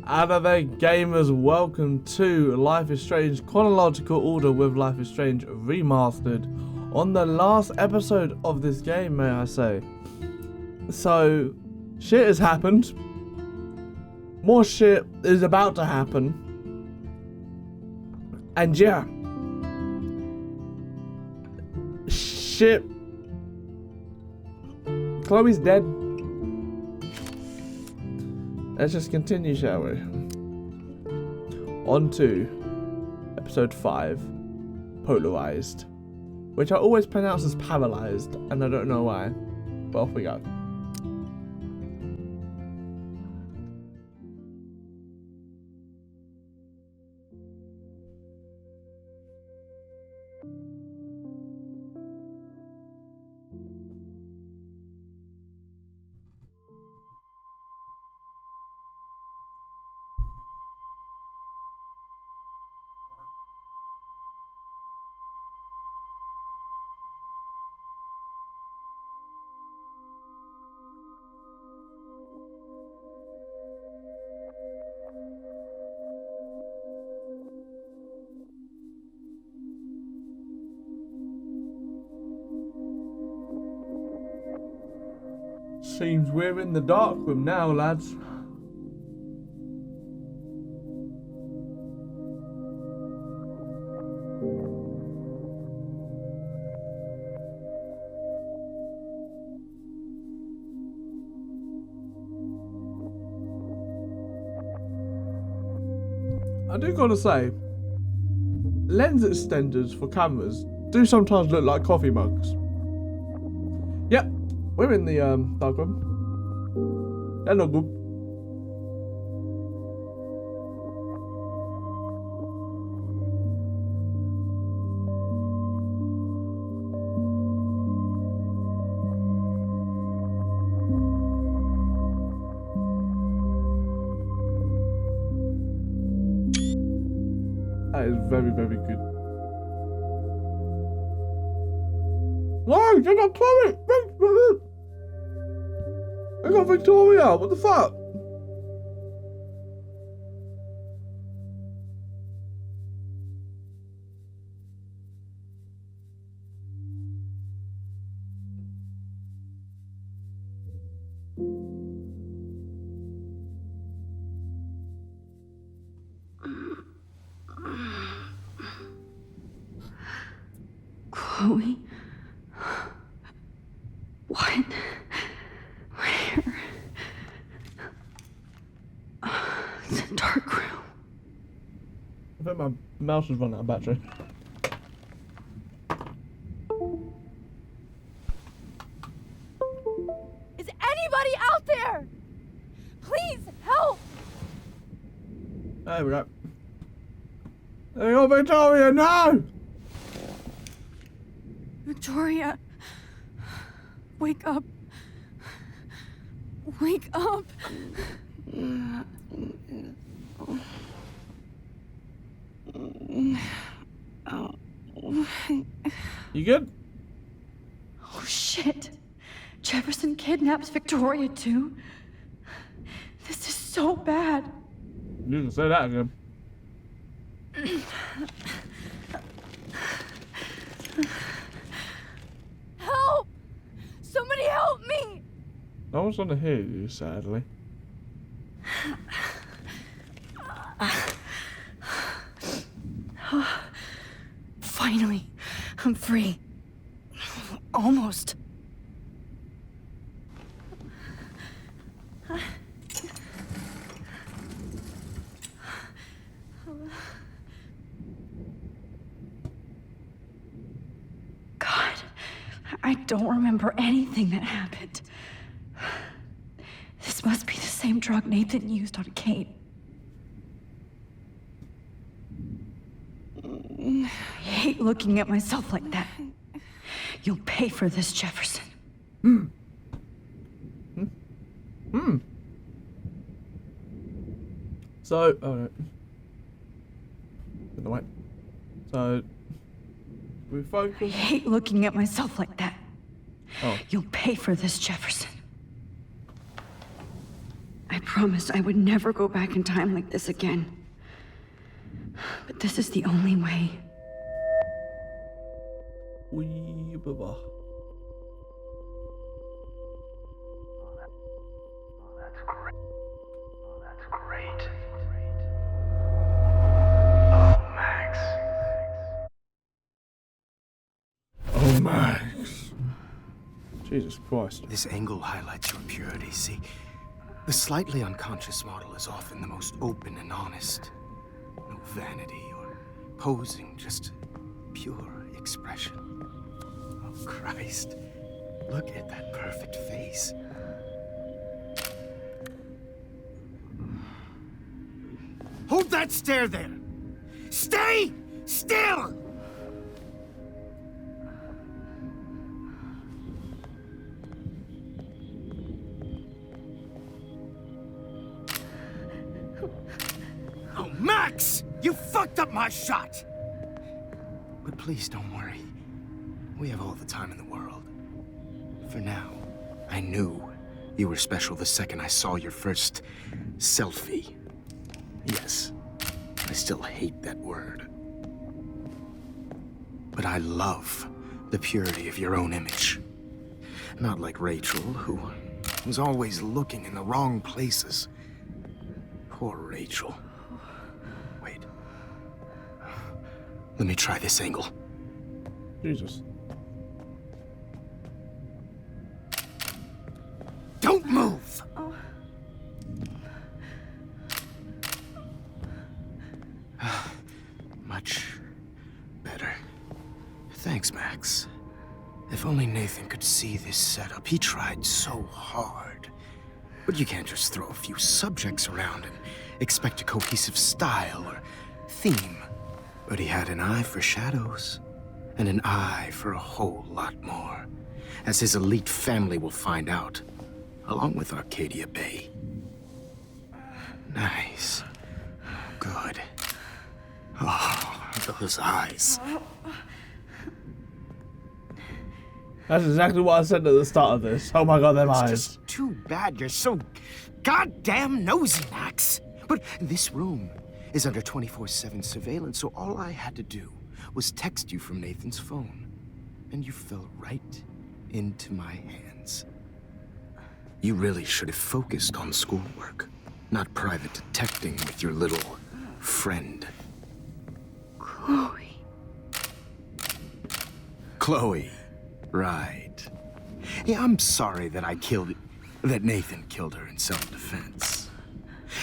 Anime gamers, welcome to Life is Strange Chronological Order with Life is Strange Remastered. On the last episode of this game, may I say. So, shit has happened. More shit is about to happen. And yeah. Shit. Chloe's dead. Let's just continue, shall we? On to episode 5, Polarized, which I always pronounce as paralyzed, and I don't know why. But off we go. Seems we're in the dark room now, lads. I do gotta say, lens extenders for cameras do sometimes look like coffee mugs. Yep. We're in the dark room. Hello, good. That is very, very good. Why? You're not playing! I got Victoria, what the fuck? Chloe? What? It's a dark room. I think my mouse has run out of battery. Is anybody out there? Please help! There we go. There you go, Victoria, no! Victoria, wake up. Wake up. You good? Oh shit. Jefferson kidnaps Victoria too? This is so bad. You can say that again. Help! Somebody help me! No one's gonna hear you, sadly. Finally, I'm free. Almost. God, I don't remember anything that happened. This must be the same drug Nathan used on Kate. I hate looking at myself like that. You'll pay for this, Jefferson. So, alright. In the way. So, we I focus. hate looking at myself like that. Oh. You'll pay for this, Jefferson. I promised I would never go back in time like this again. But this is the only way. Wee baba. That's great. Oh, Max. Jesus Christ. This angle highlights your purity. See, the slightly unconscious model is often the most open and honest. No vanity or posing, just pure expression. Oh, Christ. Look at that perfect face. Hold that stare there! Stay still! Oh, Max! You fucked up my shot! But please don't worry. We have all the time in the world. For now, I knew you were special the second I saw your first selfie. Yes, I still hate that word. But I love the purity of your own image. Not like Rachel, who was always looking in the wrong places. Poor Rachel. Wait. Let me try this angle. Jesus. Don't move! Much better. Thanks, Max. If only Nathan could see this setup. He tried so hard. But you can't just throw a few subjects around and expect a cohesive style or theme. But he had an eye for shadows, and an eye for a whole lot more, as his elite family will find out, along with Arcadia Bay. Nice. Good. Oh, those eyes. That's exactly what I said at the start of this. Oh my god, them It's eyes. just too bad you're so goddamn nosy, Max. But this room is under 24/7 surveillance, so all I had to do was text you from Nathan's phone. And you fell right into my hands. You really should have focused on schoolwork, not private detecting with your little friend. Chloe. Chloe. Right. Yeah, I'm sorry that that Nathan killed her in self-defense.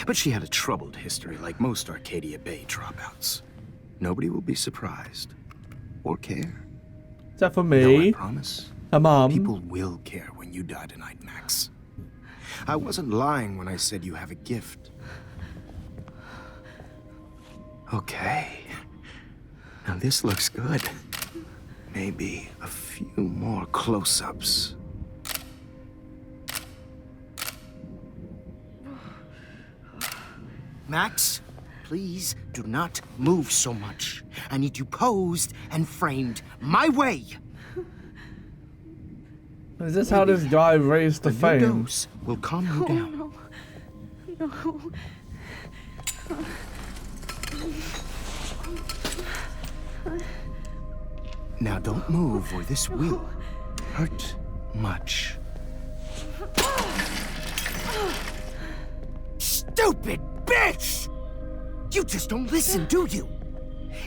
But she had a troubled history like most Arcadia Bay dropouts. Nobody will be surprised. Or care. Is that for No, I me? promise. Her mom. People will care when you die tonight, Max. I wasn't lying when I said you have a gift. Okay. Now this looks good. Maybe a few more close-ups. Max, please do not move so much. I need you posed and framed my way. Is this how this guy raised to A new fame? dose will calm you down. No. Now don't move or this will hurt much. Stupid bitch! You just don't listen, do you?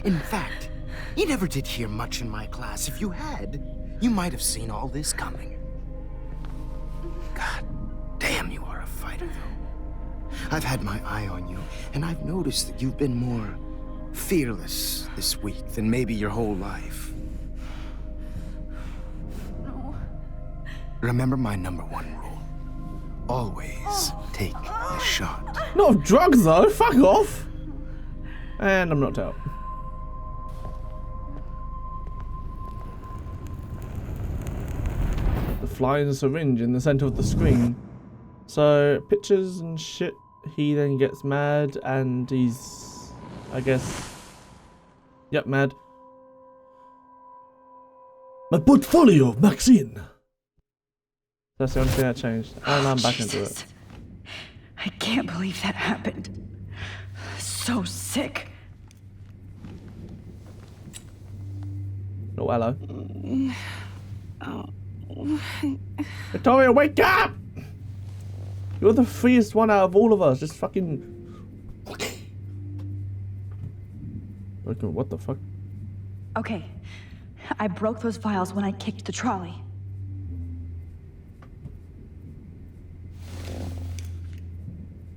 In fact, you never did hear much in my class. If you had, you might have seen all this coming. God damn, you are a fighter, though. I've had my eye on you, and I've noticed that you've been more fearless this week than maybe your whole life. Remember my #1 rule. Always take the shot. Not drugs though, fuck off! And I'm knocked out. The flying syringe in the center of the screen. So, pictures and shit, he then gets mad and he's, I guess, yep, mad. My portfolio, Maxine! That's the only thing that changed. And I'm back into it. I can't believe that happened. So sick. Oh, hello. Victoria, wake up! You're the freest one out of all of us. Just fucking... What the fuck? Okay. I broke those files when I kicked the trolley.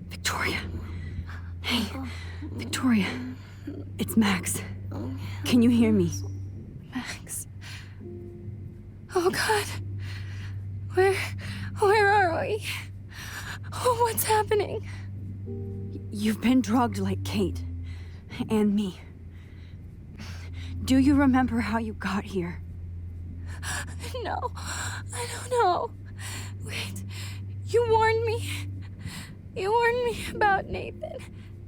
Victoria. Hey, Victoria. It's Max. Can you hear me? Max. Oh God. Where are we? Oh, what's happening? You've been drugged like Kate. And me. Do you remember how you got here? No, I don't know. Wait, you warned me. You warned me about Nathan.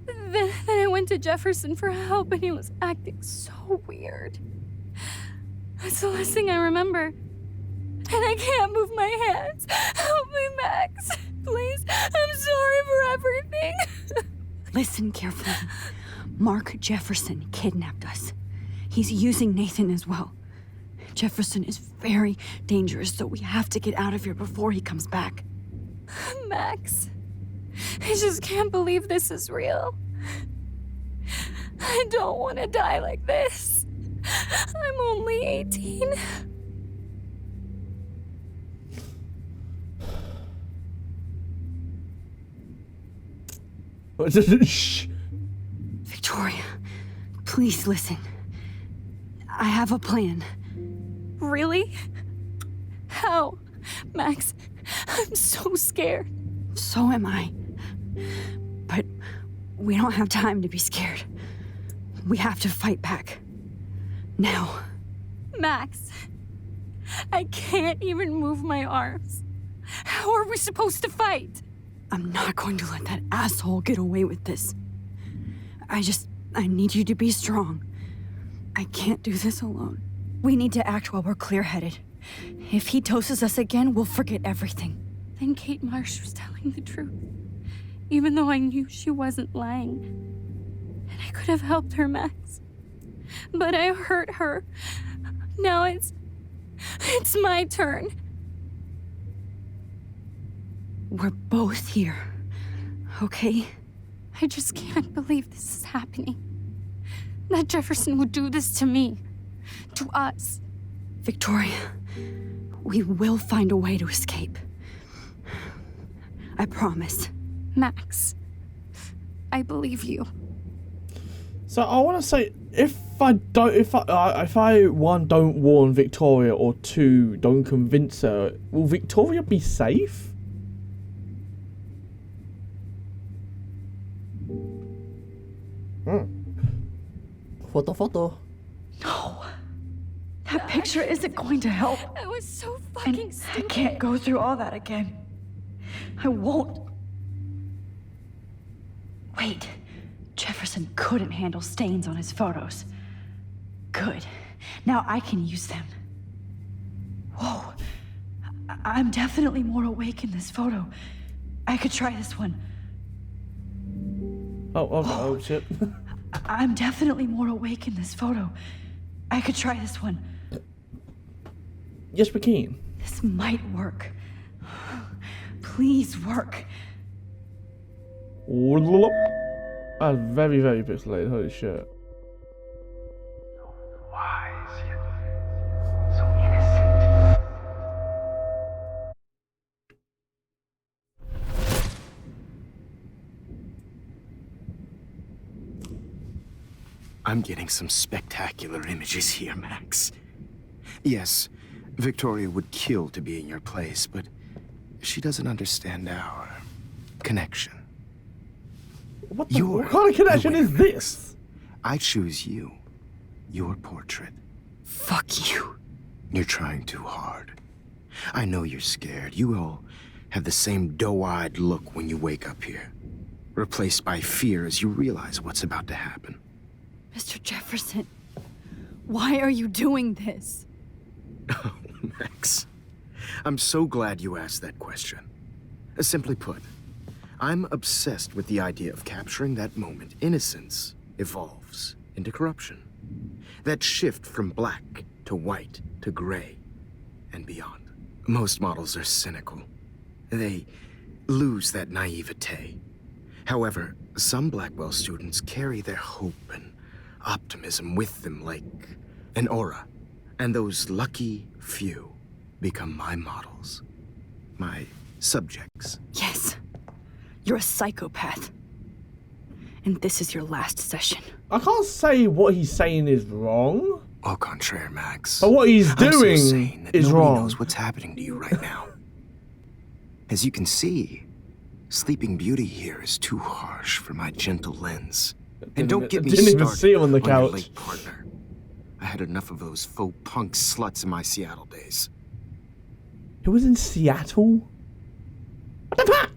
Then I went to Jefferson for help and he was acting so weird. That's the last thing I remember. And I can't move my hands. Help me, Max. Please, I'm sorry for everything. Listen carefully. Mark Jefferson kidnapped us. He's using Nathan as well. Jefferson is very dangerous, so we have to get out of here before he comes back. Max, I just can't believe this is real. I don't want to die like this. I'm only 18. Shh. Victoria, please listen. I have a plan. Really? How? Max, I'm so scared. So am I. But we don't have time to be scared. We have to fight back. Now. Max, I can't even move my arms. How are we supposed to fight? I'm not going to let that asshole get away with this. I need you to be strong. I can't do this alone. We need to act while we're clear-headed. If he doses us again, we'll forget everything. Then Kate Marsh was telling the truth, even though I knew she wasn't lying. And I could have helped her, Max. But I hurt her. Now it's my turn. We're both here, okay? I just can't believe this is happening. That Jefferson would do this to me. To us. Victoria, we will find a way to escape. I promise. Max, I believe you. So I want to say, if I one, don't warn Victoria, or two, don't convince her, will Victoria be safe? Photo. No. That picture isn't going to help. I was so fucking And I stupid. can't go through all that again. I won't. Wait. Jefferson couldn't handle stains on his photos. Good. Now I can use them. Whoa. I'm definitely more awake in this photo. I could try this one. Oh shit. I'm definitely more awake in this photo. I could try this one. Yes, we can. This might work. Please work. That's very, very pixelated. Holy shit. Wise yet so innocent. I'm getting some spectacular images here, Max. Yes, Victoria would kill to be in your place, but she doesn't understand our connection. What kind of connection is this? I choose you. Your portrait. Fuck you. You're trying too hard. I know you're scared. You all have the same doe-eyed look when you wake up here, replaced by fear as you realize what's about to happen. Mr. Jefferson, why are you doing this? Oh, Max. I'm so glad you asked that question. Simply put, I'm obsessed with the idea of capturing that moment innocence evolves into corruption. That shift from black to white to gray and beyond. Most models are cynical. They lose that naivete. However, some Blackwell students carry their hope and optimism with them like an aura. And those lucky few become my models. My subjects. Yes. You're a psychopath. And this is your last session. I can't say what he's saying is wrong. Au contraire, Max. But what he's I'm so doing sane that is nobody wrong. knows what's happening to you right now. As you can see, Sleeping Beauty here is too harsh for my gentle lens. And don't get me didn't even started see him on the your couch. late partner. I had enough of those faux punk sluts in my Seattle days. It was in Seattle? What the fuck?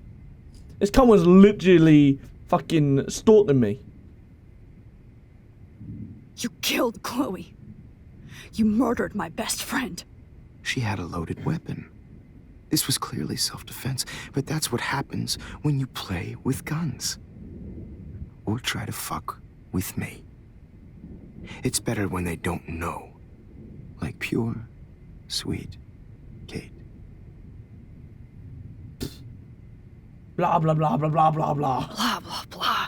This cunt was literally fucking stalking me. You killed Chloe. You murdered my best friend. She had a loaded weapon. This was clearly self-defense, but that's what happens when you play with guns. Or try to fuck with me. It's better when they don't know. Like pure, sweet Kate. Blah, blah, blah, blah, blah, blah, blah. Blah, blah, blah.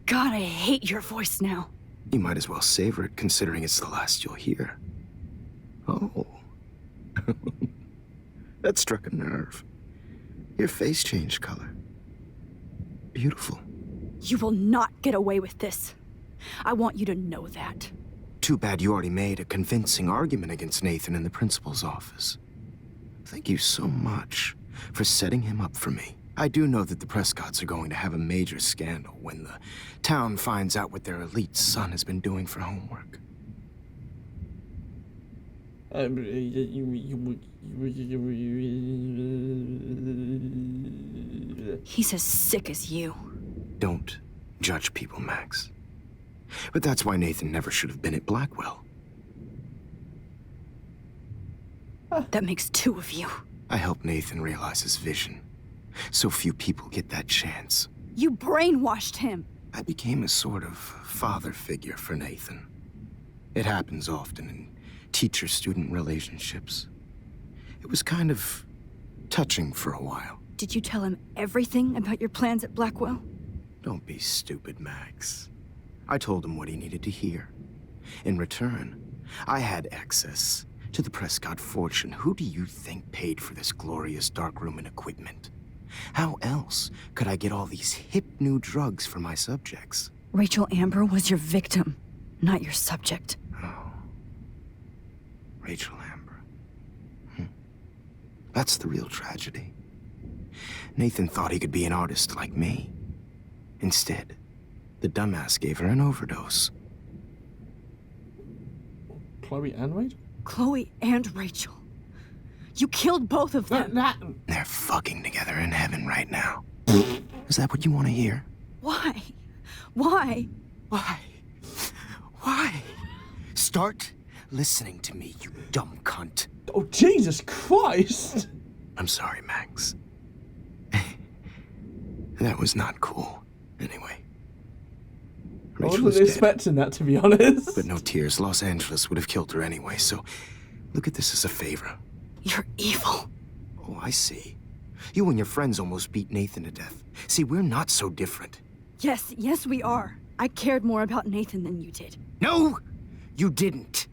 God, I hate your voice now. You might as well savor it, considering it's the last you'll hear. Oh. That struck a nerve. Your face changed color. Beautiful. You will not get away with this. I want you to know that. Too bad you already made a convincing argument against Nathan in the principal's office. Thank you so much for setting him up for me. I do know that the Prescotts are going to have a major scandal when the town finds out what their elite son has been doing for homework. He's as sick as you. Don't judge people, Max. But that's why Nathan never should have been at Blackwell. That makes two of you. I helped Nathan realize his vision. So few people get that chance. You brainwashed him. I became a sort of father figure for Nathan. It happens often in teacher-student relationships. It was kind of touching for a while. Did you tell him everything about your plans at Blackwell? Don't be stupid, Max. I told him what he needed to hear. In return, I had access to the Prescott fortune. Who do you think paid for this glorious darkroom and equipment? How else could I get all these hip new drugs for my subjects? Rachel Amber was your victim, not your subject. Oh. Rachel Amber. That's the real tragedy. Nathan thought he could be an artist like me. Instead, the dumbass gave her an overdose. Chloe and Rachel? Chloe and Rachel. You killed both of them. They're fucking together in heaven right now. Is that what you want to hear? Why? Why? Why? Why? Start listening to me, you dumb cunt. Oh, Jesus Christ! I'm sorry, Max. That was not cool. Anyway. I Rachel wasn't is dead, expecting that, to be honest. but no tears. Los Angeles would have killed her anyway, so look at this as a favor. You're evil. Oh, I see. You and your friends almost beat Nathan to death. See, we're not so different. Yes, we are. I cared more about Nathan than you did. No, you didn't.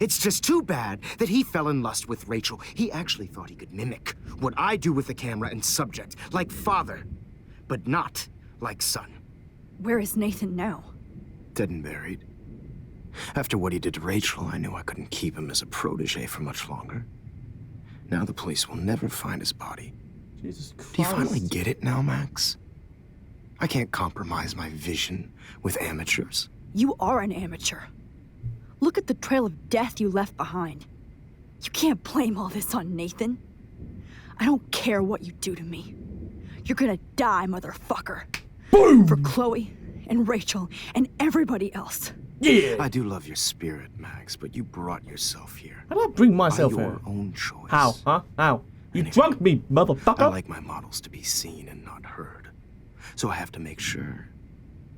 It's just too bad that he fell in lust with Rachel. He actually thought he could mimic what I do with the camera and subject, like father, but not like son. Where is Nathan now? Dead and buried. After what he did to Rachel, I knew I couldn't keep him as a protege for much longer. Now the police will never find his body. Jesus Christ. Do you finally get it now, Max? I can't compromise my vision with amateurs. You are an amateur. Look at the trail of death you left behind. You can't blame all this on Nathan. I don't care what you do to me. You're gonna die, motherfucker. Boom! For Chloe and Rachel and everybody else. Yeah! I do love your spirit, Max, but you brought yourself here. How did I bring myself by your here? own choice. How? Huh? How? You Anyway, drunk me, I motherfucker! like my models to be seen and not heard. So I have to make sure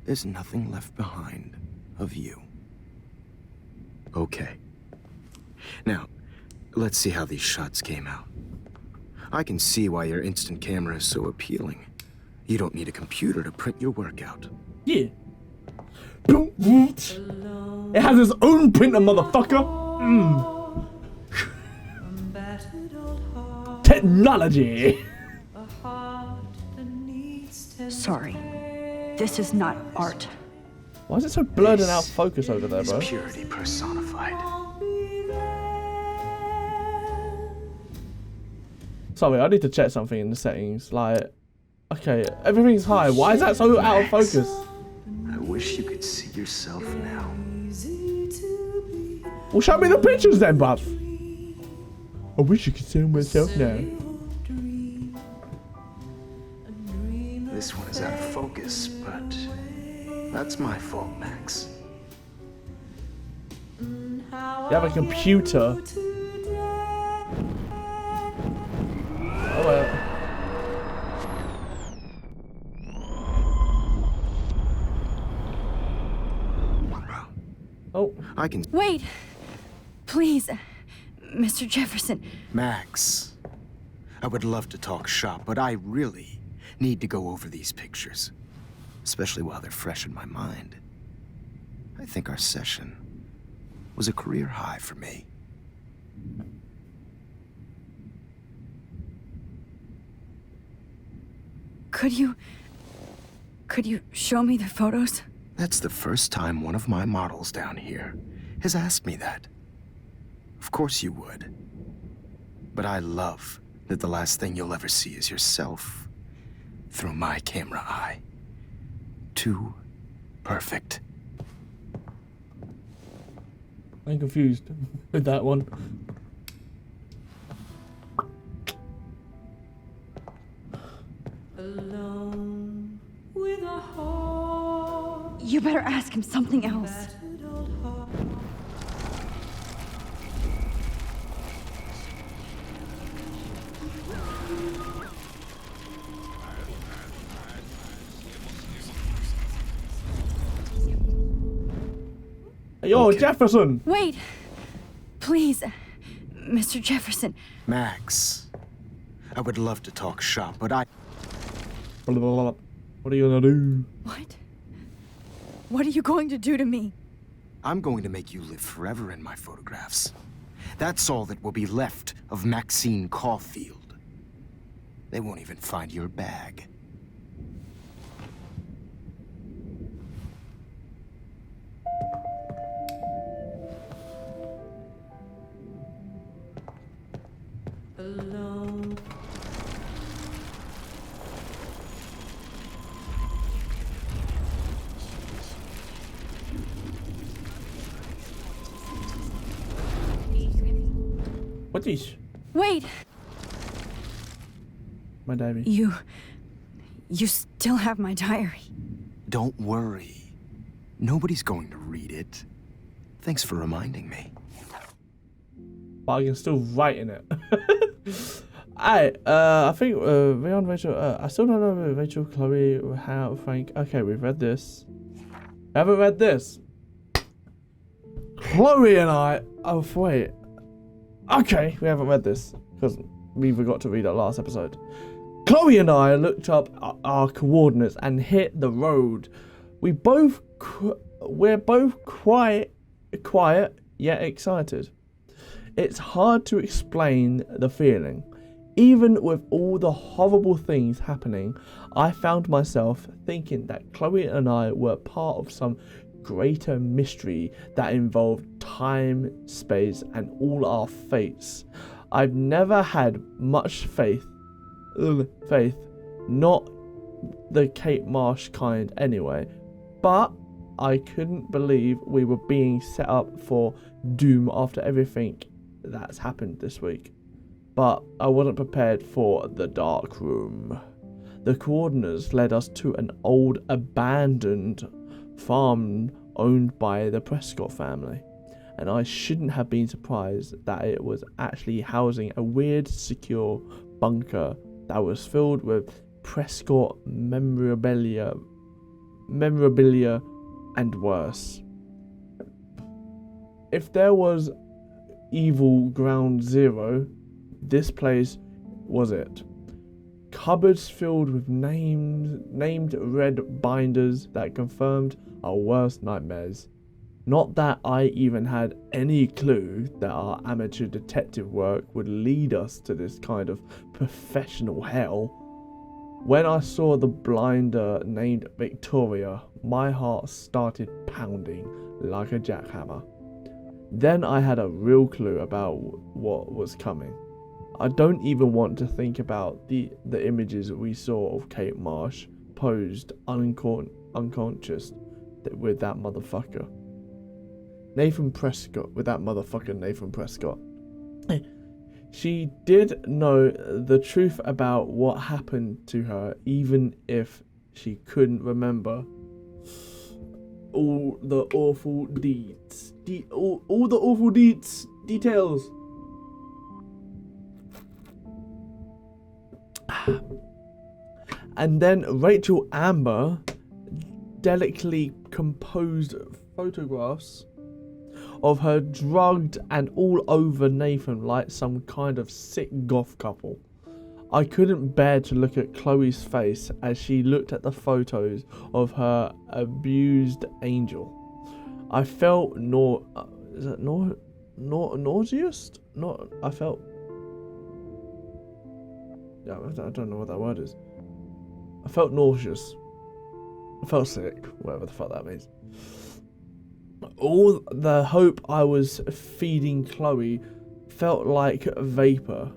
there's nothing left behind of you. Okay. Now, let's see how these shots came out. I can see why your instant camera is so appealing. You don't need a computer to print your work out. Yeah. It has its own printer, motherfucker. Technology. Sorry. This is not art. Why is it so blurred and out of focus over there, bro? It's purity personified. Sorry, I need to check something in the settings. Like, okay, everything's high. Why is that so out of focus? I wish you could see yourself now. Well, show me the pictures then, bruv. I wish you could see myself now. This one is out of focus, but that's my fault, Max. You have a computer. Oh well. Oh. I can... Wait! Please, Mr. Jefferson. Max, I would love to talk shop, but I really need to go over these pictures. Especially while they're fresh in my mind. I think our session was a career high for me. Could you show me the photos? That's the first time one of my models down here has asked me that. Of course you would. But I love that the last thing you'll ever see is yourself through my camera eye. Too perfect. I'm confused with that one. Alone with a heart. You better ask him something else. Battered old heart. Yo, Okay. Jefferson! Wait! Please, Mr. Jefferson. Max, I would love to talk shop, but I... Blah, blah, blah. What are you gonna do? What? What are you going to do to me? I'm going to make you live forever in my photographs. That's all that will be left of Maxine Caulfield. They won't even find your bag. Alone. What is? Wait! My diary. You still have my diary. Don't worry. Nobody's going to read it. Thanks for reminding me. But I can still write in it. I think Leon, Rachel, I still don't know if Rachel, Chloe, how, Frank. Okay, we've read this. Haven't read this. Chloe and I. Oh, wait. Okay, we haven't read this because we forgot to read it last episode. Chloe and I looked up our coordinates and hit the road. We're both quiet yet excited. It's hard to explain the feeling. Even with all the horrible things happening, I found myself thinking that Chloe and I were part of some greater mystery that involved time, space, and all our fates. I've never had much faith, not the Kate Marsh kind anyway, but I couldn't believe we were being set up for doom after everything that's happened this week. But I wasn't prepared for the dark room. The coordinates led us to an old abandoned farm owned by the Prescott family, and I shouldn't have been surprised that it was actually housing a weird secure bunker that was filled with Prescott memorabilia, and worse. If there was evil ground zero, this place was it. Cupboards filled with named red binders that confirmed our worst nightmares. Not that I even had any clue that our amateur detective work would lead us to this kind of professional hell. When I saw the blinder named Victoria, my heart started pounding like a jackhammer. Then I had a real clue about what was coming. I don't even want to think about the images we saw of Kate Marsh posed unconscious with that motherfucker. Nathan Prescott. She did know the truth about what happened to her, even if she couldn't remember all the awful deeds. All the awful details. And then Rachel Amber delicately composed photographs of her drugged and all over Nathan like some kind of sick goth couple. I couldn't bear to look at Chloe's face as she looked at the photos of her abused angel. I felt nauseous? Yeah, I don't know what that word is. I felt nauseous. I felt sick, whatever the fuck that means. All the hope I was feeding Chloe felt like vapor,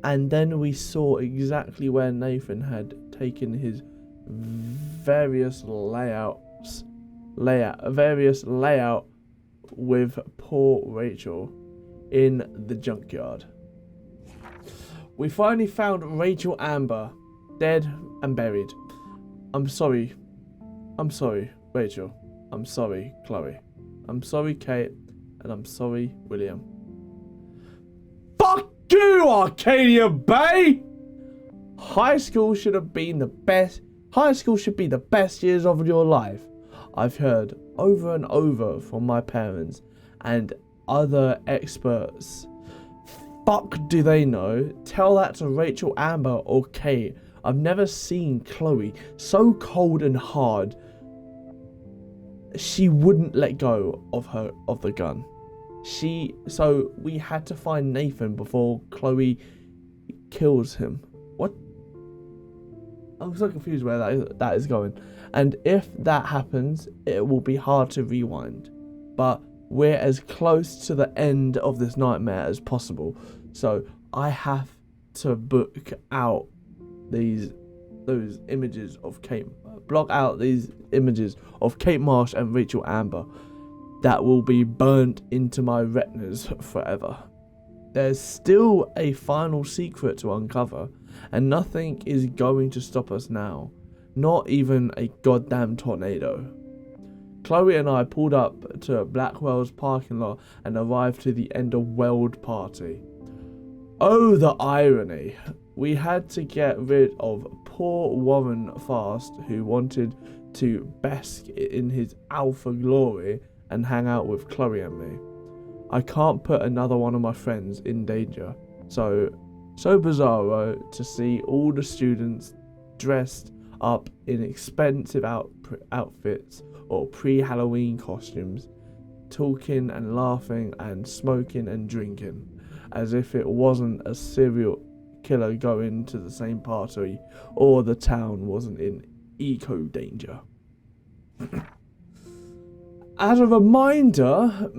and then we saw exactly where Nathan had taken his various layout with poor Rachel in the junkyard. We finally found Rachel Amber, dead and buried. I'm sorry, Rachel. I'm sorry, Chloe. I'm sorry, Kate. And I'm sorry, William. Fuck you, Arcadia Bay! High school should be the best years of your life. I've heard over and over from my parents and other experts. Fuck do they know? Tell that to Rachel Amber or Kate. I've never seen Chloe so cold and hard. She wouldn't let go of the gun. So we had to find Nathan before Chloe kills him. What? I'm so confused where that is going. And if that happens, it will be hard to rewind. But we're as close to the end of this nightmare as possible. So I have to block out these images of Kate Marsh and Rachel Amber that will be burnt into my retinas forever. There's still a final secret to uncover, and nothing is going to stop us now. Not even a goddamn tornado. Chloe and I pulled up to Blackwell's parking lot and arrived to the end of Weld party. Oh, the irony. We had to get rid of poor Warren fast, who wanted to bask in his alpha glory and hang out with Chloe and me. I can't put another one of my friends in danger. So bizarro to see all the students dressed up in expensive outfits or pre-Halloween costumes, talking and laughing and smoking and drinking, as if it wasn't a serial killer going to the same party or the town wasn't in eco danger. As a reminder,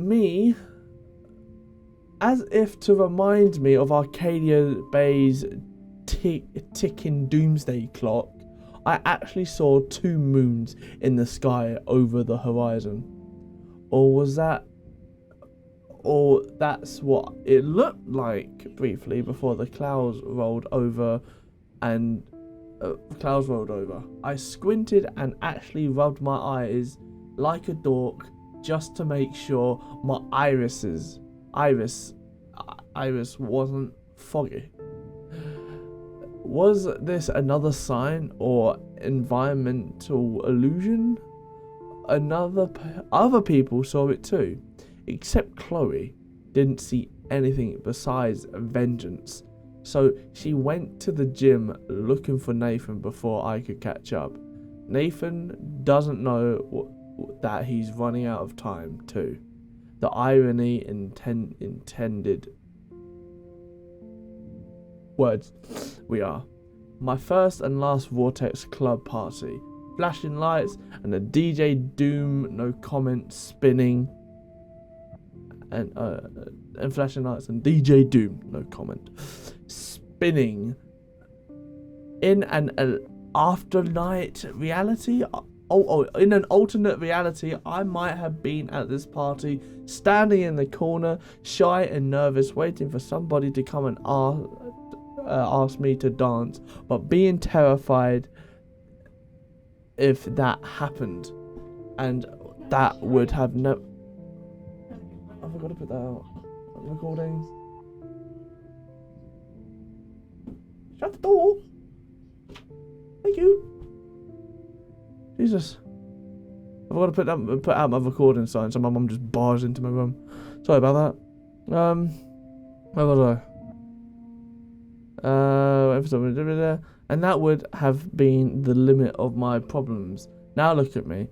as if to remind me of Arcadia Bay's ticking doomsday clock, I actually saw 2 moons in the sky over the horizon. Or that's what it looked like briefly before the clouds rolled over. I squinted and actually rubbed my eyes like a dork just to make sure my iris wasn't foggy. Was this another sign or environmental illusion? Other people saw it too, except Chloe didn't see anything besides vengeance. So she went to the gym looking for Nathan before I could catch up. Nathan doesn't know that he's running out of time too. The irony intended words. We are. My first and last Vortex Club party. Flashing lights and a DJ Doom no comment spinning. And flashing lights and DJ Doom no comment spinning in an afternight reality. In an alternate reality, I might have been at this party, standing in the corner, shy and nervous, waiting for somebody to come and ask me to dance, but being terrified if that happened, and that would have no. I forgot to put that out. Recordings. Shut the door. Thank you. Jesus. I've got to put out my recording sign so my mum just bars into my room. Sorry about that. Where was I? And that would have been the limit of my problems. Now look at me.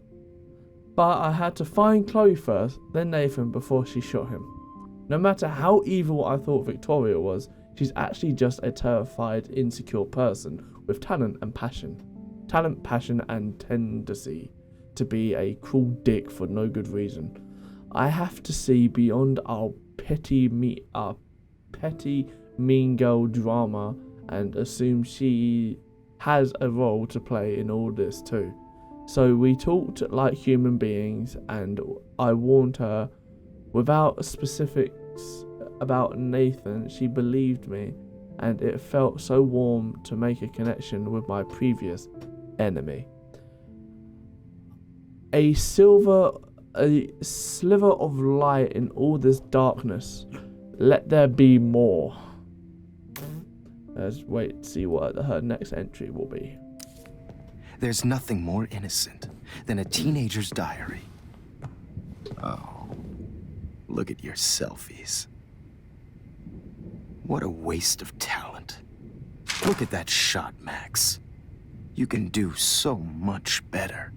But I had to find Chloe first, then Nathan before she shot him. No matter how evil I thought Victoria was, she's actually just a terrified, insecure person with talent and passion. Talent, passion, and tendency to be a cruel dick for no good reason. I have to see beyond our petty mean girl drama and assume she has a role to play in all this too. So we talked like human beings, and I warned her without specifics about Nathan. She believed me, and it felt so warm to make a connection with my previous enemy. A sliver of light in all this darkness. Let there be more. Let's wait to see what her next entry will be. There's nothing more innocent than a teenager's diary. Oh, look at your selfies. What a waste of talent. Look at that shot, Max. You can do so much better.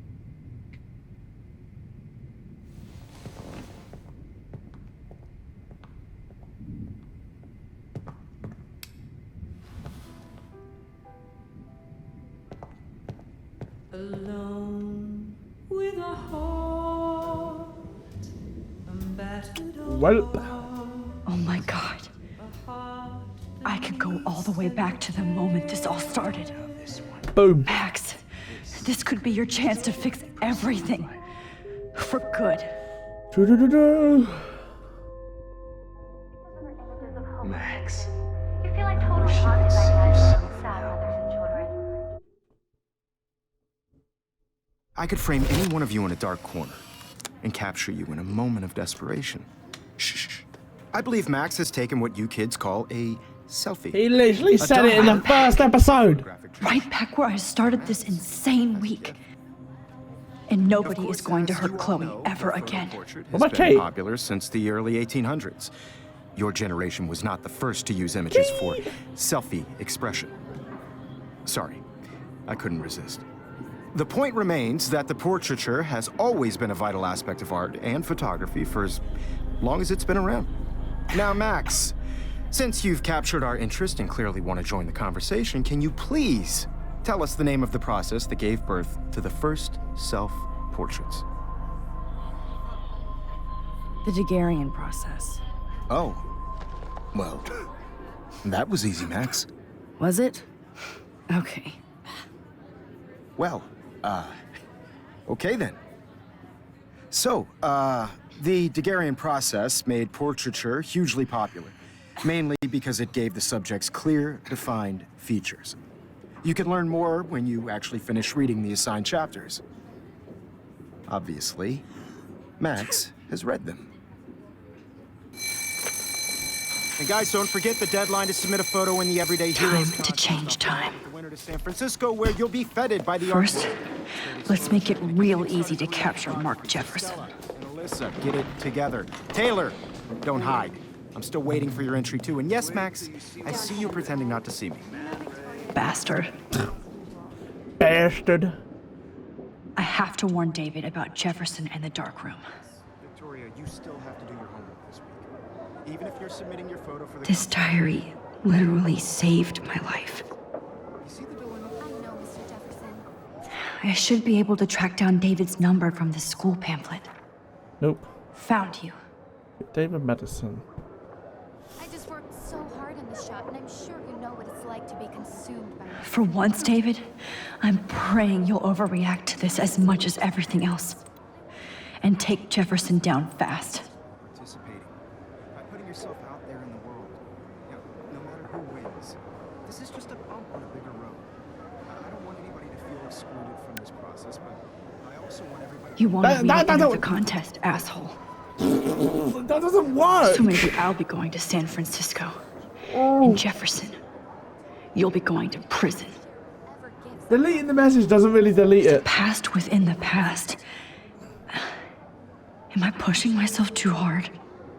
Alone with a heart, I'm battered Well. Oh my god. I could go all the way back to the moment this all started. Boom. Max, this could be your chance to fix everything. For good. Max. You feel like totally haunted by the idea of sad mothers and children. I could frame any one of you in a dark corner and capture you in a moment of desperation. Shh. I believe Max has taken what you kids call a selfie. He literally said it in the first episode. Right back where I started this insane week. And nobody is going to hurt Chloe ever again. Has been popular since the early 1800s. Your generation was not the first to use images for selfie expression. Sorry, I couldn't resist. The point remains that the portraiture has always been a vital aspect of art and photography for as long as it's been around. Now, Max, since you've captured our interest and clearly want to join the conversation, can you please tell us the name of the process that gave birth to the first self-portraits? The Daguerrean process. Oh, well, that was easy, Max. Was it? Okay. Well, okay then. So, the Daguerrean process made portraiture hugely popular, mainly because it gave the subjects clear, defined features. You can learn more when you actually finish reading the assigned chapters. Obviously, Max has read them. And guys, don't forget the deadline to submit a photo in the Everyday Heroes Time to change time. The winner to San Francisco, where you'll be feted by the First, let's make it real easy to capture Mark Jefferson. And Alyssa, get it together. Taylor, don't hide. I'm still waiting for your entry too. And yes, Max, I see you pretending not to see me. Bastard. Bastard. I have to warn David about Jefferson and the dark room. Victoria, you still have to do your homework this week. Even if you're submitting your photo for the This diary literally saved my life. You see the dilemma? I know, Mr. Jefferson. I should be able to track down David's number from the school pamphlet. Nope. Found you. David Madison. I just worked so hard on this shot, and I'm sure you know what it's like to be consumed by it. For once, David, I'm praying you'll overreact to this as much as everything else. And take Jefferson down fast. Participating. By putting yourself out there in the world. You know, no matter who wins. This is just a bump on a bigger road. I don't want anybody to feel excluded from this process, but I also want everybody... You wanted me to enter don't- the contest, asshole. That doesn't work. So maybe I'll be going to San Francisco. And Jefferson, you'll be going to prison. Deleting the message doesn't really delete it. Past within the past. Am I pushing myself too hard?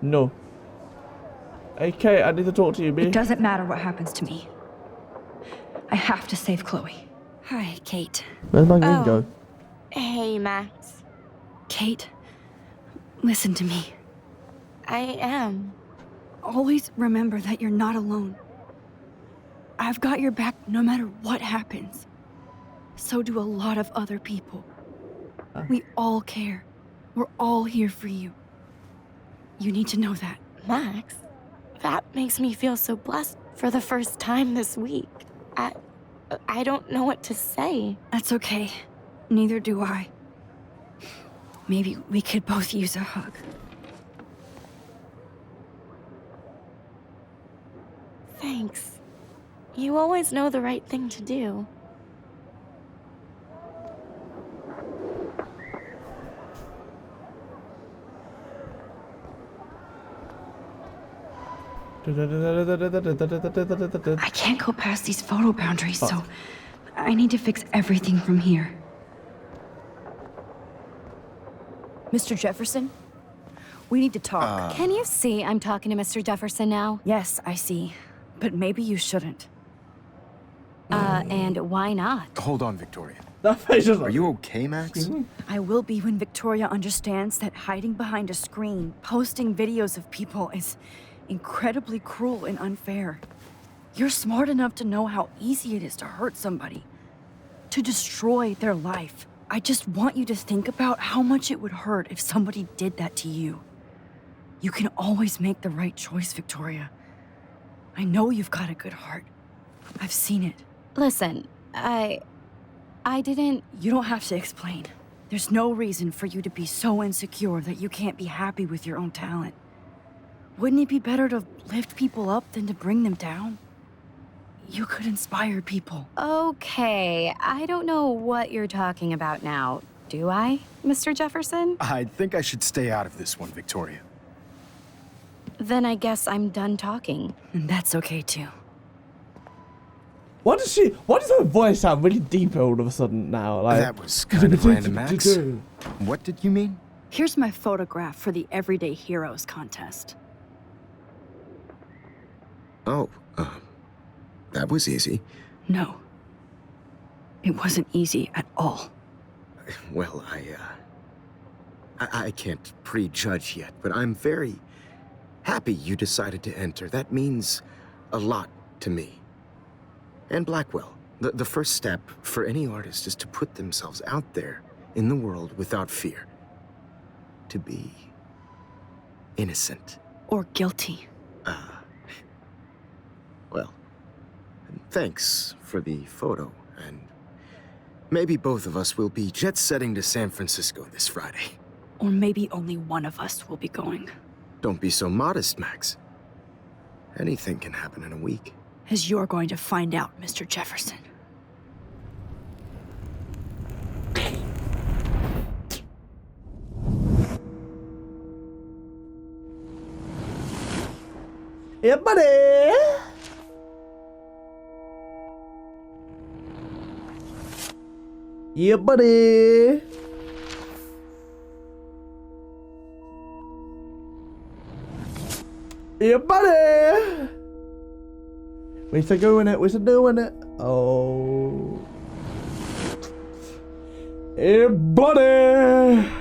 No. Hey, Kate, I need to talk to you, B. It doesn't matter what happens to me. I have to save Chloe. Hi, Kate. Where's my game go? Hey, Max. Kate, listen to me. I am. Always remember that you're not alone. I've got your back no matter what happens. So do a lot of other people. We all care. We're all here for you. You need to know that. Max, that makes me feel so blessed for the first time this week. I don't know what to say. That's okay. Neither do I. Maybe we could both use a hug. Thanks. You always know the right thing to do. I can't go past these photo boundaries, so I need to fix everything from here. Mr. Jefferson? We need to talk. Can you see I'm talking to Mr. Jefferson now? Yes, I see. But maybe you shouldn't. And why not? Hold on, Victoria. That face is Are you okay, Max? I will be when Victoria understands that hiding behind a screen, posting videos of people is incredibly cruel and unfair. You're smart enough to know how easy it is to hurt somebody, to destroy their life. I just want you to think about how much it would hurt if somebody did that to you. You can always make the right choice, Victoria. I know you've got a good heart. I've seen it. Listen, I didn't... You don't have to explain. There's no reason for you to be so insecure that you can't be happy with your own talent. Wouldn't it be better to lift people up than to bring them down? You could inspire people. Okay, I don't know what you're talking about now, do I, Mr. Jefferson? I think I should stay out of this one, Victoria. Then I guess I'm done talking. And that's okay too. Why does her voice sound really deep all of a sudden now? Like, That was kind of random, Max. What did you mean? Here's my photograph for the Everyday Heroes contest. Oh, that was easy. No. It wasn't easy at all. Well, I can't prejudge yet, but I'm very happy you decided to enter. That means a lot to me. And Blackwell. The first step for any artist is to put themselves out there in the world without fear. To be innocent. Or guilty. Well, thanks for the photo, and maybe both of us will be jet-setting to San Francisco this Friday. Or maybe only one of us will be going. Don't be so modest, Max. Anything can happen in a week. As you're going to find out, Mr. Jefferson. Yeah, buddy. Yeah, buddy. Yeah, buddy. We still doing it. We still doing it. Oh. Yeah, buddy.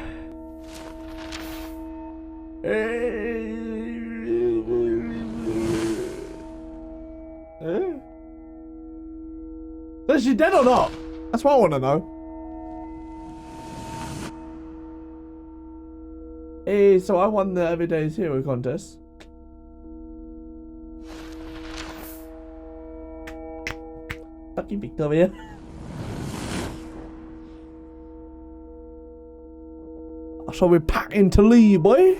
Is she dead or not? That's what I want to know. Hey, so I won the Everyday's Hero contest. Fuck you, Victoria. So we're packing to leave, boy.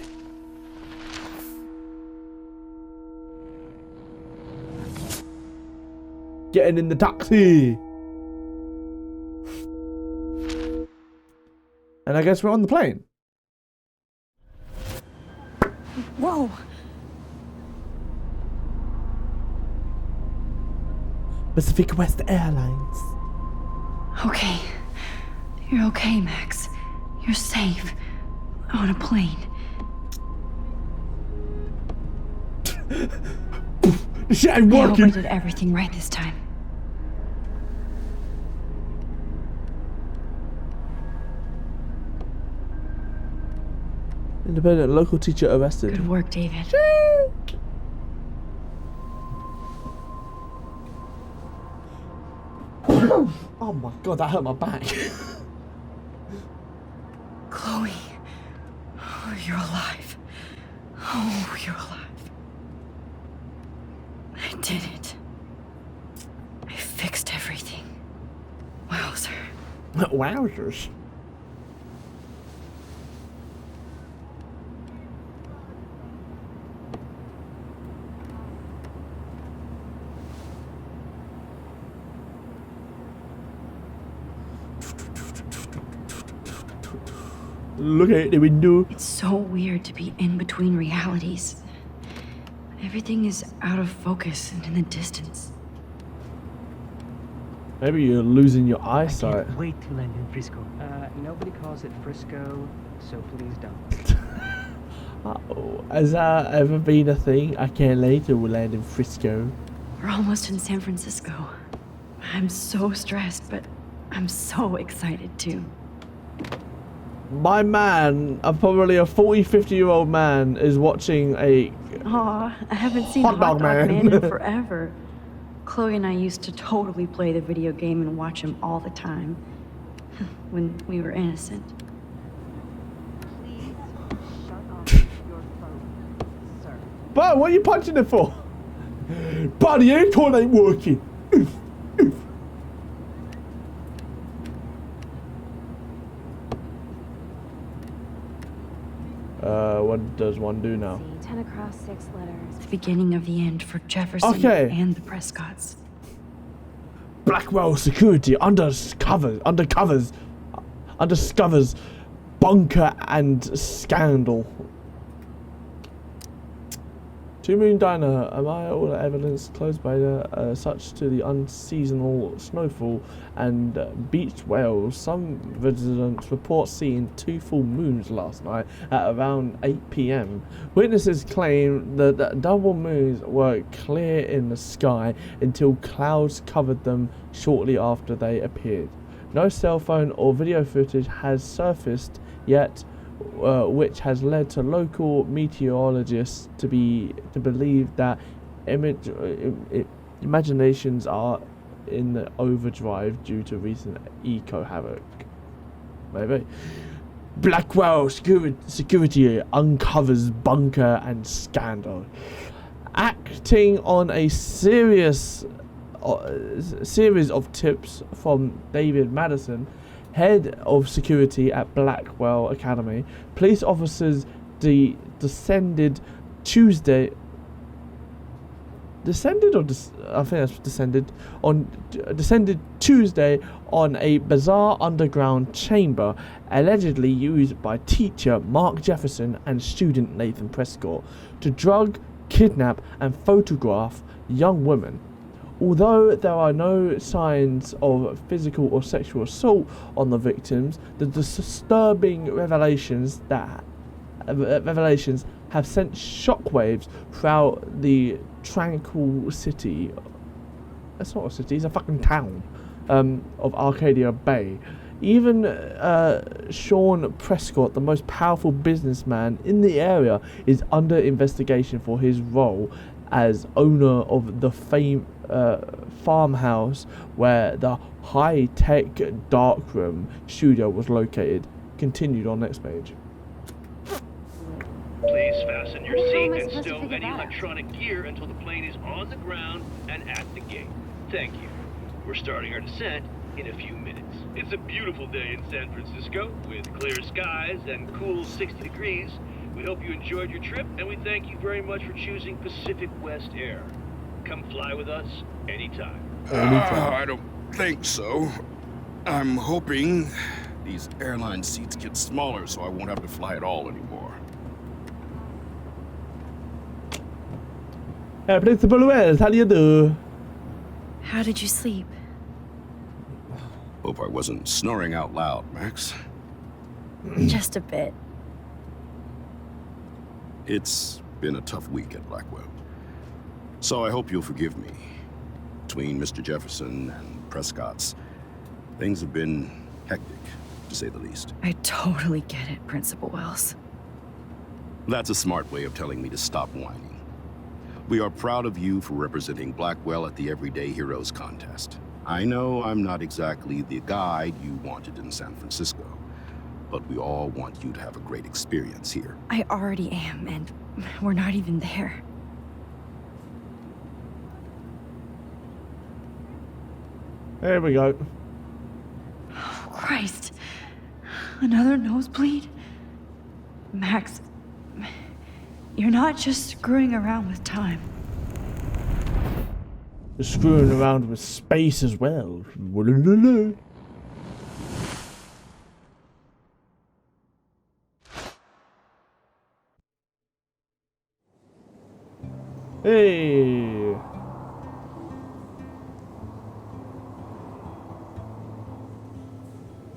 Getting in the taxi. And I guess we're on the plane. Whoa! Pacific West Airlines. Okay. You're okay, Max. You're safe. On a plane. Shit ain't I hope I working. did everything right this time. Independent local teacher arrested. Good work, David. Oh my god, that hurt my back. Chloe. Oh, you're alive. Oh, you're alive. I did it. I fixed everything. Wowzer. Wowzers. Look at the window. It's so weird to be in between realities. Everything is out of focus and in the distance. Maybe you're losing your I eyesight. can't wait to land in Frisco. Nobody calls it Frisco, so please don't. Uh-oh. Has that ever been a thing? I can't wait to land in Frisco. We're almost in San Francisco. I'm so stressed, but I'm so excited too. My man, probably a 40, 50-year-old man, is watching a... Aw, I haven't seen Hot Hot Dog Dog Man. Man in forever. Chloe and I used to totally play the video game and watch him all the time. When we were innocent. Please shut off your phone, sir. But what are you punching it for? Buddy, aircon ain't working. What does one do now? 10 across 6 letters. The beginning of the end for Jefferson Okay. and the Prescotts. Blackwell security undercovers bunker and scandal. Two Moon Diner, am I all the evidence closed by such to the unseasonal snowfall and beached whales? Some residents report seeing 2 full moons last night at around 8 p.m. Witnesses claim that double moons were clear in the sky until clouds covered them shortly after they appeared. No cell phone or video footage has surfaced yet, which has led to local meteorologists to believe that imaginations are in the overdrive due to recent eco havoc. Maybe. Blackwell security uncovers bunker and scandal. Acting on a series of tips from David Madison, head of security at Blackwell Academy, police officers descended Tuesday on a bizarre underground chamber allegedly used by teacher Mark Jefferson and student Nathan Prescott to drug kidnap and photograph young women. Although there are no signs of physical or sexual assault on the victims, the disturbing revelations have sent shockwaves throughout the tranquil city. It's not a city, it's a fucking town of Arcadia Bay. Even Sean Prescott, the most powerful businessman in the area, is under investigation for his role as owner of the farmhouse where the high-tech darkroom studio was located. Continued on next page. Please fasten your seat and supposed to stow figure any that out? electronic gear until the plane is on the ground and at the gate. Thank you. We're starting our descent in a few minutes. It's a beautiful day in San Francisco with clear skies and cool 60 degrees. We hope you enjoyed your trip, and we thank you very much for choosing Pacific West Air. Come fly with us anytime. I don't think so. I'm hoping these airline seats get smaller so I won't have to fly at all anymore. Hey, Principal Wells, how do you do? How did you sleep? Hope I wasn't snoring out loud, Max. Just a bit. It's been a tough week at Blackwell. So I hope you'll forgive me. Between Mr. Jefferson and Prescott's, things have been hectic, to say the least. I totally get it, Principal Wells. That's a smart way of telling me to stop whining. We are proud of you for representing Blackwell at the Everyday Heroes contest. I know I'm not exactly the guide you wanted in San Francisco, but we all want you to have a great experience here. I already am, and we're not even there. There we go. Oh, Christ. Another nosebleed? Max, you're not just screwing around with time. You're screwing around with space as well. Woo-loo-loo-loo. Hey.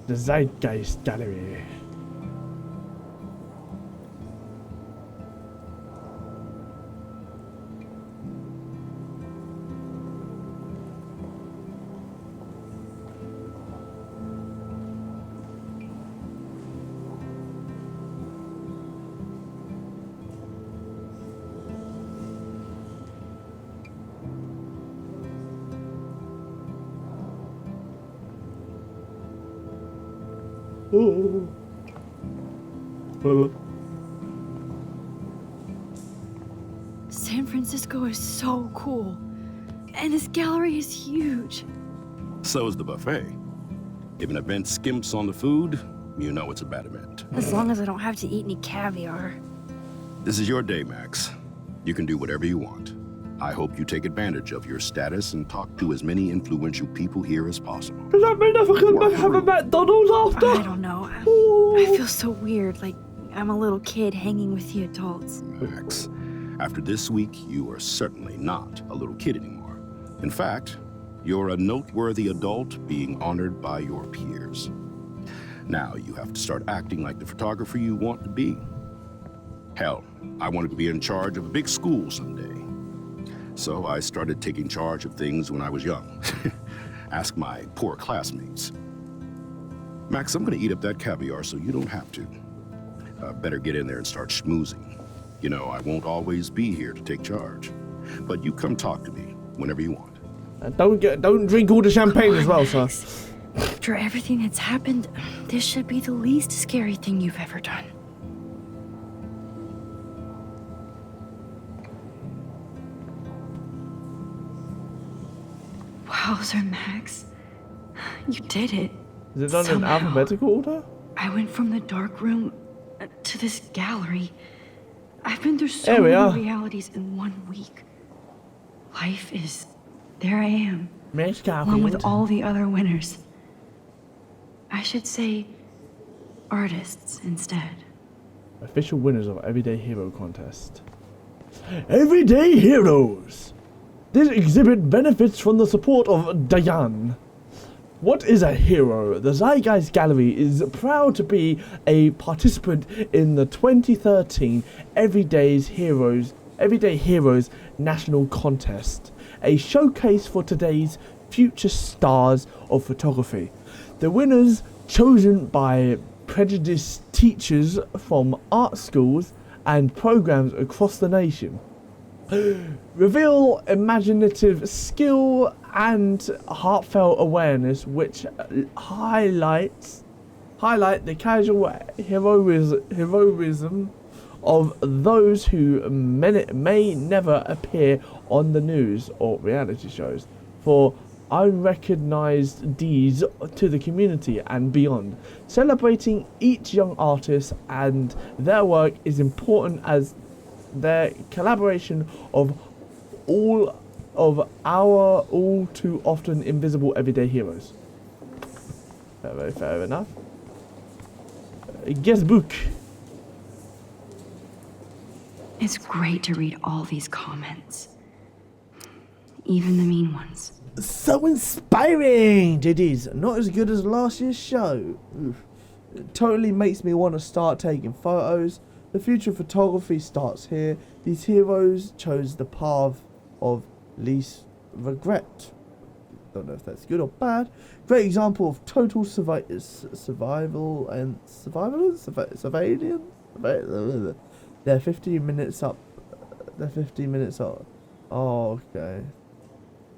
The Zeitgeist Gallery. Oh. San Francisco is so cool. And this gallery is huge. So is the buffet. If an event skimps on the food, you know it's a bad event. As long as I don't have to eat any caviar. This is your day, Max. You can do whatever you want. I hope you take advantage of your status and talk to as many influential people here as possible. Does that mean I can have a McDonald's after? I don't know. I feel so weird, like I'm a little kid hanging with the adults. Max, after this week, you are certainly not a little kid anymore. In fact, you're a noteworthy adult being honored by your peers. Now you have to start acting like the photographer you want to be. Hell, I wanted to be in charge of a big school someday. So I started taking charge of things when I was young. Ask my poor classmates. Max, I'm gonna eat up that caviar so you don't have to. Better get in there and start schmoozing. You know, I won't always be here to take charge. But you come talk to me whenever you want. Don't drink all the champagne as well, sir. After everything that's happened, this should be the least scary thing you've ever done. Wowzer, Max. You did it. Is it done in Somehow. alphabetical order? I went from the dark room to this gallery. I've been through so There we many are. realities in 1 week. Life is... There I am, Miss along with Garfield. all the other winners. I should say artists instead. Official winners of Everyday Hero contest. Everyday Heroes. This exhibit benefits from the support of Diane. What is a hero? The Zeitgeist Gallery is proud to be a participant in the 2013 Everyday Heroes National Contest, a showcase for today's future stars of photography. The winners, chosen by prejudiced teachers from art schools and programs across the nation, reveal imaginative skill and heartfelt awareness which highlight the casual heroism of those who may never appear on the news or reality shows for unrecognized deeds to the community and beyond. Celebrating each young artist and their work is important as their collaboration of all of our all too often invisible everyday heroes. Very fair enough. Guest book. It's great to read all these comments. Even the mean ones. So inspiring! It is. Not as good as last year's show. Oof. It totally makes me want to start taking photos. The future of photography starts here. These heroes chose the path of least regret. Don't know if that's good or bad. Great example of total surveillance. They're 15 minutes up. Oh, okay.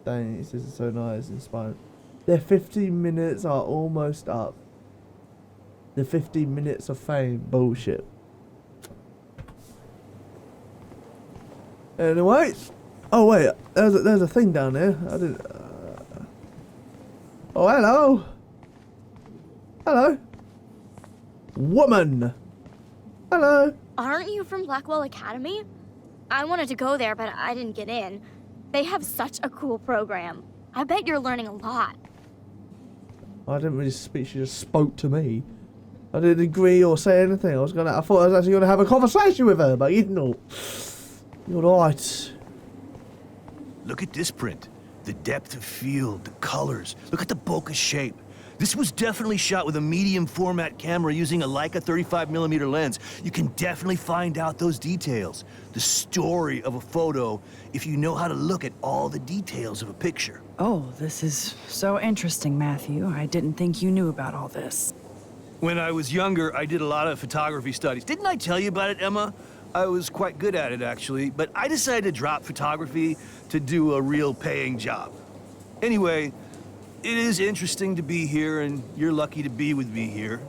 Dang, this is so nice, inspiring. Their 15 minutes are almost up. The 15 minutes of fame. Bullshit. Anyway. Oh, wait. There's a thing down there. I didn't... Oh, hello. Hello. Woman. Hello. Aren't you from Blackwell Academy? I wanted to go there, but I didn't get in. They have such a cool program. I bet you're learning a lot. I didn't really speak, she just spoke to me. I didn't agree or say anything. I thought I was actually gonna have a conversation with her, but you know. You're right. Look at this print. The depth of field, the colors. Look at the bokeh shape. This was definitely shot with a medium format camera using a Leica 35mm lens. You can definitely find out those details. The story of a photo if you know how to look at all the details of a picture. Oh, this is so interesting, Matthew. I didn't think you knew about all this. When I was younger, I did a lot of photography studies. Didn't I tell you about it, Emma? I was quite good at it, actually, but I decided to drop photography to do a real paying job. Anyway, it is interesting to be here, and you're lucky to be with me here.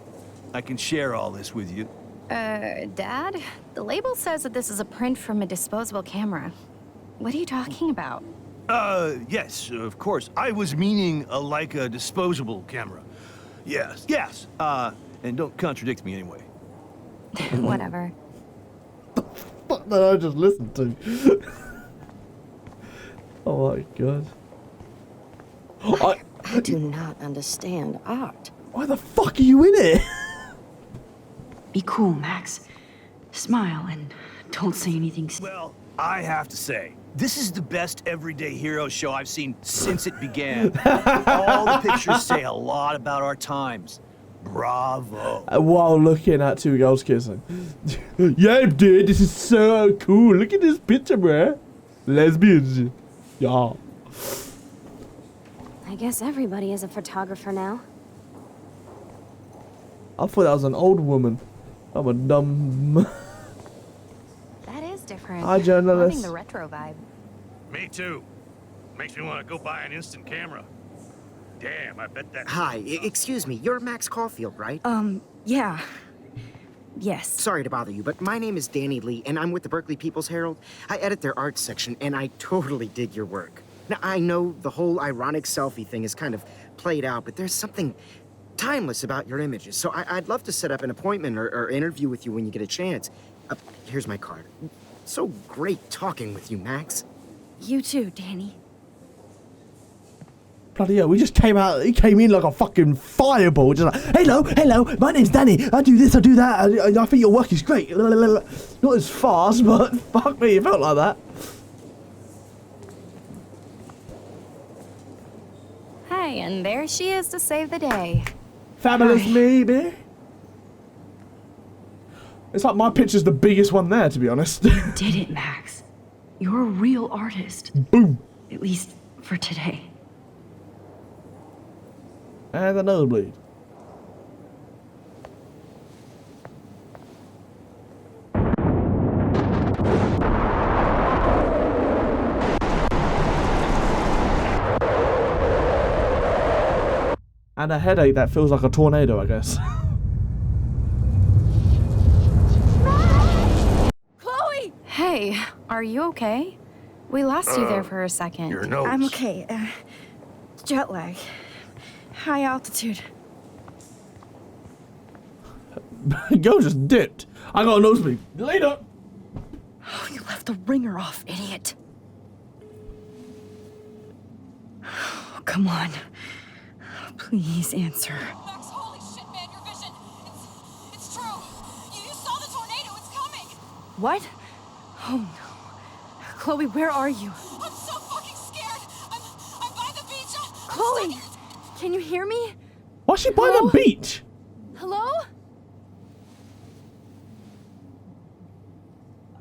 I can share all this with you. Dad? The label says that this is a print from a disposable camera. What are you talking about? Yes, of course. I was meaning a Leica disposable camera. Yes. And don't contradict me anyway. Whatever. Fuck that I just listened to. Oh my god. I do not understand art. Why the fuck are you in it? Be cool, Max. Smile and don't say anything. Well, I have to say, this is the best Everyday Hero show I've seen since it began. All the pictures say a lot about our times. Bravo. While looking at two girls kissing. Yeah, dude, this is so cool. Look at this picture, bruh. Lesbians. Yeah. I guess everybody is a photographer now. I thought that was an old woman. I'm a dumb... That is different. Hi, journalist. Loving the retro vibe. Me too. Makes me want to go buy an instant camera. Damn, I bet that... Hi, excuse me, you're Max Caulfield, right? Yeah. Yes. Sorry to bother you, but my name is Danny Lee, and I'm with the Berkeley People's Herald. I edit their arts section, and I totally dig your work. Now, I know the whole ironic selfie thing is kind of played out, but there's something timeless about your images, so I'd love to set up an appointment or interview with you when you get a chance. Here's my card. So great talking with you, Max. You too, Danny. Bloody hell, we just came out, he came in like a fucking fireball, just like, hello, my name's Danny, I do this, I do that, I think your work is great. Not as fast, but fuck me, it felt like that. Hey, and there she is to save the day. Fabulous me, baby. It's like my picture's the biggest one there, to be honest. You did it, Max. You're a real artist. Boom. At least for today. And the nosebleed. And a headache that feels like a tornado, I guess. Chloe! Hey, are you okay? We lost you there for a second. Your nose. I'm okay. Jet lag. High altitude. Go just dipped. I got a nosebleed. Later. Oh, you left the ringer off, idiot. Oh, come on. Please answer. Max, holy shit, man, your vision. It's true. You saw the tornado. It's coming. What? Oh no. Chloe, where are you? I'm so fucking scared. I'm by the beach. Chloe! Can you hear me? Why's she by the beach? Hello?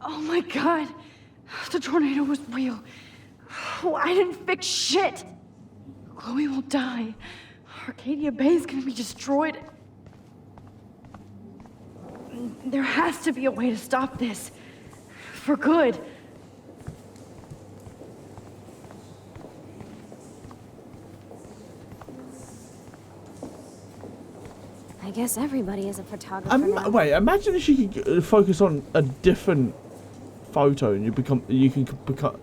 Oh my god. The tornado was real. Oh, I didn't fix shit. Chloe will die. Arcadia Bay is gonna be destroyed. There has to be a way to stop this. For good. I guess everybody is a photographer now. Wait, imagine if you could focus on a different photo and you can become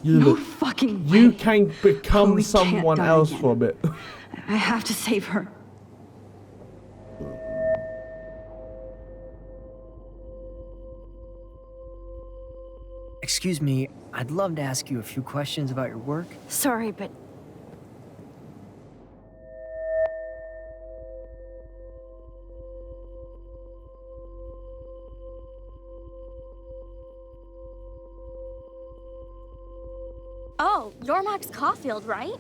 No fucking way. you can become Chloe can't someone die else again. for a bit. I have to save her. Excuse me, I'd love to ask you a few questions about your work. Sorry, but Oh, you're Max Caulfield, right?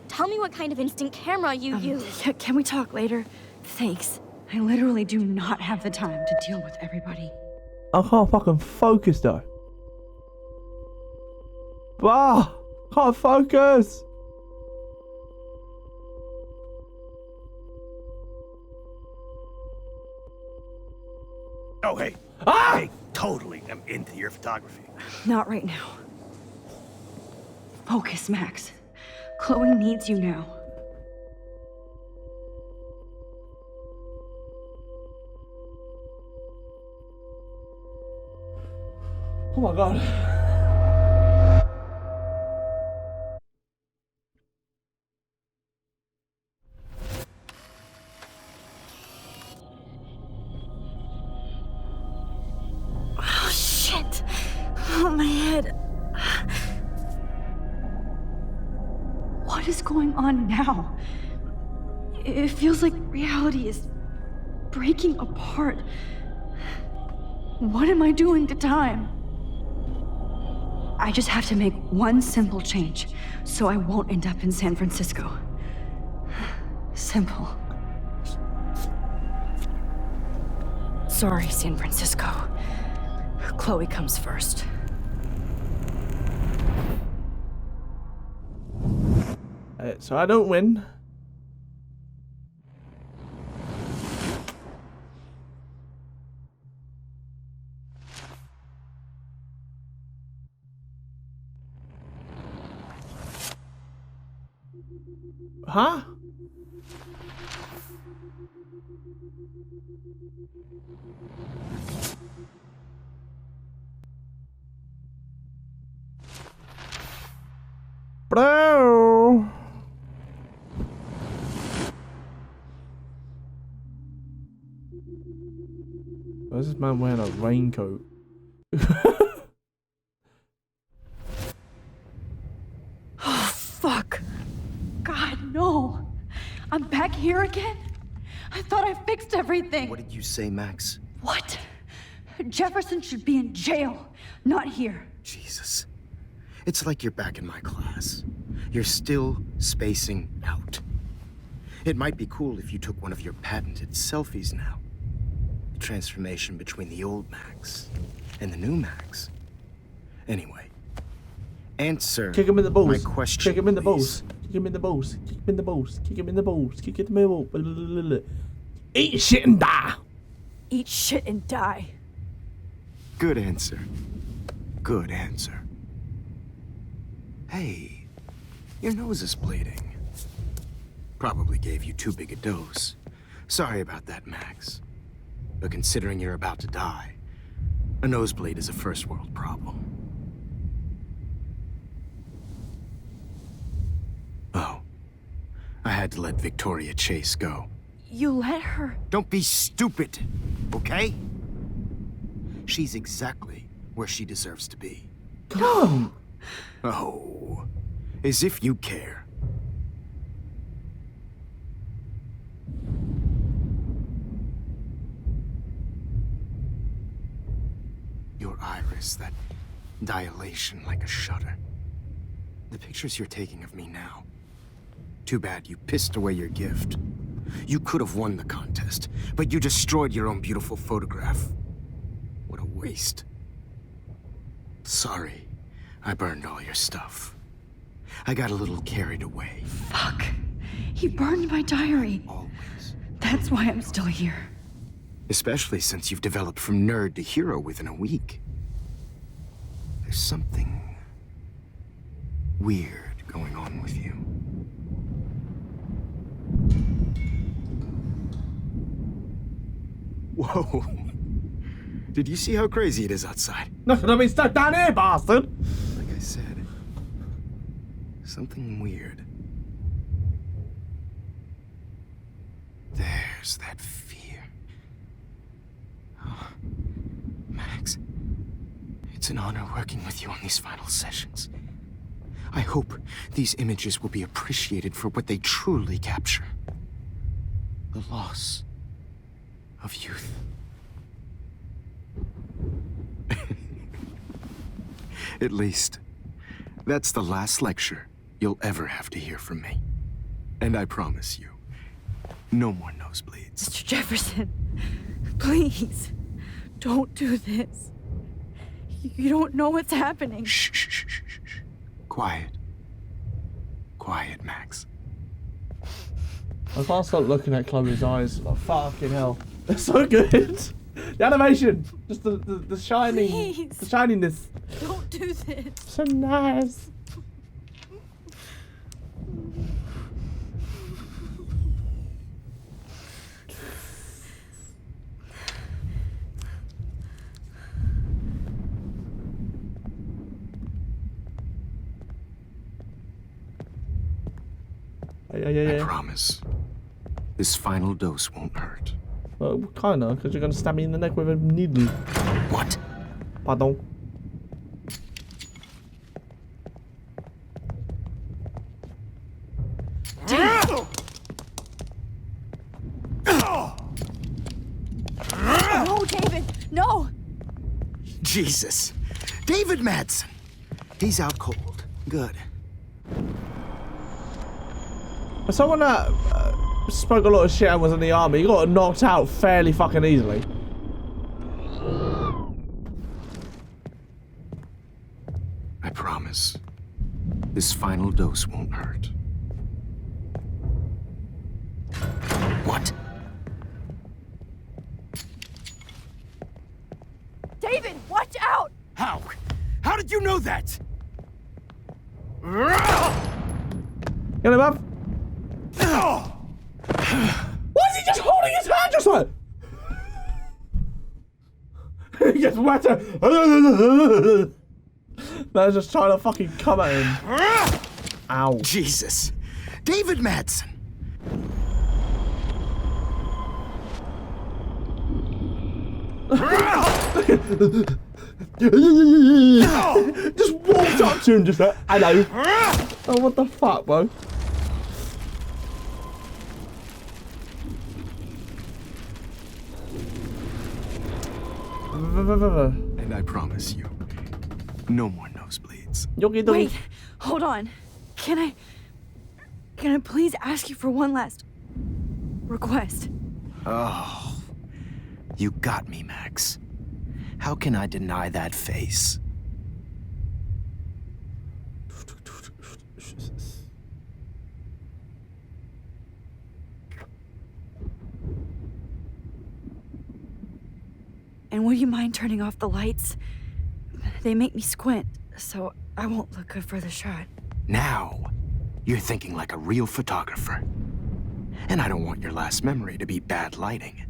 Tell me what kind of instant camera you use. can we talk later? Thanks. I literally do not have the time to deal with everybody. I can't fucking focus though. Bah! Can't focus! Oh, hey. Ah! Hey, totally am into your photography. Not right now. Focus, Max. Chloe needs you now. Oh my god. Oh, shit. Oh, my head. What is going on now? It feels like reality is breaking apart. What am I doing to time? I just have to make one simple change, so I won't end up in San Francisco. Simple. Sorry, San Francisco. Chloe comes first. So I don't win. Huh? Bro. Why is this man wearing a raincoat? Oh, fuck. God here again? I thought I fixed everything. What did you say, Max? What? Jefferson should be in jail, not here. Jesus. It's like you're back in my class. You're still spacing out. It might be cool if you took one of your patented selfies now. The transformation between the old Max and the new Max. Anyway, answer Kick him in the balls. my question, Kick him in the please. balls. Kick him in the balls. Kick him in the balls. Kick him in the balls. Kick him in the balls. Eat shit and die. Eat shit and die. Good answer. Good answer. Hey, your nose is bleeding. Probably gave you too big a dose. Sorry about that, Max. But considering you're about to die, a nosebleed is a first world problem. Oh, I had to let Victoria Chase go. You let her. Don't be stupid, okay? She's exactly where she deserves to be. Come. Oh, as if you care. Your iris, that dilation like a shutter. The pictures you're taking of me now. Too bad you pissed away your gift. You could have won the contest, but you destroyed your own beautiful photograph. What a waste. Sorry, I burned all your stuff. I got a little carried away. Fuck. He burned my diary. Always. That's why I'm still here. Especially since you've developed from nerd to hero within a week. There's something weird going on with you. Whoa. Did you see how crazy it is outside? Not gonna be stuck down here, bastard. Like I said, something weird. There's that fear. Oh, Max, it's an honor working with you on these final sessions. I hope these images will be appreciated for what they truly capture. The loss of youth. At least, that's the last lecture you'll ever have to hear from me. And I promise you, no more nosebleeds. Mr. Jefferson, please, don't do this. You don't know what's happening. Shh, shh, shh, shh, shh. Quiet. Quiet, Max. I can't stop looking at Chloe's eyes. Like, fucking hell. They're so good. The animation. Just the shining. Please. The shininess. Don't do this. So nice. I promise. This final dose won't hurt. Well, kinda, because you're gonna stab me in the neck with a needle. What? Pardon. No, David, no. Jesus. David Madsen. He's out cold. Good. As someone that spoke a lot of shit and was in the army, he got knocked out fairly fucking easily. I promise. This final dose won't hurt. What? David, watch out! How? How did you know that? Get him up. Why is he just holding his hand just like? He gets wetter. They're just trying to fucking come at him. Ow. Jesus. David Madsen. Just walked up to him just like, hello. Oh, what the fuck, bro? And I promise you, no more nosebleeds. Wait, hold on. Can I please ask you for one last request? Oh, you got me, Max. How can I deny that face? And would you mind turning off the lights? They make me squint, so I won't look good for the shot. Now, you're thinking like a real photographer. And I don't want your last memory to be bad lighting.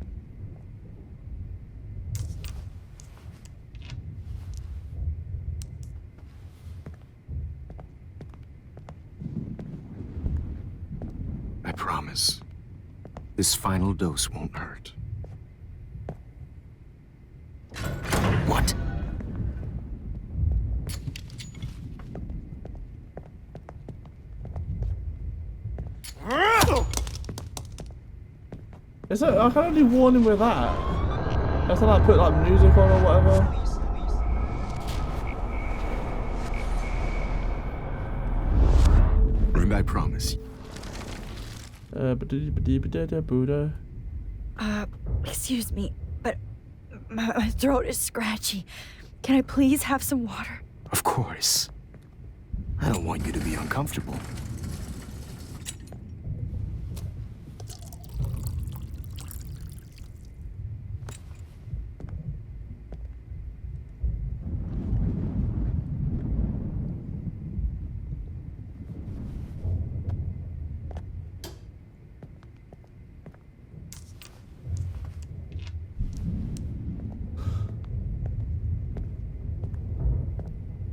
I promise, this final dose won't hurt. What? Is it? I can only warn him with that. That's like put like music on or whatever. And I promise. Excuse me, but my throat is scratchy. Can I please have some water? Of course. I don't want you to be uncomfortable.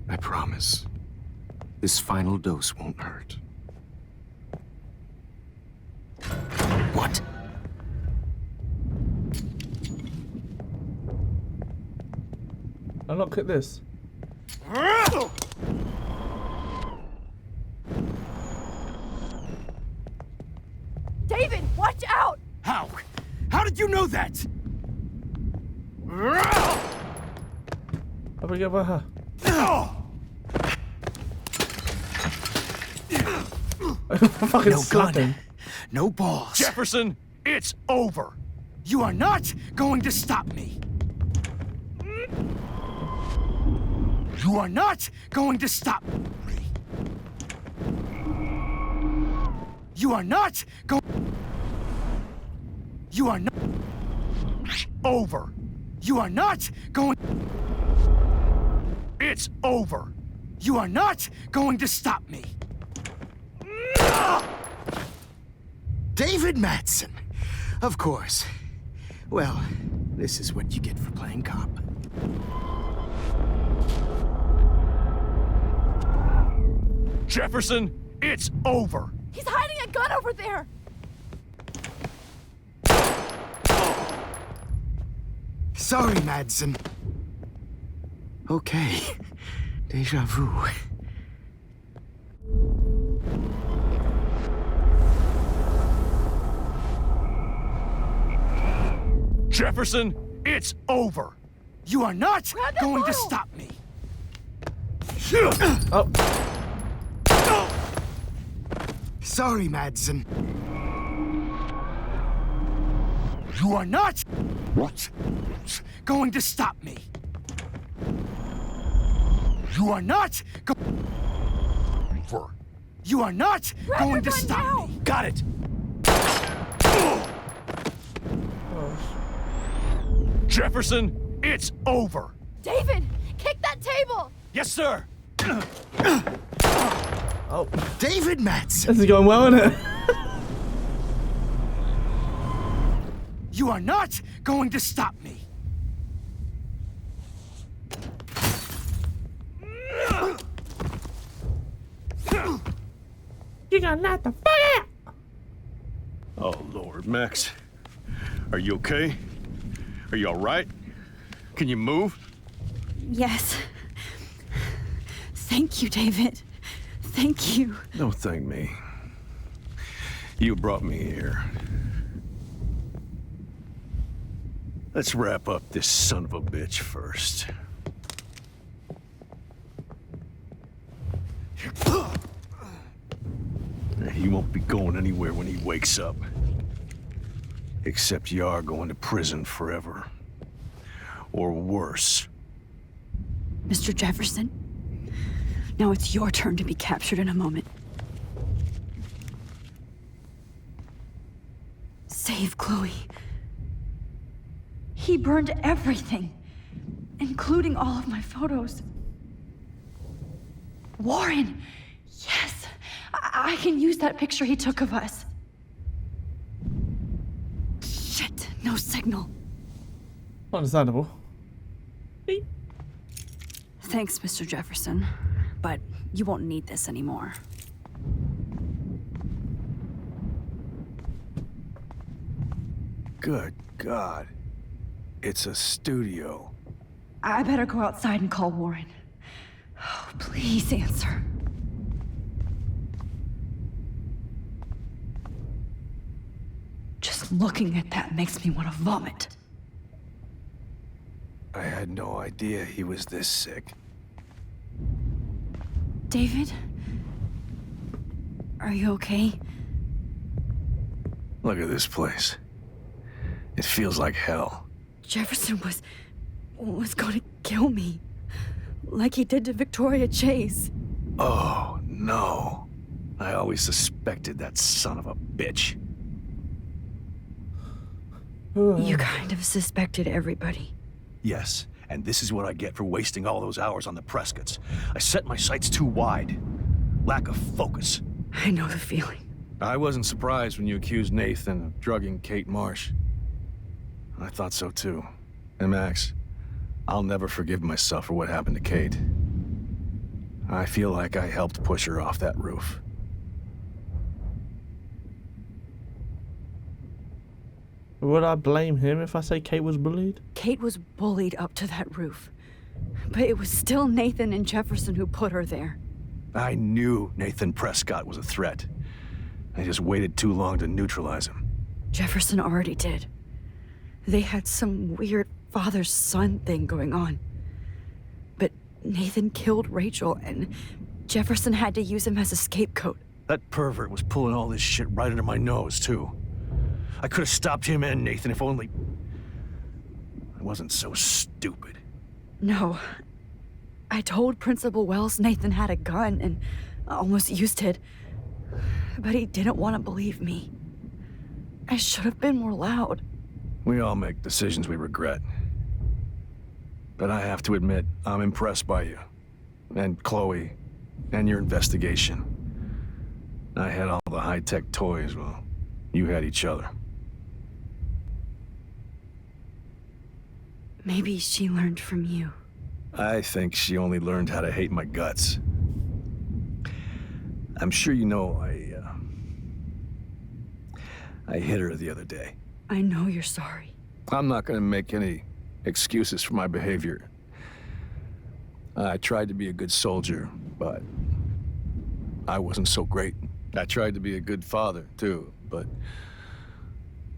I promise, this final dose won't hurt. What? I'll not click this. David, watch out! How? How did you know that? How we get by her? Fucking No slap gun. him. No balls. Jefferson, it's over. You are not going to stop me. You are not going to stop me. You are not going. You are not. Over. You are not going. It's over. You are not going to stop me. David Madsen. Of course. Well, this is what you get for playing cop. Jefferson, it's over. He's hiding a gun over there! Sorry, Madsen. Okay. Deja vu. Jefferson, it's over. You are not going to bottle. stop me. Oh. Sorry, Madsen. You are not going to stop me. You are not You are not going to stop me. Got it. Jefferson, it's over. David, kick that table! Yes, sir. Oh. David Madsen. This is going well, isn't it? You are not going to stop me. You got knocked the fuck out! Oh, Lord, Max. Are you okay? Are you all right? Can you move? Yes. Thank you, David. Thank you. Don't thank me. You brought me here. Let's wrap up this son of a bitch first. He won't be going anywhere when he wakes up. Except you are going to prison forever. Or worse. Mr. Jefferson, now it's your turn to be captured in a moment. Save Chloe. He burned everything, including all of my photos. Warren! Yes! I can use that picture he took of us. Shit, no signal. Understandable. Thanks, Mr. Jefferson, but you won't need this anymore. Good God. It's a studio. I better go outside and call Warren. Oh, please answer. Just looking at that makes me want to vomit. I had no idea he was this sick. David? Are you okay? Look at this place. It feels like hell. Jefferson was gonna kill me. Like he did to Victoria Chase. Oh, no. I always suspected that son of a bitch. You kind of suspected everybody. Yes, and this is what I get for wasting all those hours on the Prescotts. I set my sights too wide. Lack of focus. I know the feeling. I wasn't surprised when you accused Nathan of drugging Kate Marsh. I thought so too. And Max, I'll never forgive myself for what happened to Kate. I feel like I helped push her off that roof. Would I blame him if I say Kate was bullied? Kate was bullied up to that roof. But it was still Nathan and Jefferson who put her there. I knew Nathan Prescott was a threat. I just waited too long to neutralize him. Jefferson already did. They had some weird father-son thing going on. But Nathan killed Rachel, and Jefferson had to use him as a scapegoat. That pervert was pulling all this shit right under my nose, too. I could have stopped him and Nathan if only... I wasn't so stupid. No. I told Principal Wells Nathan had a gun and almost used it. But he didn't want to believe me. I should have been more loud. We all make decisions we regret. But I have to admit, I'm impressed by you. And Chloe. And your investigation. I had all the high-tech toys, well, you had each other. Maybe she learned from you. I think she only learned how to hate my guts. I'm sure you know I hit her the other day. I know you're sorry. I'm not gonna make any excuses for my behavior. I tried to be a good soldier, but I wasn't so great. I tried to be a good father, too, but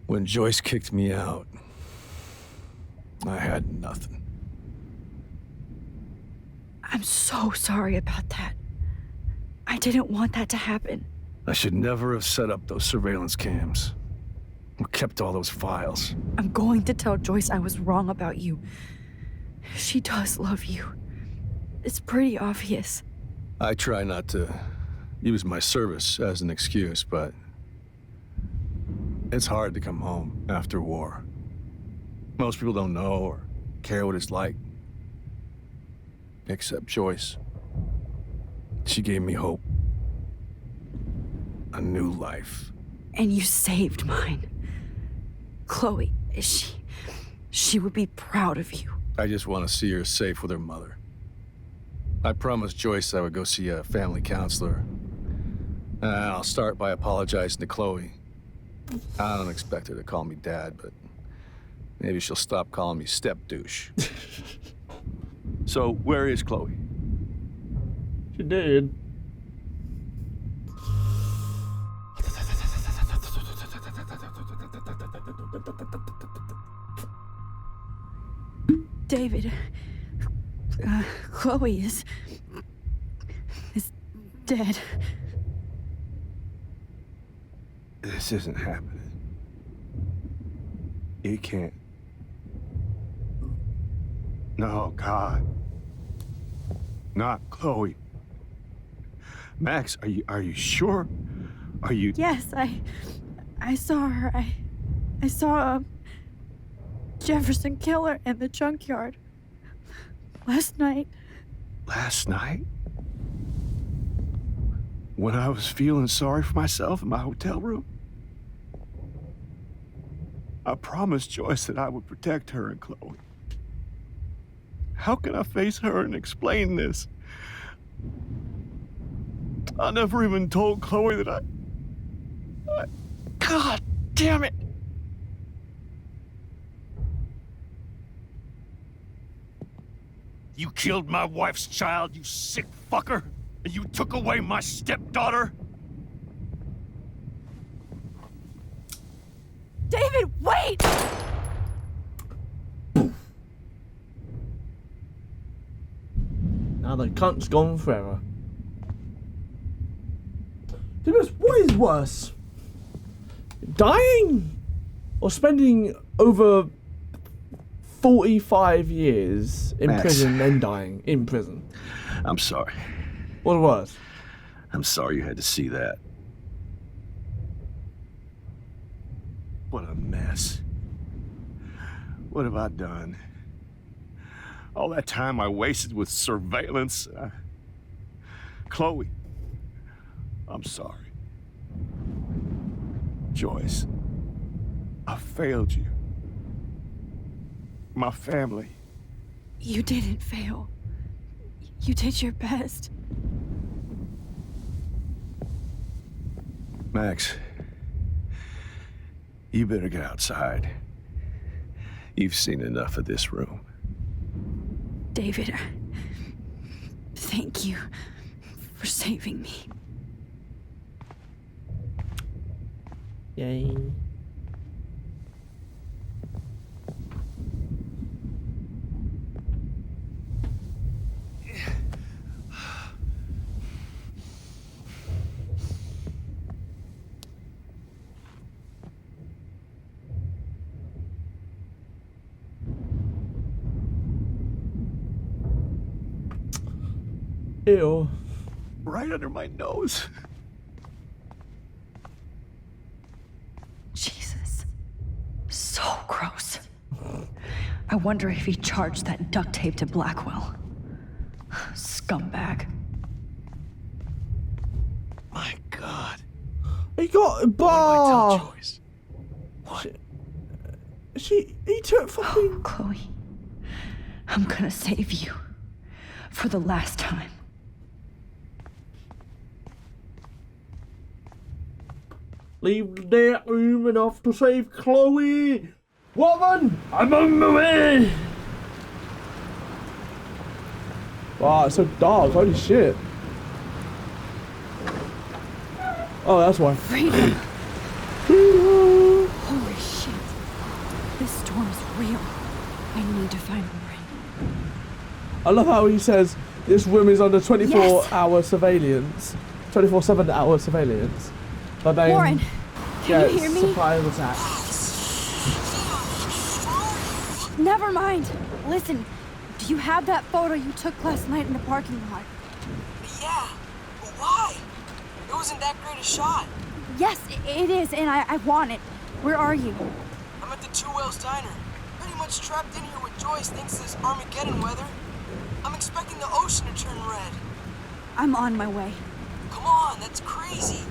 when Joyce kicked me out, I had nothing. I'm so sorry about that. I didn't want that to happen. I should never have set up those surveillance cams. Or kept all those files. I'm going to tell Joyce I was wrong about you. She does love you. It's pretty obvious. I try not to use my service as an excuse, but it's hard to come home after war. Most people don't know or care what it's like. Except Joyce. She gave me hope. A new life. And you saved mine. Chloe, she would be proud of you. I just want to see her safe with her mother. I promised Joyce I would go see a family counselor. And I'll start by apologizing to Chloe. I don't expect her to call me Dad, but maybe she'll stop calling me step-douche. So, where is Chloe? She did. David, Chloe is dead. This isn't happening. It can't. No, God. Not Chloe. Max, are you sure? Are you... Yes, I saw her. I saw a Jefferson killer in the junkyard last night. Last night? When I was feeling sorry for myself in my hotel room? I promised Joyce that I would protect her and Chloe. How can I face her and explain this? I never even told Chloe that I... God damn it! You killed my wife's child, you sick fucker! And you took away my stepdaughter? David, wait! Now the cunt's gone forever. What is worse? Dying? Or spending over 45 years in Max. prison, then dying in prison? I'm sorry. What's worse? I'm sorry you had to see that. What a mess. What have I done? All that time I wasted with surveillance. Chloe, I'm sorry. Joyce, I failed you. My family. You didn't fail. You did your best. Max, you better get outside. You've seen enough of this room. David, thank you for saving me. Yay. Ew. Right under my nose. Jesus. So gross. I wonder if he charged that duct tape to Blackwell. Scumbag. My God. He got What do I bar. tell Joyce? What? He took fucking. Chloe, I'm gonna save you. For the last time. Leave that room enough to save Chloe. Woman, I'm on my way. Wow, it's so dark. Holy shit. Oh, that's why. Freedom. Holy shit. This storm is real. I need to find Warren. I love how he says this room is under 24-hour Yes. surveillance. 24/7-hour surveillance. But then Warren, can you hear me? surprise attack. Never mind. Listen, do you have that photo you took last night in the parking lot? Yeah, but why? It wasn't that great a shot. Yes, it is, and I want it. Where are you? I'm at the Two Whales Diner. Pretty much trapped in here with Joyce thanks to this Armageddon weather. I'm expecting the ocean to turn red. I'm on my way. Come on, that's crazy.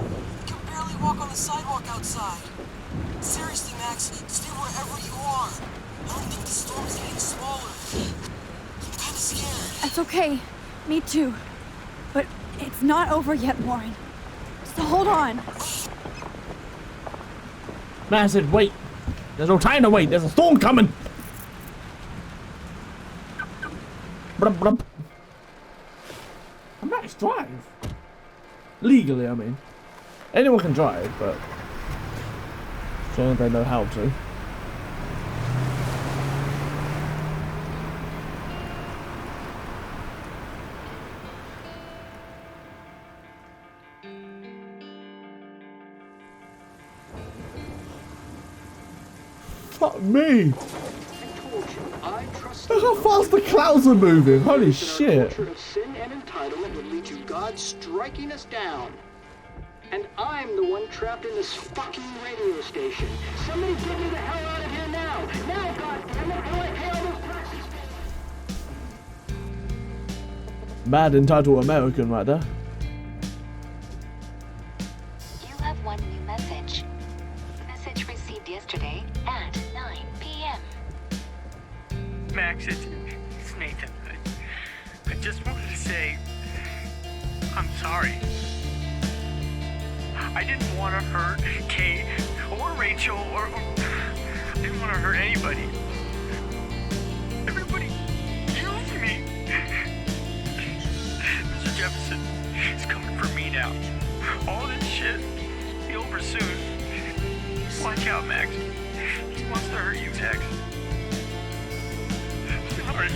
You can barely walk on the sidewalk outside. Seriously, Max, stay wherever you are. I don't think the storm's getting smaller. I'm kinda scared. It's okay. Me too. But it's not over yet, Warren. So hold on. Man, I said wait. There's no time to wait. There's a storm coming. Blub, blub. I'm Max drive. Legally, I mean. Anyone can drive, but as long as they know how to. Fuck me. I told you, I trust Look how fast the clouds are moving. Holy shit. culture of sin and entitlement would lead to God striking us down. And I'm the one trapped in this fucking radio station. Somebody get me the hell out of here now! Now, goddammit, how do I pay all those taxes? Mad entitled American right there. You have one new message. Message received yesterday at 9 p.m. Max, it's Nathan. I just wanted to say I'm sorry. I didn't want to hurt Kate or Rachel or I didn't want to hurt anybody. Everybody used me. Mr. Jefferson is coming for me now. All this shit will be over soon. Watch out, Max. He wants to hurt you next. Sorry.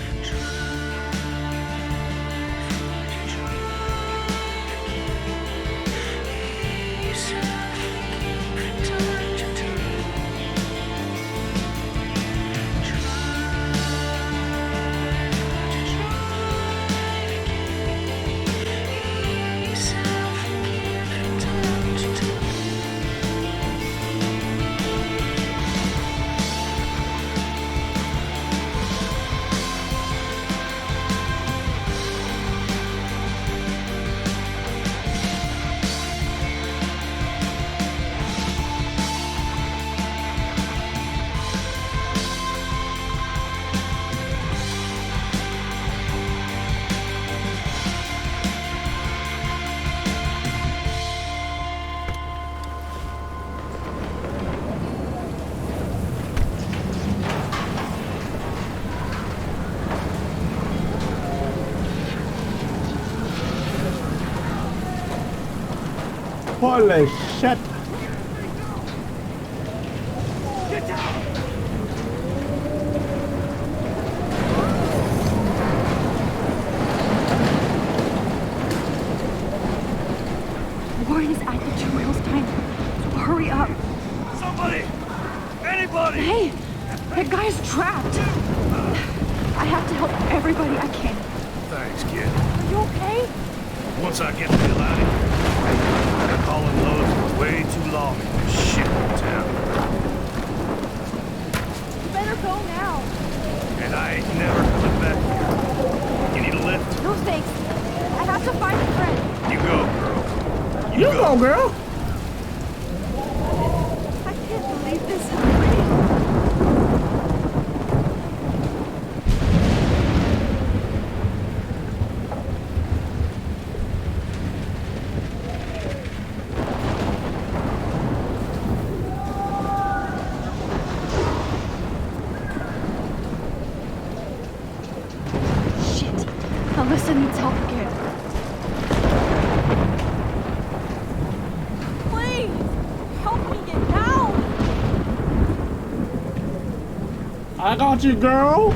Holy shit. Get down! Warren is at the trail's time. So hurry up. Somebody! Anybody! Hey, that guy's trapped. I have to help everybody I can. Thanks, kid. Are you okay? Once I get the hell out of here, I've been hauling loads for way too long in this shit town. You better go now. And I ain't never coming back here. You need a lift? No thanks. I have to find a friend. You go, girl. You go, girl. I can't believe this is real. Shit. Alyssa needs help again. Please! Help me get down! I got you, girl.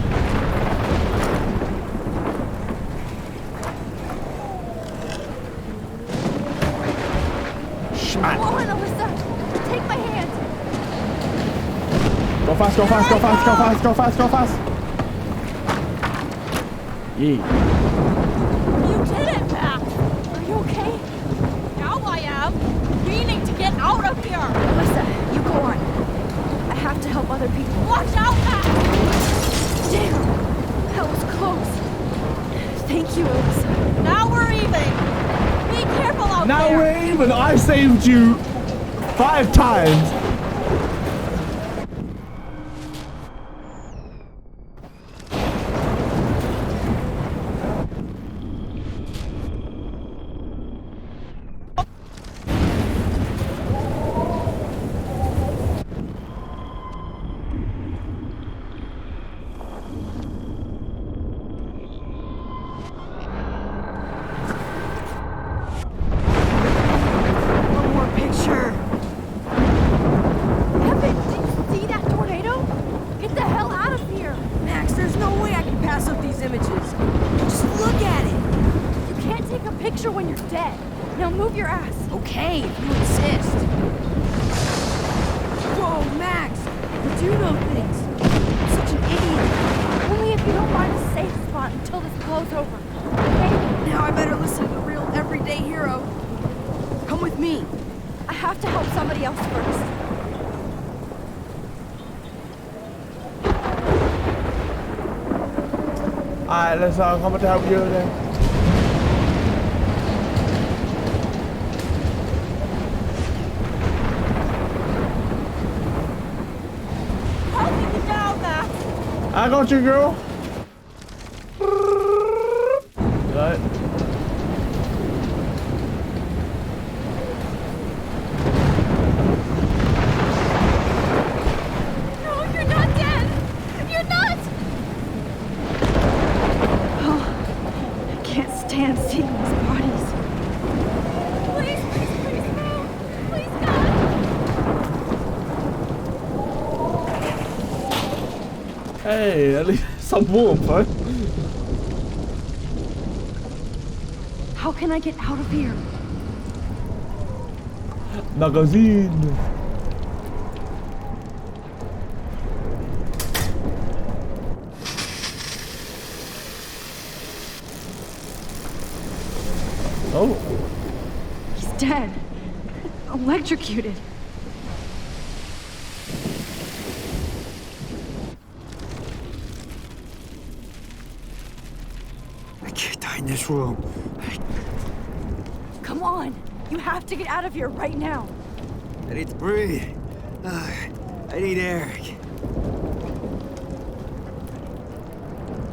Schmack. Come on, Alyssa! Take my hand! Go fast, go fast, go fast, go fast, go fast, go fast. Yeah. You did it, Max! Are you okay? Now I am! Meaning to get out of here! Alyssa, you go on. I have to help other people. Watch out, Max! Damn! That was close. Thank you, Alyssa. Now we're even! Be careful out Now there! we're even. I saved you 5 times. One more picture. Evan, did you see that tornado? Get the hell out of here! Max, there's no way I can pass up these images. Just look at it. You can't take a picture when you're dead. Now move your ass. Okay, if you insist. Whoa, Max! to do those things. I'm such an idiot. Only if you don't find a safe spot until this blows over. Okay? Now I better listen to the real everyday hero. Come with me. I have to help somebody else first. Alright, let's I'm coming to help you then. Help me get down, Max. I got you, girl. Right. No, you're not dead! You're not! I can't stand seeing these bodies. Please, please, please, no! Please, God! Hey, at least some warmth, right? How can I get out of here? Magazine. Oh. He's dead. Electrocuted. I can't die in this room. Come on. You have to get out of here right now. I need to breathe. I need air.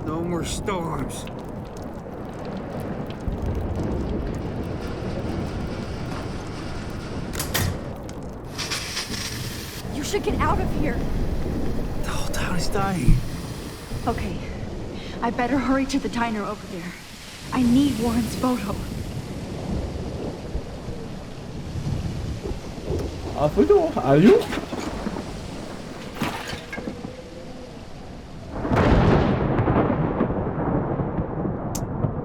No more storms. You should get out of here. The whole town is dying. Okay. I better hurry to the diner over there. I need Warren's photo. Are you?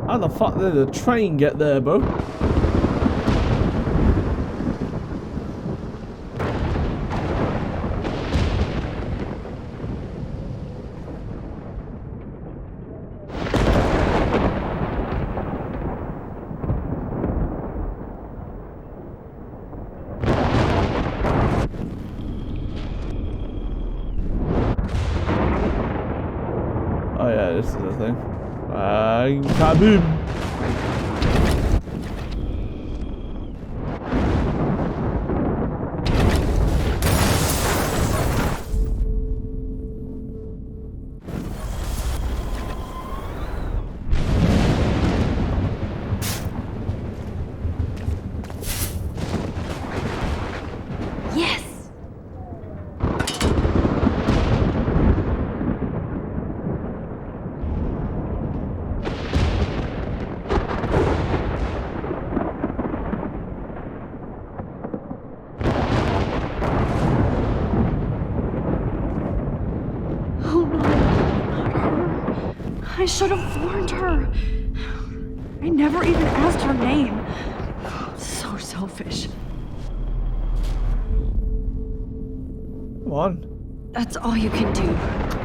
How the fuck did the train get there, bro? Oh yeah, this is the thing. Kaboom! Yes! Oh no, not her. I should have warned her. I never even asked her name. So selfish. Come on. That's all you can do.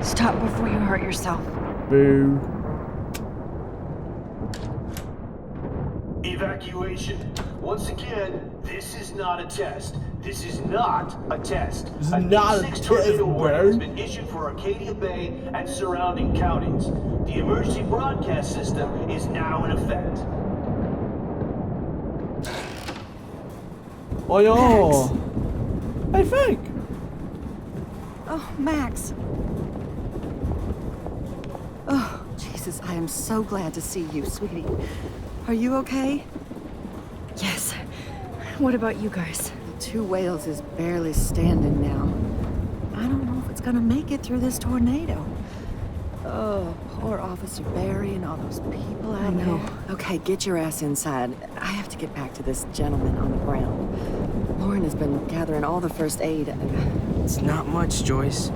Stop before you hurt yourself. Boo. Evacuation. Once again, this is not a test. This is not a test. This is A not a D6 test, tornado warning bro. has been issued for Arcadia Bay and surrounding counties. The emergency broadcast system is now in effect. Oh yo. Hey, Frank. Oh, Max. Oh, Jesus, I am so glad to see you, sweetie. Are you okay? Yes. What about you guys? Two Whales is barely standing now. I don't know if it's gonna make it through this tornado. Oh, poor Officer Barry and all those people out know. there. Okay, get your ass inside. I have to get back to this gentleman on the ground. Lauren has been gathering all the first aid. It's not much, Joyce.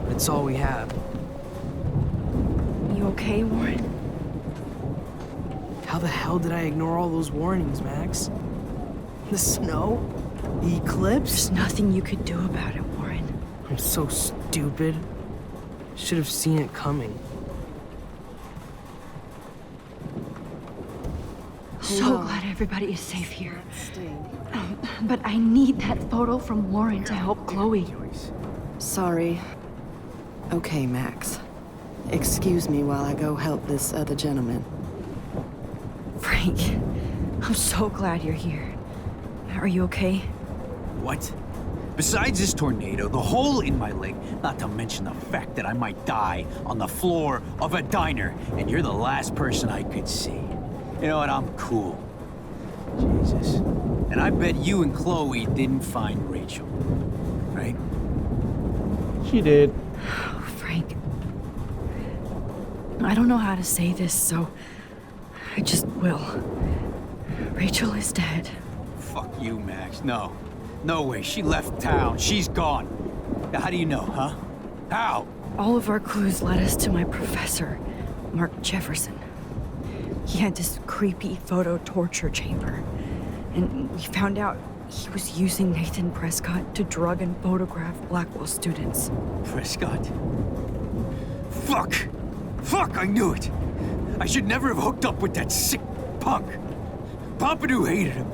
It's all we have. You okay, Warren? How the hell did I ignore all those warnings, Max? The snow? The eclipse? There's nothing you could do about it, Warren. I'm so stupid. Should have seen it coming. So glad everybody is safe here. But I need that photo from Warren to help Chloe. Sorry. Okay, Max. Excuse me while I go help this other gentleman. Frank, I'm so glad you're here. Are you okay? What? Besides this tornado, the hole in my leg, not to mention the fact that I might die on the floor of a diner, and you're the last person I could see. You know what? I'm cool. Jesus. And I bet you and Chloe didn't find Rachel. Right? She did. Oh, Frank. I don't know how to say this, so I just will. Rachel is dead. Fuck you, Max. No. No way. She left town. She's gone. Now, how do you know, huh? How? All of our clues led us to my professor, Mark Jefferson. He had this creepy photo torture chamber, and we found out he was using Nathan Prescott to drug and photograph Blackwell students. Prescott? Fuck! Fuck, I knew it! I should never have hooked up with that sick punk. Pompidou hated him.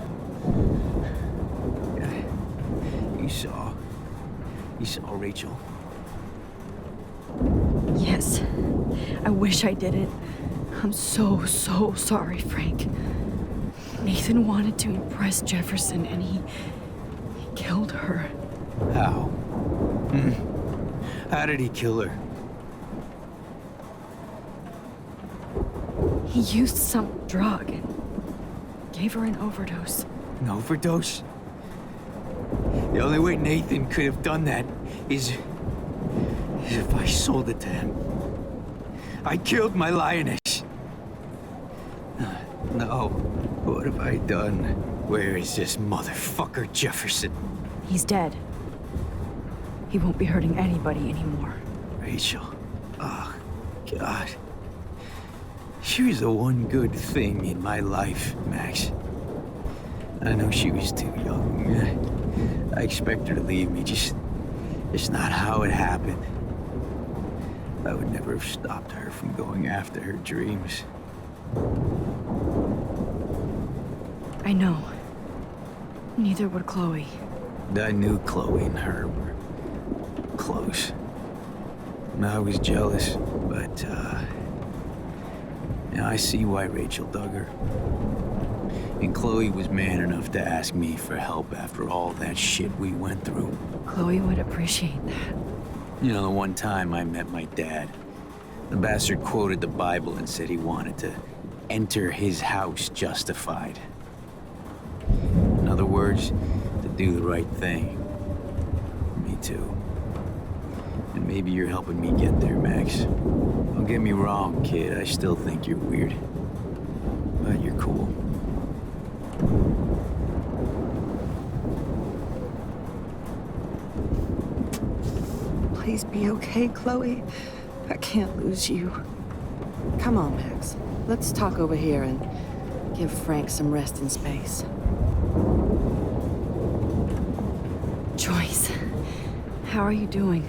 You saw Rachel? Yes. I wish I didn't. I'm so sorry, Frank. Nathan wanted to impress Jefferson, and he killed her. How? How did he kill her? He used some drug and gave her an overdose. An overdose? The only way Nathan could have done that is if I sold it to him. I killed my lioness. No. What have I done? Where is this motherfucker Jefferson? He's dead. He won't be hurting anybody anymore. Rachel. Oh, God. She was the one good thing in my life, Max. I know she was too young. I expect her to leave me, just not how it happened. I would never have stopped her from going after her dreams. I know. Neither would Chloe. I knew Chloe and her were close. I was jealous, but, I see why Rachel dug her. And Chloe was man enough to ask me for help after all that shit we went through. Chloe would appreciate that. You know, the one time I met my dad, the bastard quoted the Bible and said he wanted to enter his house justified. In other words, to do the right thing. Me too. And maybe you're helping me get there, Max. Don't get me wrong, kid. I still think you're weird. But you're cool. Please be okay, Chloe. I can't lose you. Come on, Max. Let's talk over here and give Frank some resting space. Joyce, how are you doing?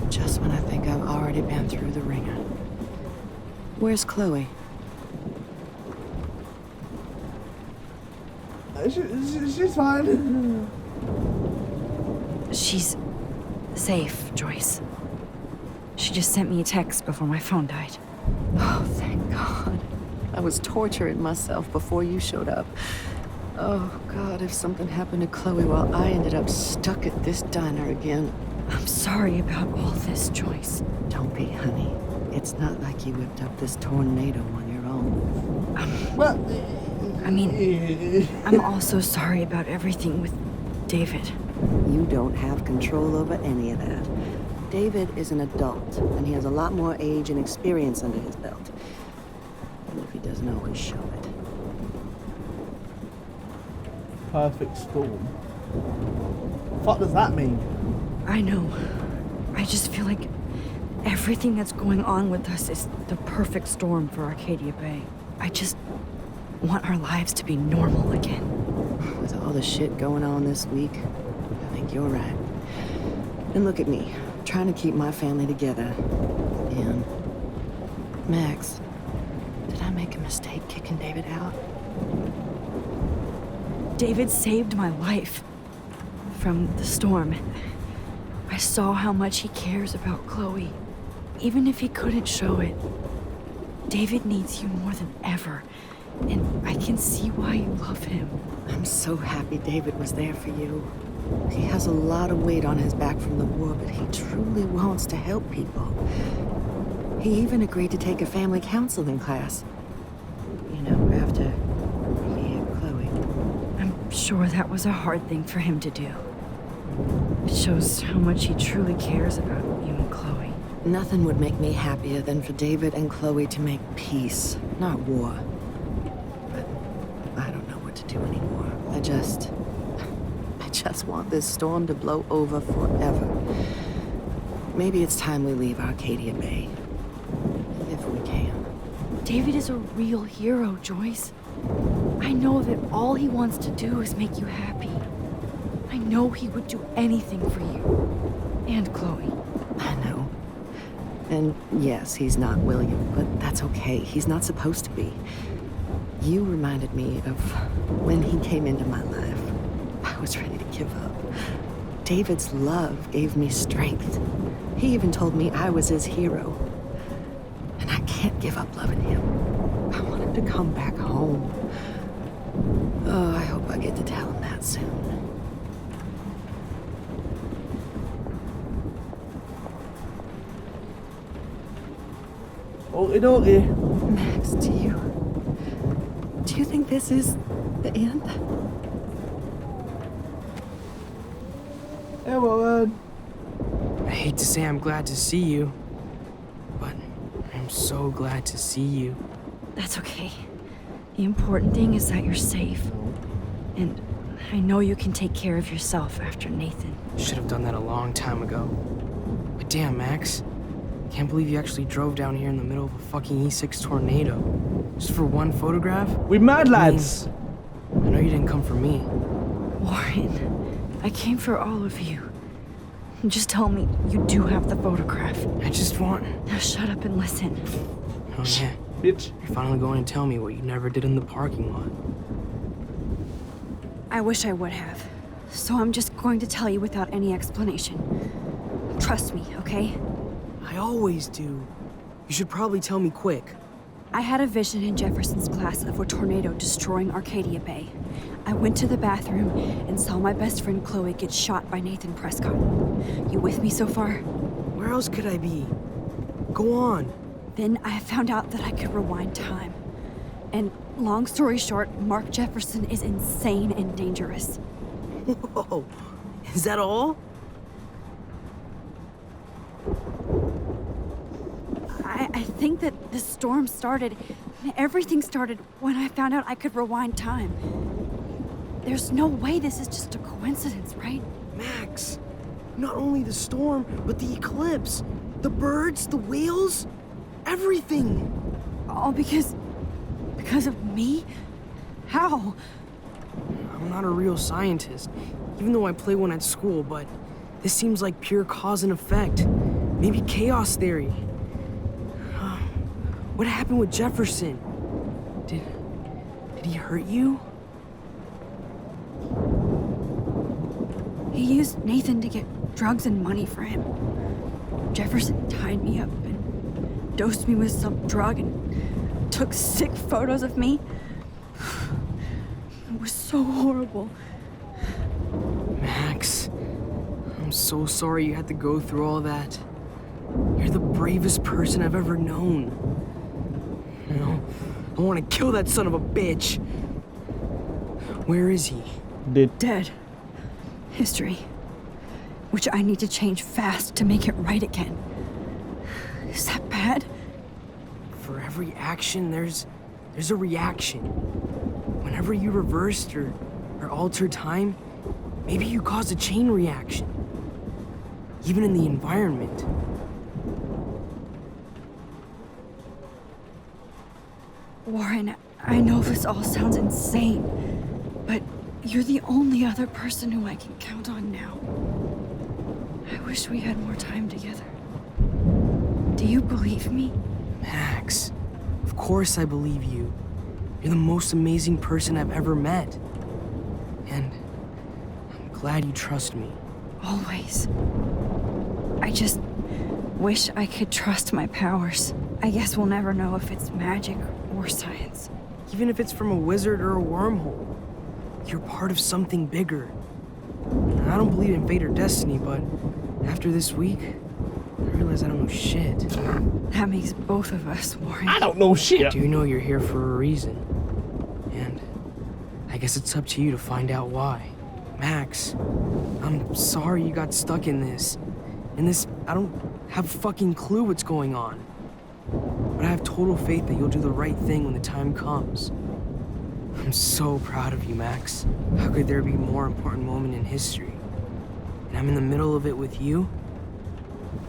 Just when I think I've already been through the ringer. Where's Chloe? She's fine. She's safe, Joyce. She just sent me a text before my phone died. Oh, thank God. I was torturing myself before you showed up. Oh, God, if something happened to Chloe while I ended up stuck at this diner again. I'm sorry about all this, Joyce. Don't be, honey. It's not like you whipped up this tornado on your own. Well, I mean, I'm also sorry about everything with David. You don't have control over any of that. David is an adult, and he has a lot more age and experience under his belt. And if he doesn't always show it. Perfect storm. What does that mean? I know. I just feel like everything that's going on with us is the perfect storm for Arcadia Bay. I just want our lives to be normal again. With all the shit going on this week, I think you're right. And look at me, trying to keep my family together. And Max, did I make a mistake kicking David out? David saved my life from the storm. I saw how much he cares about Chloe, even if he couldn't show it. David needs you more than ever, and I can see why you love him. I'm so happy David was there for you. He has a lot of weight on his back from the war, but he truly wants to help people. He even agreed to take a family counseling class. You know, after he had Chloe. I'm sure that was a hard thing for him to do. It shows how much he truly cares about you and Chloe. Nothing would make me happier than for David and Chloe to make peace, not war. But I don't know what to do anymore. I just want this storm to blow over forever. Maybe it's time we leave Arcadia Bay. If we can. David is a real hero, Joyce. I know that all he wants to do is make you happy. I know he would do anything for you. And Chloe. I know. And yes, he's not William, but that's okay. He's not supposed to be. You reminded me of when he came into my life. I was ready to give up. David's love gave me strength. He even told me I was his hero. And I can't give up loving him. I want him to come back home. Oh, I hope I get to tell him that soon. Okie. Max, do you think this is the end? Yeah, well, man. I hate to say I'm glad to see you, but I'm so glad to see you. That's okay. The important thing is that you're safe. And I know you can take care of yourself after Nathan. Should have done that a long time ago. But damn, Max. Can't believe you actually drove down here in the middle of a fucking E6 tornado. Just for one photograph? We mad lads! I know you didn't come for me. Warren, I came for all of you. Just tell me you do have the photograph. I just want... Now shut up and listen. Oh yeah. Bitch. You're finally going to tell me what you never did in the parking lot. I wish I would have. So I'm just going to tell you without any explanation. Trust me, okay? I always do. You should probably tell me quick. I had a vision in Jefferson's class of a tornado destroying Arcadia Bay. I went to the bathroom and saw my best friend Chloe get shot by Nathan Prescott. You with me so far? Where else could I be? Go on. Then I found out that I could rewind time. And long story short, Mark Jefferson is insane and dangerous. Whoa. Is that all? I think that the storm started, everything started when I found out I could rewind time. There's no way this is just a coincidence, right? Max, not only the storm, but the eclipse, the birds, the whales, everything. All because of me? How? I'm not a real scientist, even though I play one at school, but this seems like pure cause and effect. Maybe chaos theory. What happened with Jefferson? Did he hurt you? He used Nathan to get drugs and money for him. Jefferson tied me up and dosed me with some drug and took sick photos of me. It was so horrible. Max, I'm so sorry you had to go through all that. You're the bravest person I've ever known. You know, I want to kill that son of a bitch. Where is he? Dead. History. Which I need to change fast to make it right again. Is that bad? For every action, there's a reaction. Whenever you reversed or altered time, maybe you caused a chain reaction. Even in the environment. Warren, I know this all sounds insane, but you're the only other person who I can count on now. I wish we had more time together. Do you believe me? Max, of course I believe you. You're the most amazing person I've ever met. And I'm glad you trust me. Always. I just wish I could trust my powers. I guess we'll never know if it's magic or science. Even if it's from a wizard or a wormhole, you're part of something bigger. I don't believe in fate or destiny, but after this week, I realize I don't know shit. That makes both of us worry. I don't know shit. Do you know you're here for a reason? And I guess it's up to you to find out why. Max, I'm sorry you got stuck in this. I don't have a fucking clue what's going on. But I have total faith that you'll do the right thing when the time comes. I'm so proud of you, Max. How could there be a more important moment in history? And I'm in the middle of it with you.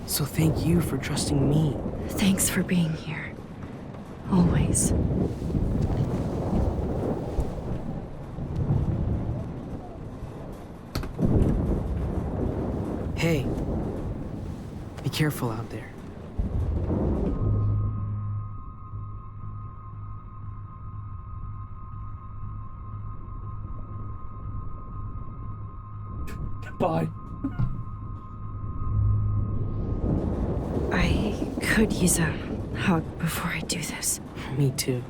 So thank you for trusting me. Thanks for being here. Always. Hey, be careful out there. Bye. I could use a hug before I do this. Me too.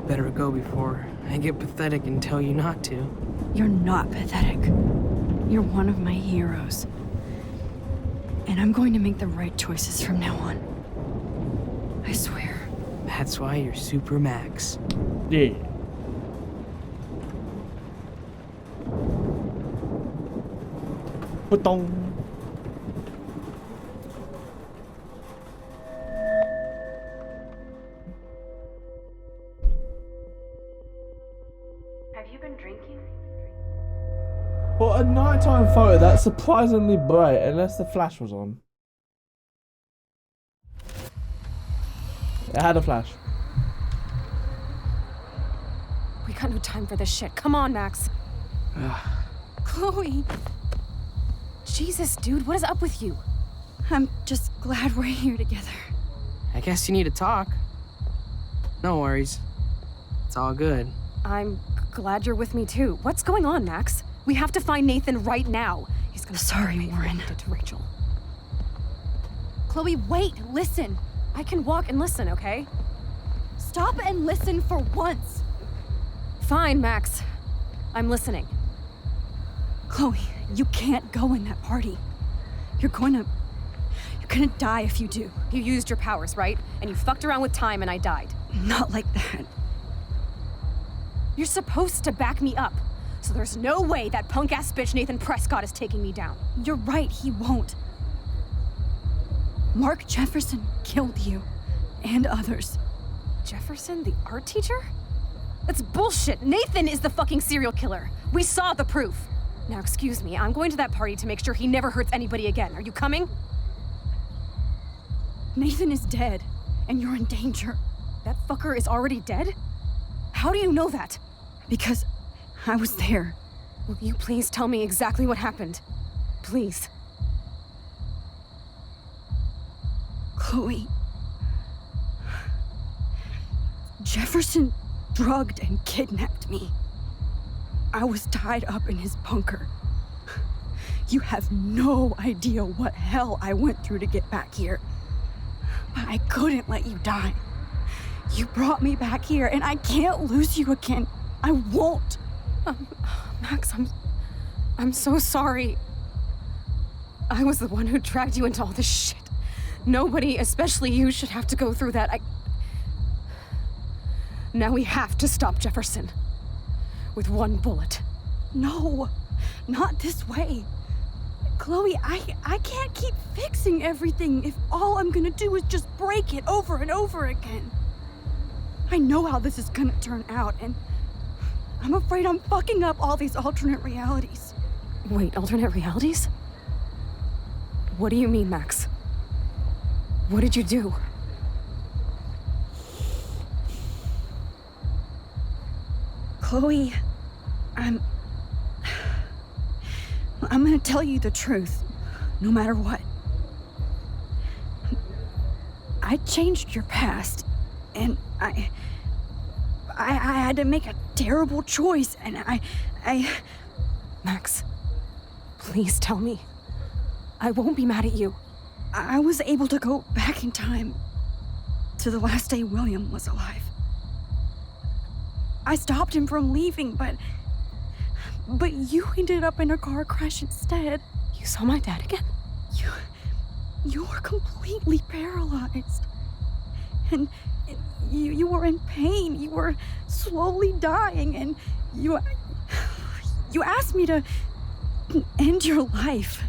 Better go before I get pathetic and tell you not to. You're not pathetic. You're one of my heroes. And I'm going to make the right choices from now on. I swear. That's why you're Super Max. Yeah. Ba-dong. Have you been drinking? For a nighttime photo, that's surprisingly bright, unless the flash was on. It had a flash. We got no time for this shit. Come on, Max. Chloe. Jesus, dude, what is up with you? I'm just glad we're here together. I guess you need to talk. No worries. It's all good. I'm glad you're with me too. What's going on, Max? We have to find Nathan right now. He's gonna Sorry, Warren. It to Rachel. Chloe, wait, listen. I can walk and listen, okay? Stop and listen for once. Fine, Max. I'm listening. Chloe, you can't go in that party. You're gonna die if you do. You used your powers, right? And you fucked around with time and I died. Not like that. You're supposed to back me up. So there's no way that punk-ass bitch Nathan Prescott is taking me down. You're right, he won't. Mark Jefferson killed you. And others. Jefferson, the art teacher? That's bullshit. Nathan is the fucking serial killer. We saw the proof. Now, excuse me, I'm going to that party to make sure he never hurts anybody again. Are you coming? Nathan is dead, and you're in danger. That fucker is already dead? How do you know that? Because I was there. Will you please tell me exactly what happened? Please. Chloe. Jefferson drugged and kidnapped me. I was tied up in his bunker. You have no idea what hell I went through to get back here. But I couldn't let you die. You brought me back here, and I can't lose you again. I won't. Max, I'm so sorry. I was the one who dragged you into all this shit. Nobody, especially you, should have to go through that. Now we have to stop Jefferson. With one bullet. No, not this way. Chloe, I can't keep fixing everything if all I'm gonna do is just break it over and over again. I know how this is gonna turn out, and I'm afraid I'm fucking up all these alternate realities. Wait, alternate realities? What do you mean, Max? What did you do? Chloe, I'm gonna tell you the truth, no matter what. I changed your past, and I had to make a terrible choice, and I... Max, please tell me. I won't be mad at you. I was able to go back in time to the last day William was alive. I stopped him from leaving, but you ended up in a car crash instead. You saw my dad again? You were completely paralyzed. And you were in pain. You were slowly dying, and you asked me to end your life.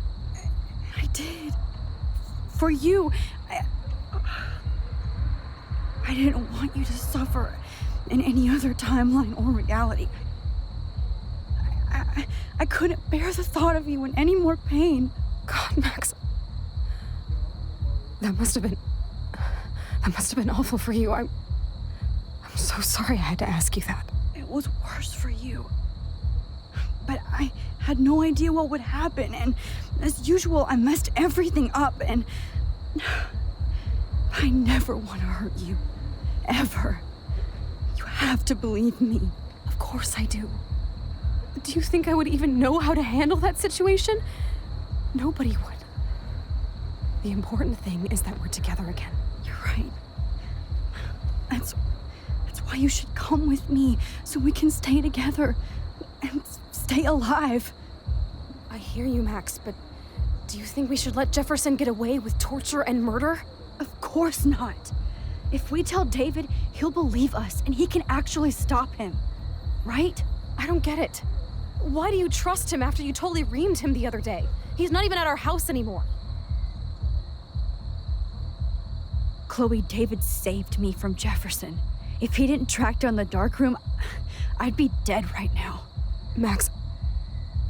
I did. For you. I didn't want you to suffer in any other timeline or reality. I couldn't bear the thought of you in any more pain. God, Max. That must have been awful for you. I'm so sorry I had to ask you that. It was worse for you. But I had no idea what would happen, and as usual, I messed everything up, and I never want to hurt you. Ever. You have to believe me. Of course I do. Do you think I would even know how to handle that situation? Nobody would. The important thing is that we're together again. You're right. That's why you should come with me, so we can stay together and stay alive. I hear you, Max, but do you think we should let Jefferson get away with torture and murder? Of course not. If we tell David, he'll believe us, and he can actually stop him. Right? I don't get it. Why do you trust him after you totally reamed him the other day? He's not even at our house anymore. Chloe, David saved me from Jefferson. If he didn't track down the darkroom, I'd be dead right now. Max,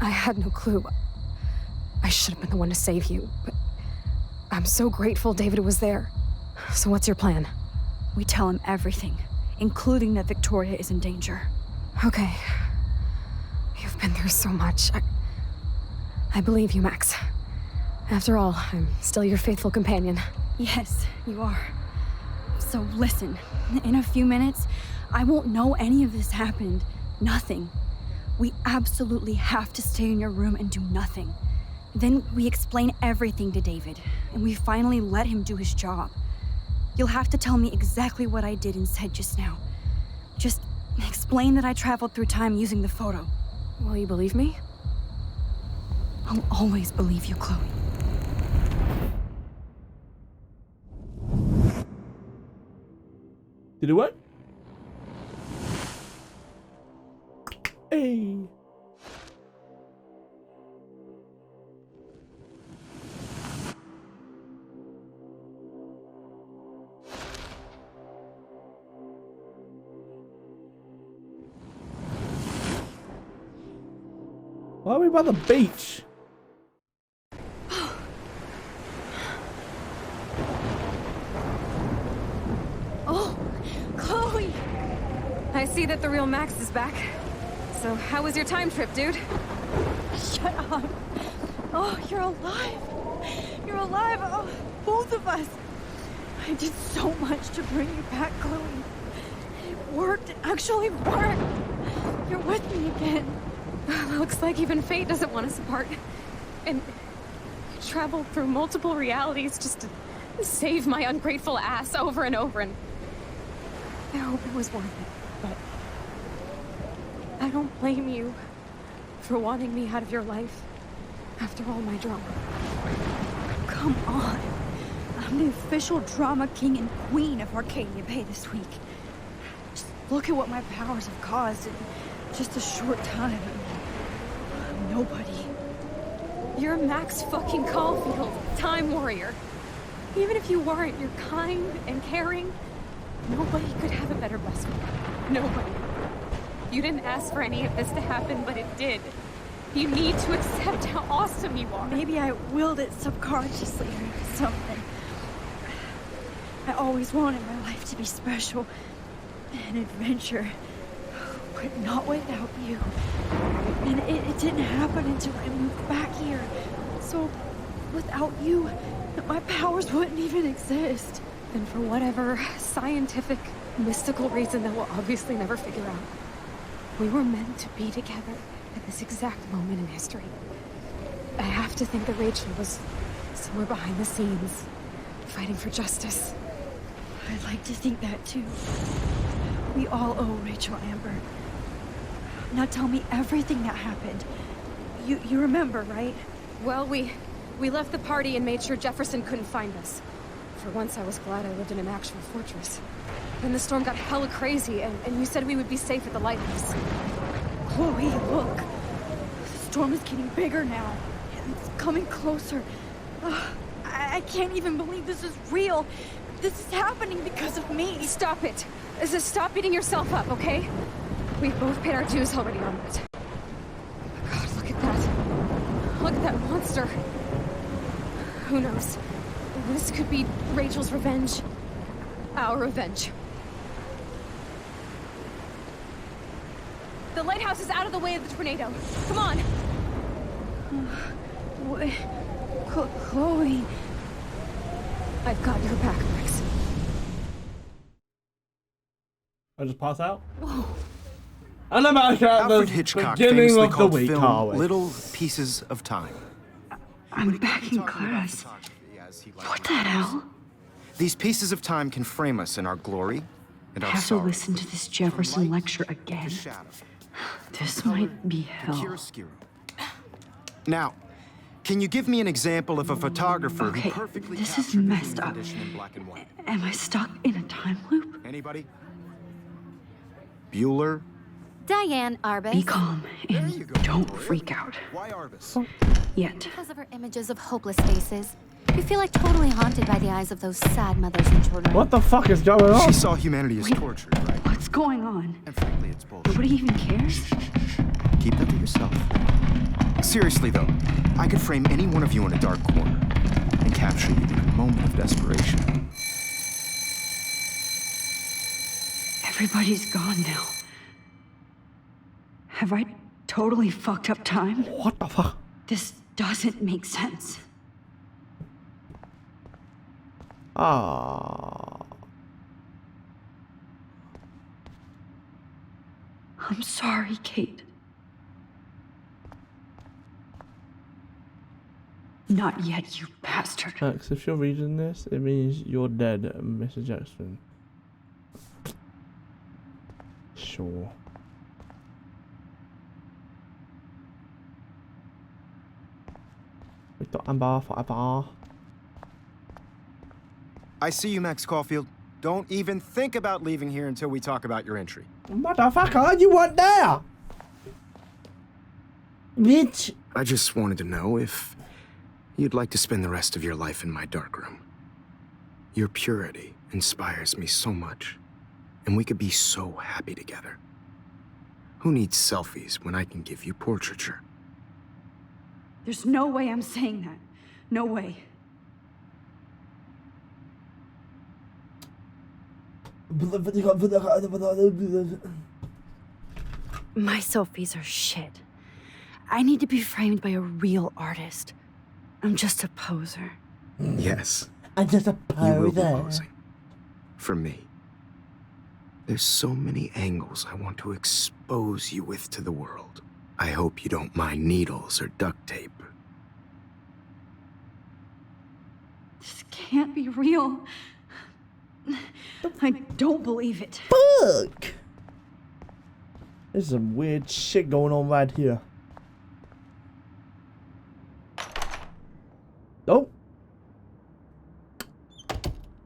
I had no clue. I should have been the one to save you, but I'm so grateful David was there. So what's your plan? We tell him everything, including that Victoria is in danger. Okay. You've been through so much. I believe you, Max. After all, I'm still your faithful companion. Yes, you are. So listen, in a few minutes, I won't know any of this happened. Nothing. We absolutely have to stay in your room and do nothing. Then we explain everything to David, and we finally let him do his job. You'll have to tell me exactly what I did and said just now. Just explain that I traveled through time using the photo. Will you believe me? I'll always believe you, Chloe. Did it work? Hey. Why are we by the beach? Oh, Chloe! I see that the real Max is back. So how was your time trip, dude? Shut up. Oh, you're alive. You're alive. Oh, both of us. I did so much to bring you back, Chloe. It worked. It actually worked. You're with me again. Looks like even fate doesn't want us apart. And I traveled through multiple realities just to save my ungrateful ass over and over, and I hope it was worth it, but I don't blame you for wanting me out of your life after all my drama. Come on. I'm the official drama king and queen of Arcadia Bay this week. Just look at what my powers have caused in just a short time. Nobody. You're Max fucking Caulfield, Time Warrior. Even if you weren't, you're kind and caring. Nobody could have a better best friend. Nobody. You didn't ask for any of this to happen, but it did. You need to accept how awesome you are. Maybe I willed it subconsciously or something. I always wanted my life to be special. An adventure. But not without you. And it didn't happen until I moved back here. So, without you, my powers wouldn't even exist. And for whatever scientific, mystical reason that we'll obviously never figure out, we were meant to be together at this exact moment in history. I have to think that Rachel was somewhere behind the scenes, fighting for justice. I'd like to think that too. We all owe Rachel Amber. Now tell me everything that happened. You remember, right? Well, we left the party and made sure Jefferson couldn't find us. For once, I was glad I lived in an actual fortress. Then the storm got hella crazy, and you said we would be safe at the lighthouse. Chloe, look. The storm is getting bigger now. It's coming closer. I can't even believe this is real. This is happening because of me. Stop it. Stop beating yourself up, okay? We've both paid our dues already on that. Oh my God, look at that. Look at that monster. Who knows? This could be Rachel's revenge. Our revenge. The lighthouse is out of the way of the tornado. Come on! Chloe... I've got your back, Max. I just pass out? Whoa. And I'm back at the Alfred Hitchcock beginning famously of the called week, film are we? Little Pieces of Time. I'm back in class. What the hell? These pieces of time can frame us in our glory and I our have to sorrow. listen to this Jefferson lecture again. This might be hell. Chiaroscuro. Now, can you give me an example of a photographer Okay, who perfectly this is captured the messed human up. condition in black and white? Am I stuck in a time loop? Anybody? Bueller? Diane Arbus. Be calm and don't freak out. Why Arbus? Yet. Because of her images of hopeless faces. You feel like totally haunted by the eyes of those sad mothers and children. What the fuck is going on? She saw humanity as tortured, right? What's going on? And frankly, it's bullshit. Nobody even cares? Keep that to yourself. Seriously, though, I could frame any one of you in a dark corner and capture you in a moment of desperation. Everybody's gone now. Have I totally fucked up time? What the fuck? This doesn't make sense. Ah. I'm sorry, Kate. Not yet, you bastard. Max, if you're reading this, it means you're dead, Mr. Jackson. Sure. Victor Amber forever. I see you, Max Caulfield. Don't even think about leaving here until we talk about your entry. Motherfucker, you weren't there! Bitch! I just wanted to know if you'd like to spend the rest of your life in my darkroom. Your purity inspires me so much, and we could be so happy together. Who needs selfies when I can give you portraiture? There's no way I'm saying that. No way. My selfies are shit. I need to be framed by a real artist. I'm just a poser. Yes. I'm just a You will be poser. posing. For me. There's so many angles I want to expose you with to the world. I hope you don't mind needles or duct tape. This can't be real. I don't believe it. Fuck! There's some weird shit going on right here. Oh.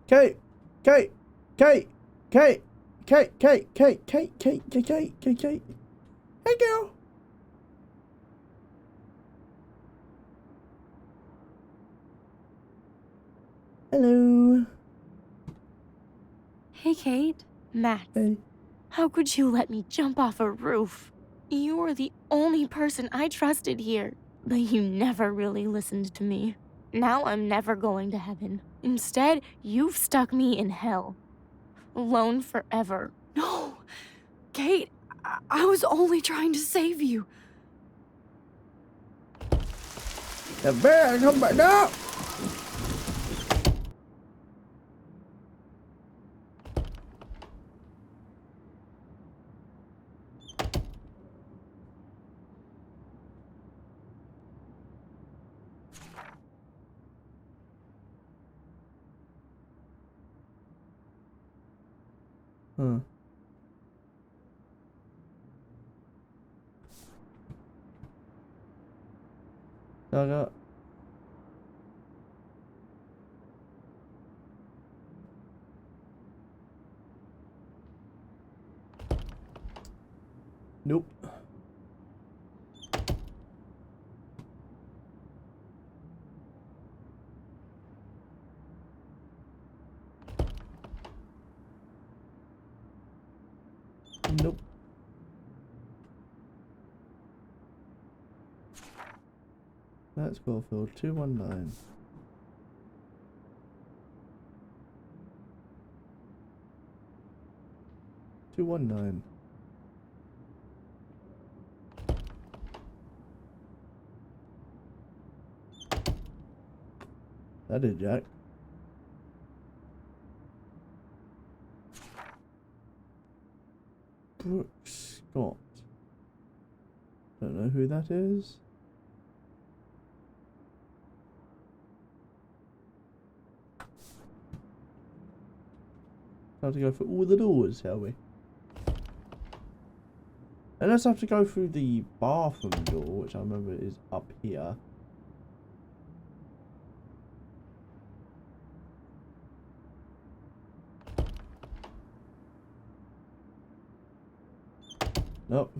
Kate, Kate, Kate, Kate, Kate, Kate, Kate, Kate, Kate, Kate, Kate, Kate, Kate. Hey, girl. Hello. Hey, Kate. Max. Hey. How could you let me jump off a roof? You were the only person I trusted here, but you never really listened to me. Now I'm never going to heaven. Instead, you've stuck me in hell. Alone forever. No! Kate, I was only trying to save you. The bear, come back now! Huh. I got. Nope. Nope. Let's go for 219. That did Jack. Brooks Scott. Don't know who that is. Time to go for all the doors, shall we? And let's have to go through the bathroom door, which I remember is up here. Nope.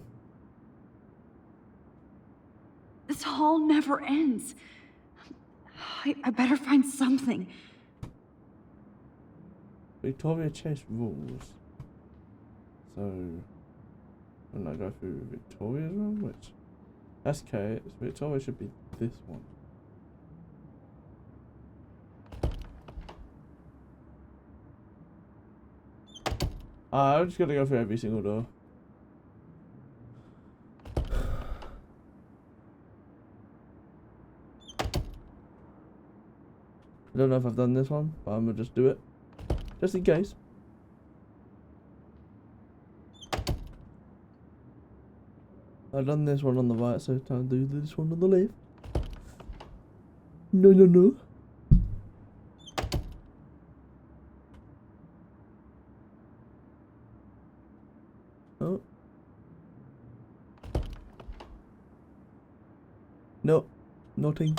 This hall never ends. I better find something. Victoria Chase rules. So, when I go through Victoria's room, which that's okay. Victoria should be this one. I'm just gonna go through every single door. I don't know if I've done this one, but I'm gonna just do it. Just in case. I've done this one on the right, so time to do this one on the left. No, no, no. Oh. No, nothing.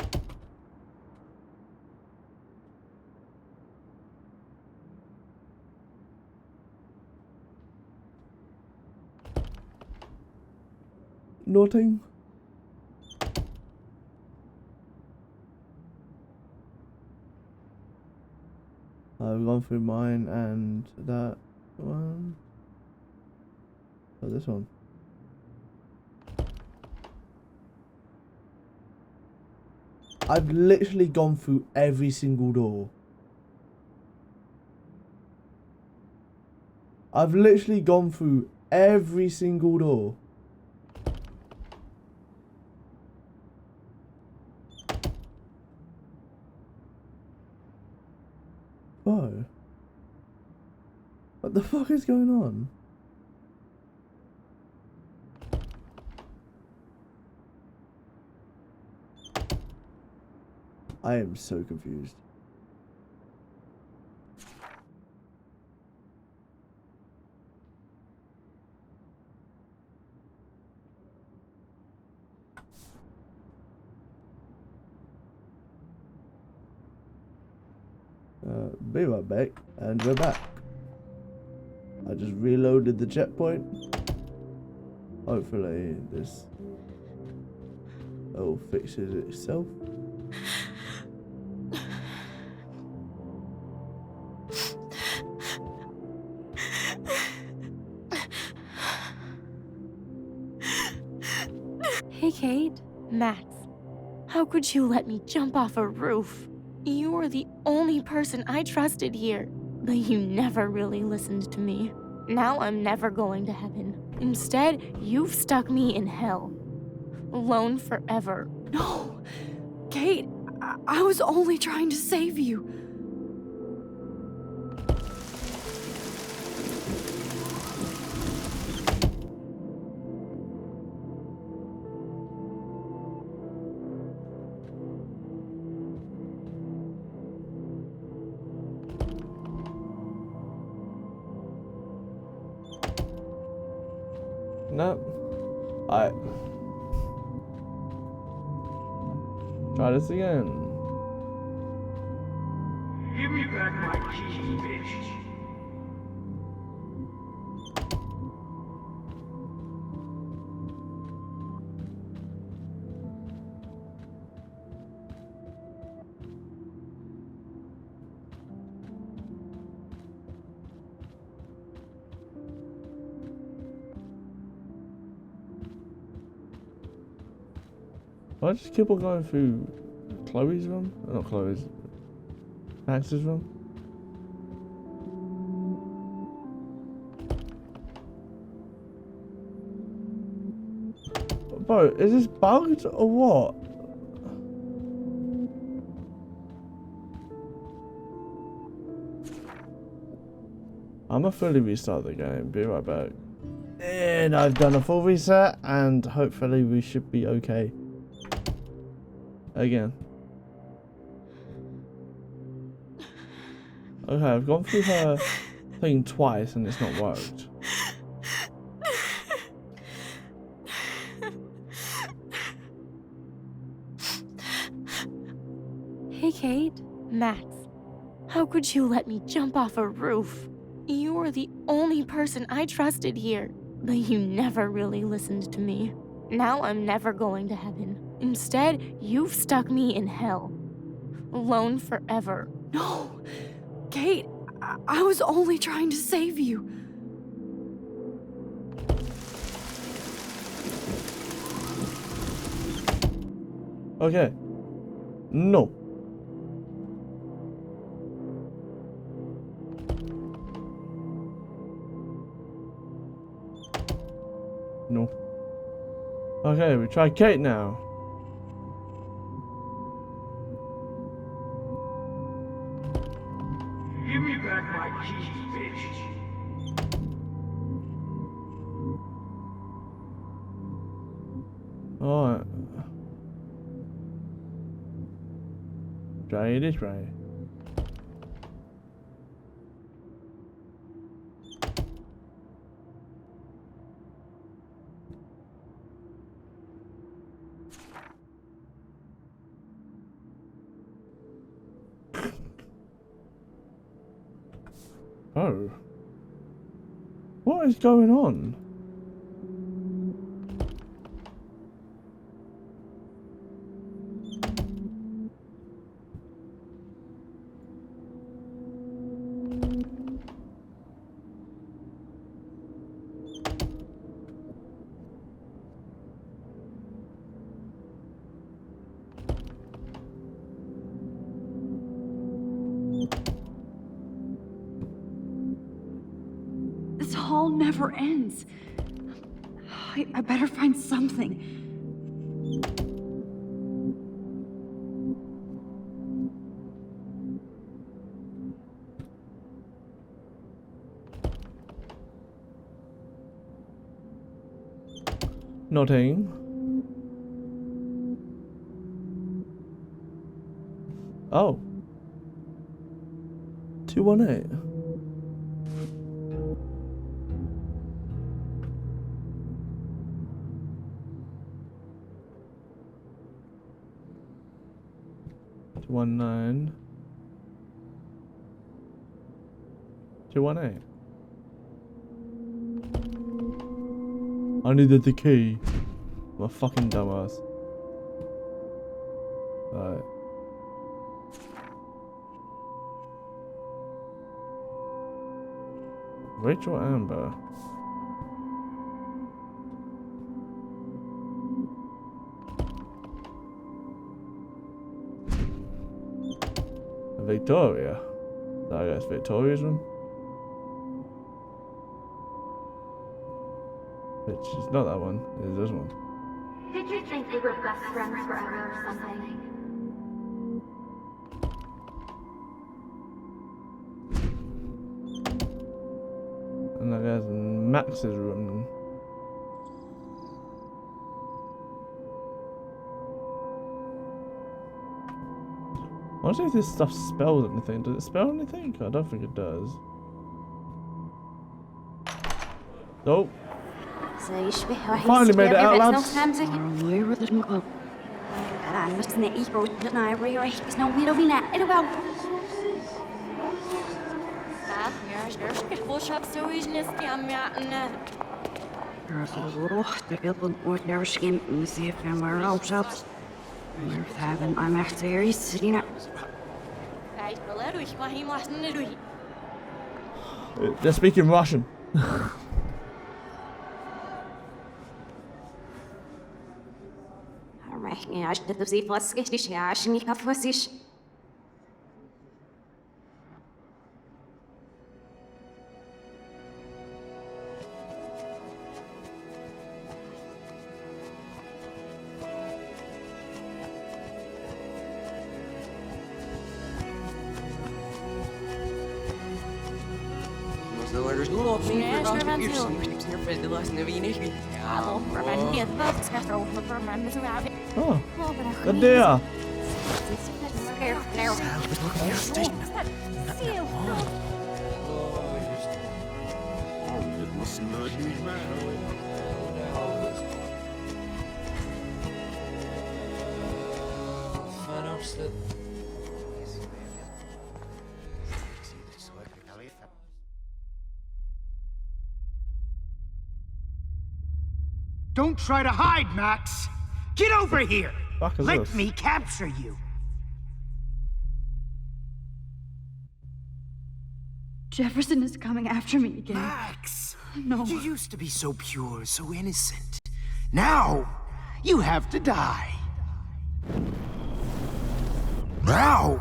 Nothing. I've gone through mine and that one. Oh, this one. I've literally gone through every single door. I've literally gone through every single door. Whoa. What the fuck is going on? I am so confused. Be right back, and we're back. I just reloaded the checkpoint. Hopefully this all fixes itself. Hey, Kate. Max. How could you let me jump off a roof? You were the only person I trusted here, but you never really listened to me. Now I'm never going to heaven. Instead, you've stuck me in hell. Alone forever. No! Kate, I was only trying to save you. No. Alright. Try this again. Give me back my key, bitch. Do I just keep on going through Chloe's room? Not Chloe's. Max's room? Bro, is this bugged or what? I'm gonna fully restart the game. Be right back. And I've done a full reset, and hopefully we should be okay. Again. Okay, I've gone through her thing twice and it's not worked. Hey, Kate. Max. How could you let me jump off a roof? You were the only person I trusted here, but you never really listened to me. Now I'm never going to heaven. Instead, you've stuck me in hell. Alone forever. No! Kate, I was only trying to save you. Okay. No. No. Okay, we try Kate now. Give me back my key, bitch. Alright. Try it this way. Oh. What is going on? This hall never ends. I better find something. Nothing. Oh. 218. One 9 218. I needed the key. I'm a fucking dumbass. Alright. Rachel Amber. Victoria. So I guess Victoria's room. Which is not that one, it's this one. Did you think we were best friends forever or something? And I guess Max's room. I wonder if this stuff spells anything. Does it spell anything? I don't think it does. Nope. Finally made it out, lads. They're speaking Russian. Oh, good deal. Don't try to hide, Max! Get over here! Let this? me capture you! Jefferson is coming after me again. Max! No. You used to be so pure, so innocent. Now, you have to die. Now,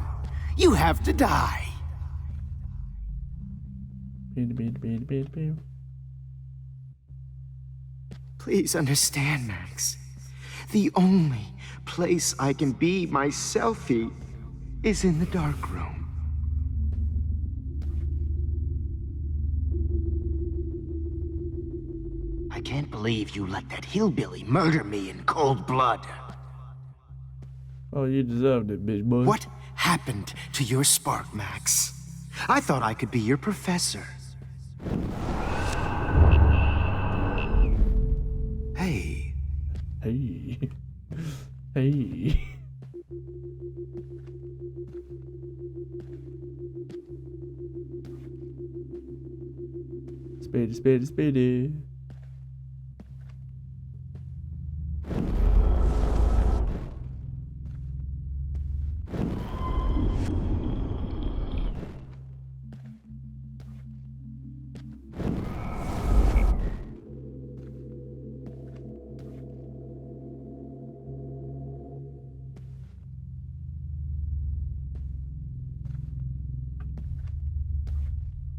you have to die. Please understand, Max. The only place I can be myself is in the dark room. I can't believe you let that hillbilly murder me in cold blood. Oh, you deserved it, bitch boy. What happened to your spark, Max? I thought I could be your professor. Hey. Hey. Hey. Speedy, speedy, speedy.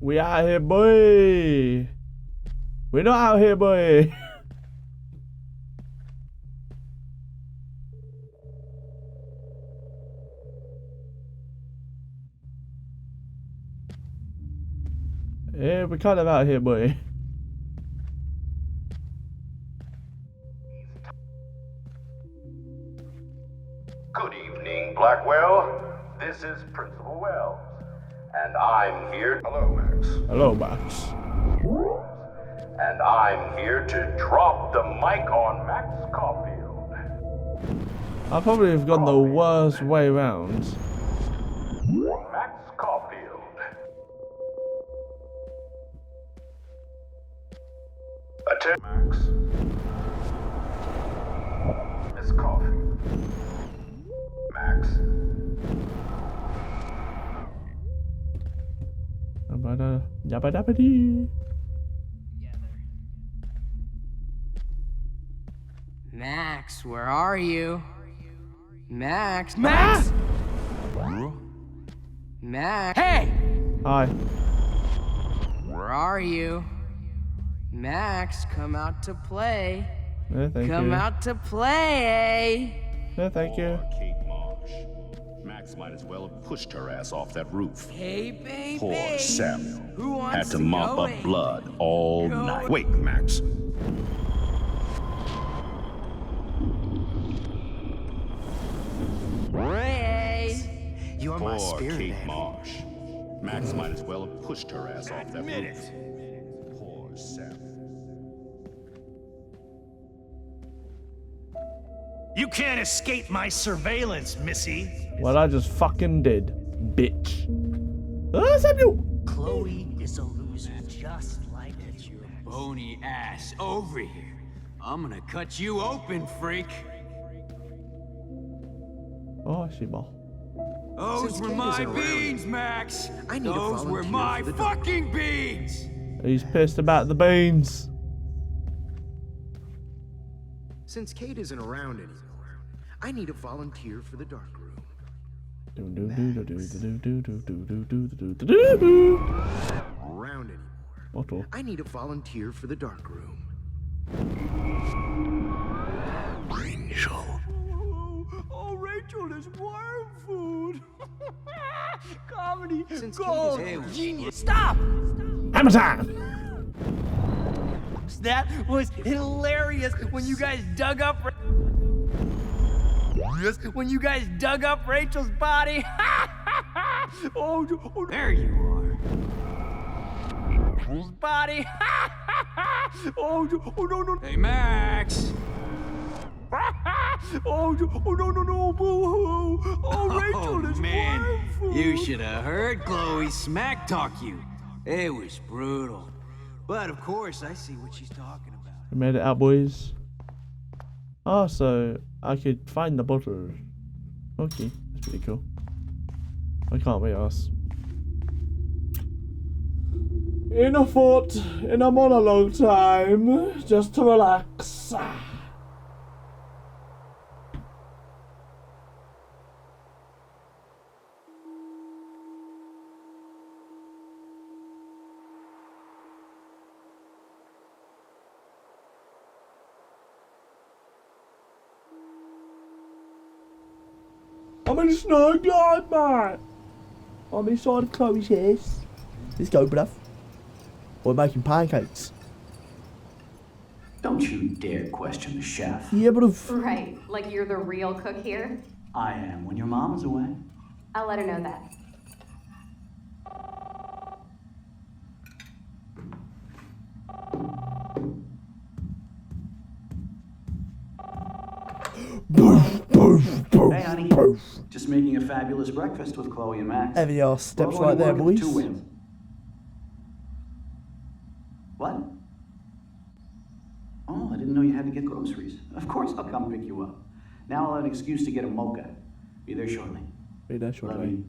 We out here, boy. We not out here, boy. Yeah, we're kind of out here, boy. Good evening, Blackwell. This is Principal Wells. And I'm here. Hello, Max. Hello, Max. And I'm here to drop the mic on Max Caulfield. I probably have gone the worst way around. Max Caulfield. Attend Max. Miss Caulfield. Max. Yabba dabba dee. Max, where are you? Max? Max! Max. Hey! Hi. Where are you? Max, come out to play. No, thank Come you. out to play. No, thank you. Poor Kate Marsh. Max might as well have pushed her ass off that roof. Hey, baby. Poor Samuel. Who wants Had to mop go up in? blood all Go night. in. Wait, Max. Ray. You're my Poor spirit Kate animal. Marsh. Max might as well have pushed her ass off that roof. Poor Samuel. You can't escape my surveillance, Missy. Well, I just fucking did, bitch. Ah, Samuel! Chloe is a loser, just like you. Bony ass over here. I'm gonna cut you open, freak. Oh, she ball. Those Since were Kate my isn't around beans, Max. I need to Those were volunteer my for the dog. fucking beans. He's pissed about the beans. Since Kate isn't around anymore, I need a volunteer for the dark room. Around anymore. Otto. I need a volunteer for the dark room. Angel. Oh, Rachel is worm food. Comedy Since gold. Kate is Genius. Stop. Hammer time! That was hilarious when you guys dug up. When you guys dug up Rachel's body. oh, There you are. Rachel's body. oh, no. Hey, Max. oh, no, boo-hoo. Oh, Rachel is man, worm food. you should have heard Chloe smack talk you. It was brutal. But of course, I see what she's talking about. We made it out, boys. Oh, so I could find the butter. Okay, that's pretty cool. I can't wait, ass. In a foot, in a monologue time, just to relax. I'm in a snow glide, mate. I'm inside of Chloe's house. Let's go, bruv. We're making pancakes. Don't you dare question the chef. Yeah, bruv. Right, like you're the real cook here? I am when your mom is away. I'll let her know that. Hey, honey. Just making a fabulous breakfast with Chloe and Max. Heavy ass steps We're right there, only working boys. 2 wins. What? Oh, I didn't know you had to get groceries. Of course I'll come pick you up. Now I'll have an excuse to get a mocha. Be there shortly. Be there Love shortly.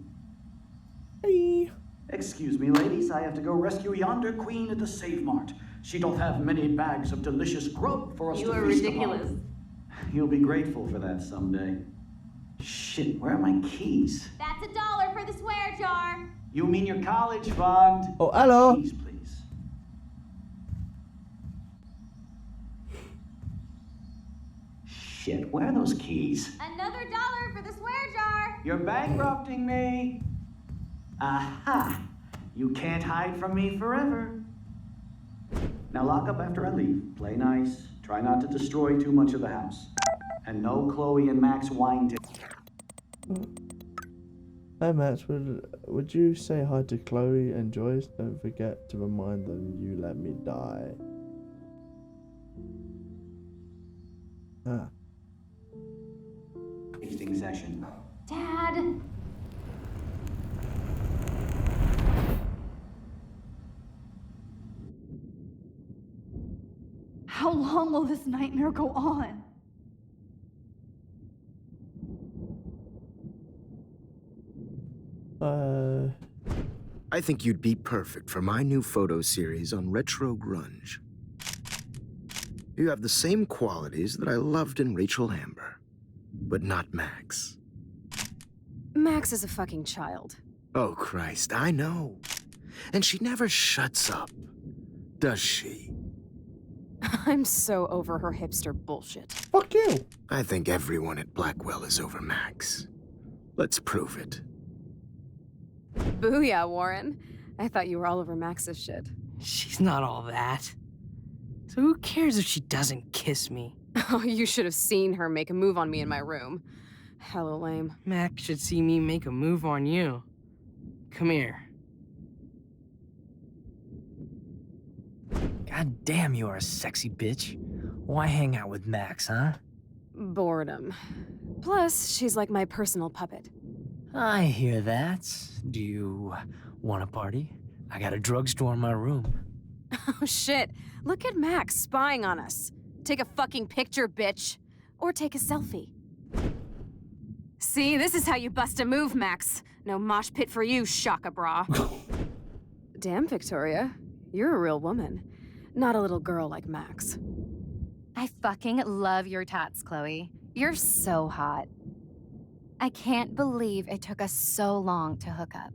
you. Excuse me, ladies. I have to go rescue yonder queen at the Save Mart. She doth have many bags of delicious grub for us You to are feast ridiculous. upon. You'll be grateful for that someday. Shit, where are my keys? That's $1 for the swear jar. You mean your college fund? Oh, hello. Keys, please. Shit, where are those keys? Another $1 for the swear jar. You're bankrupting me. Aha! You can't hide from me forever. Now lock up after I leave. Play nice. Try not to destroy too much of the house. And no Chloe and Max wine Hey Max, would you say hi to Chloe and Joyce? Don't forget to remind them you let me die. Ah. tasting session. Dad. How long will this nightmare go on? I think you'd be perfect for my new photo series on retro grunge. You have the same qualities that I loved in Rachel Amber, but not Max. Max is a fucking child. Oh, Christ, I know. And she never shuts up, does she? I'm so over her hipster bullshit. Fuck you. I think everyone at Blackwell is over Max. Let's prove it. Booyah, Warren. I thought you were all over Max's shit. She's not all that. So who cares if she doesn't kiss me? Oh, you should have seen her make a move on me in my room. Hella lame. Max should see me make a move on you. Come here. God damn, you are a sexy bitch. Why hang out with Max, huh? Boredom. Plus, she's like my personal puppet. I hear that. Do you want a party? I got a drugstore in my room. Oh shit, look at Max spying on us. Take a fucking picture, bitch. Or take a selfie. See, this is how you bust a move, Max. No mosh pit for you, Shaka Bra. Damn, Victoria. You're a real woman. Not a little girl like Max. I fucking love your tats, Chloe. You're so hot. I can't believe it took us so long to hook up.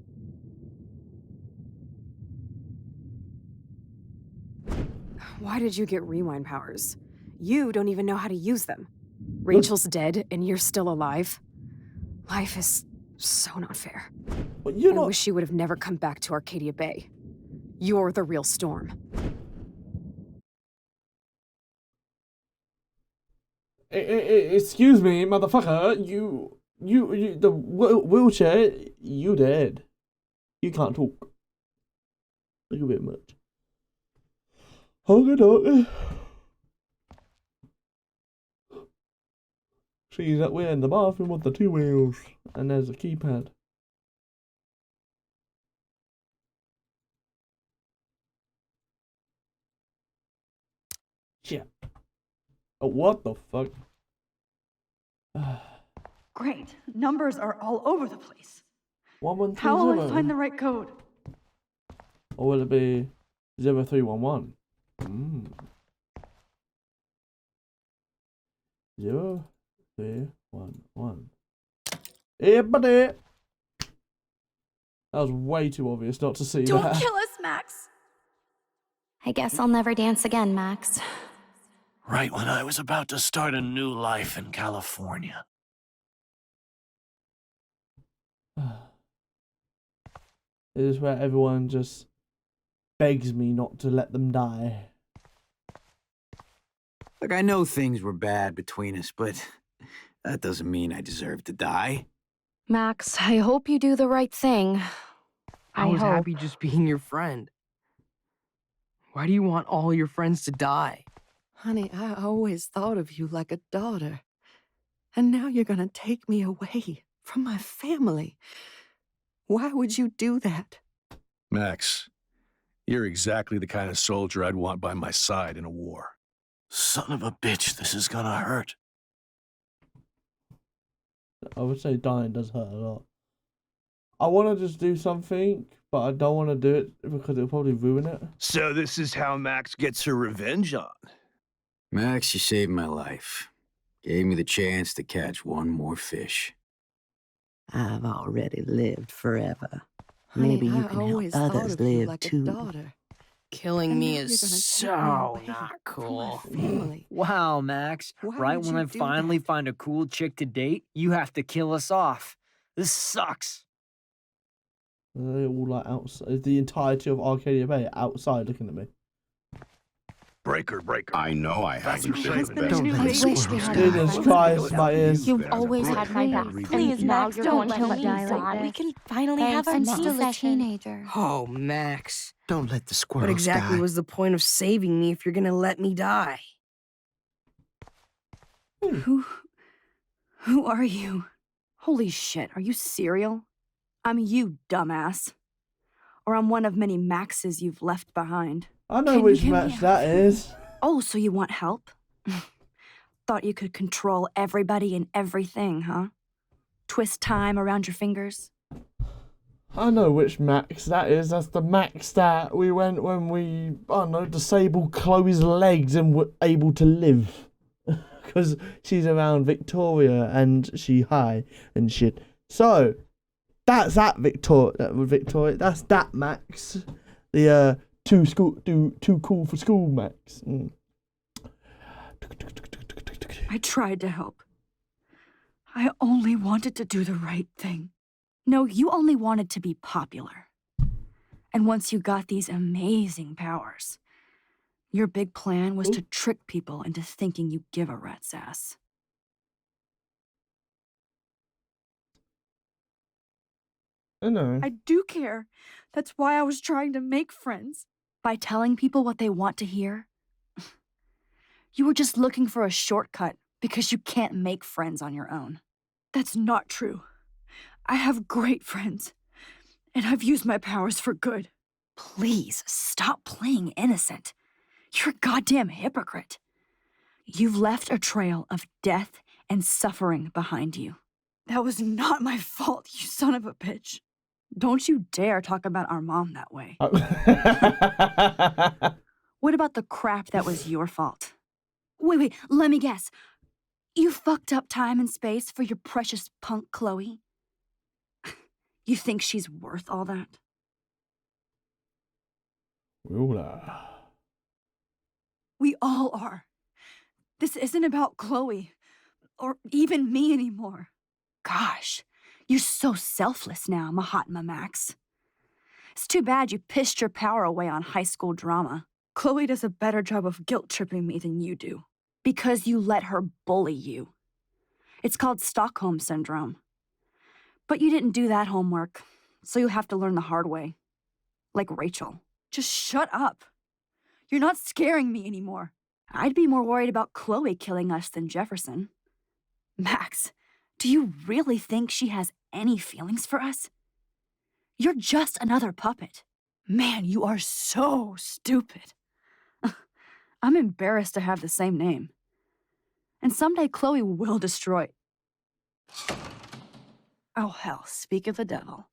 Why did you get rewind powers? You don't even know how to use them. Rachel's dead and you're still alive. Life is so not fair. But you I wish you would have never come back to Arcadia Bay. You're the real Storm. Excuse me, motherfucker. You the wheelchair. You dead. You can't talk. Look a bit much. Okay, doc. She's that we're in the bathroom with the 2 wheels, and there's a keypad. Yeah. Oh, what the fuck? Great. Numbers are all over the place. 1120. How will I find the right code? Or will it be 0311? 0311. Hey, buddy! That was way too obvious not to see Don't that. kill us, Max! I guess I'll never dance again, Max. Right when I was about to start a new life in California. This is where everyone just begs me not to let them die. Look, I know things were bad between us, but that doesn't mean I deserve to die. Max, I hope you do the right thing. I was happy just being your friend. Why do you want all your friends to die? Honey, I always thought of you like a daughter. And now you're gonna take me away from my family. Why would you do that? Max, you're exactly the kind of soldier I'd want by my side in a war. Son of a bitch, this is gonna hurt. I would say dying does hurt a lot. I want to just do something, but I don't want to do it because it'll probably ruin it. So this is how Max gets her revenge on. Max, you saved my life. Gave me the chance to catch one more fish. I've already lived forever. Honey, Maybe you I can help always thought others of you live like a too. daughter. Killing me is so not cool. Wow, Max. Right when I finally find a cool chick to date, you have to kill us off. This sucks. They're all like outside. The entirety of Arcadia Bay outside looking at me. Breaker. I know I have you saved. I wish we had Jesus Christ, my ears. You've always had my back. Please, Max, don't kill let me die so like we this. can finally have our I'm tea still a session. teenager. Oh, Max. Don't let the squirrels What exactly die. was the point of saving me if you're gonna let me die? Who are you? Holy shit, are you serial? I'm you, dumbass. Or I'm one of many Maxes you've left behind. I know Can you which give me match a- that is. Oh, so you want help? Thought you could control everybody and everything, huh? Twist time around your fingers? I know which Max that is. That's the Max that we went when we, I don't know, disabled Chloe's legs and were able to live. Because she's around Victoria and she high and shit. So, That's that Victoria. That's that Max. The too cool for school Max. I tried to help. I only wanted to do the right thing. No, you only wanted to be popular. And once you got these amazing powers, your big plan was to trick people into thinking you give a rat's ass. I know. I do care. That's why I was trying to make friends. By telling people what they want to hear. You were just looking for a shortcut because you can't make friends on your own. That's not true. I have great friends, and I've used my powers for good. Please, stop playing innocent. You're a goddamn hypocrite. You've left a trail of death and suffering behind you. That was not my fault, you son of a bitch. Don't you dare talk about our mom that way. What about the crap that was your fault? Wait, let me guess. You fucked up time and space for your precious punk Chloe? You think she's worth all that? We all are. This isn't about Chloe, or even me anymore. Gosh, you're so selfless now, Mahatma Max. It's too bad you pissed your power away on high school drama. Chloe does a better job of guilt-tripping me than you do. Because you let her bully you. It's called Stockholm Syndrome. But you didn't do that homework, so you'll have to learn the hard way. Like Rachel. Just shut up. You're not scaring me anymore. I'd be more worried about Chloe killing us than Jefferson. Max, do you really think she has any feelings for us? You're just another puppet. Man, you are so stupid. I'm embarrassed to have the same name. And someday Chloe will destroy... Oh, hell, speak of the devil.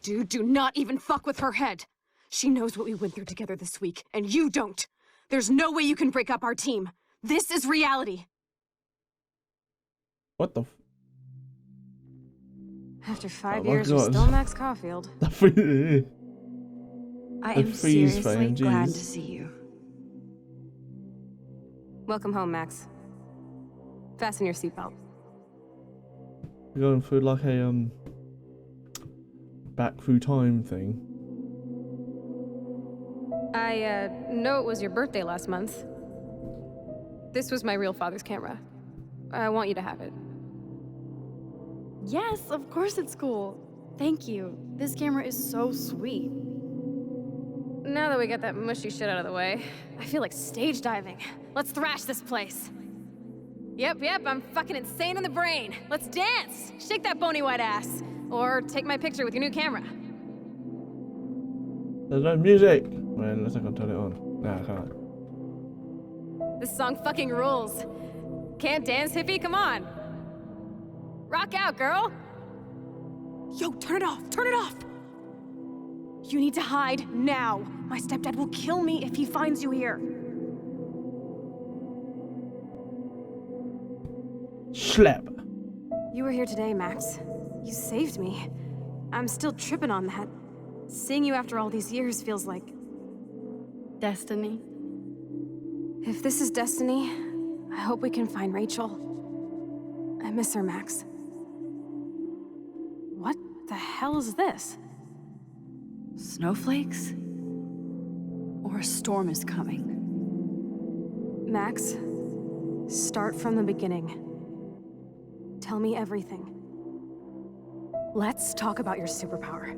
Dude, do not even fuck with her head. She knows what we went through together this week, and you don't. There's no way you can break up our team. This is reality. What the After 5 years, you're still Max Caulfield. I am seriously glad to see you. Welcome home, Max. Fasten your seatbelt. We're going through like a back through time thing. I know it was your birthday last month. This was my real father's camera. I want you to have it. Yes, of course it's cool. Thank you. This camera is so sweet. Now that we got that mushy shit out of the way, I feel like stage diving. Let's thrash this place. Yep, I'm fucking insane in the brain. Let's dance! Shake that bony white ass. Or take my picture with your new camera. There's no music! Wait, unless I can turn it on. Nah, I can't. This song fucking rules. Can't dance, hippie? Come on. Rock out, girl! Yo, turn it off! Turn it off! You need to hide now. My stepdad will kill me if he finds you here. Slap. You were here today, Max. You saved me. I'm still tripping on that. Seeing you after all these years feels like... destiny. If this is destiny, I hope we can find Rachel. I miss her, Max. What the hell is this? Snowflakes? Or a storm is coming? Max, start from the beginning. Tell me everything. Let's talk about your superpower.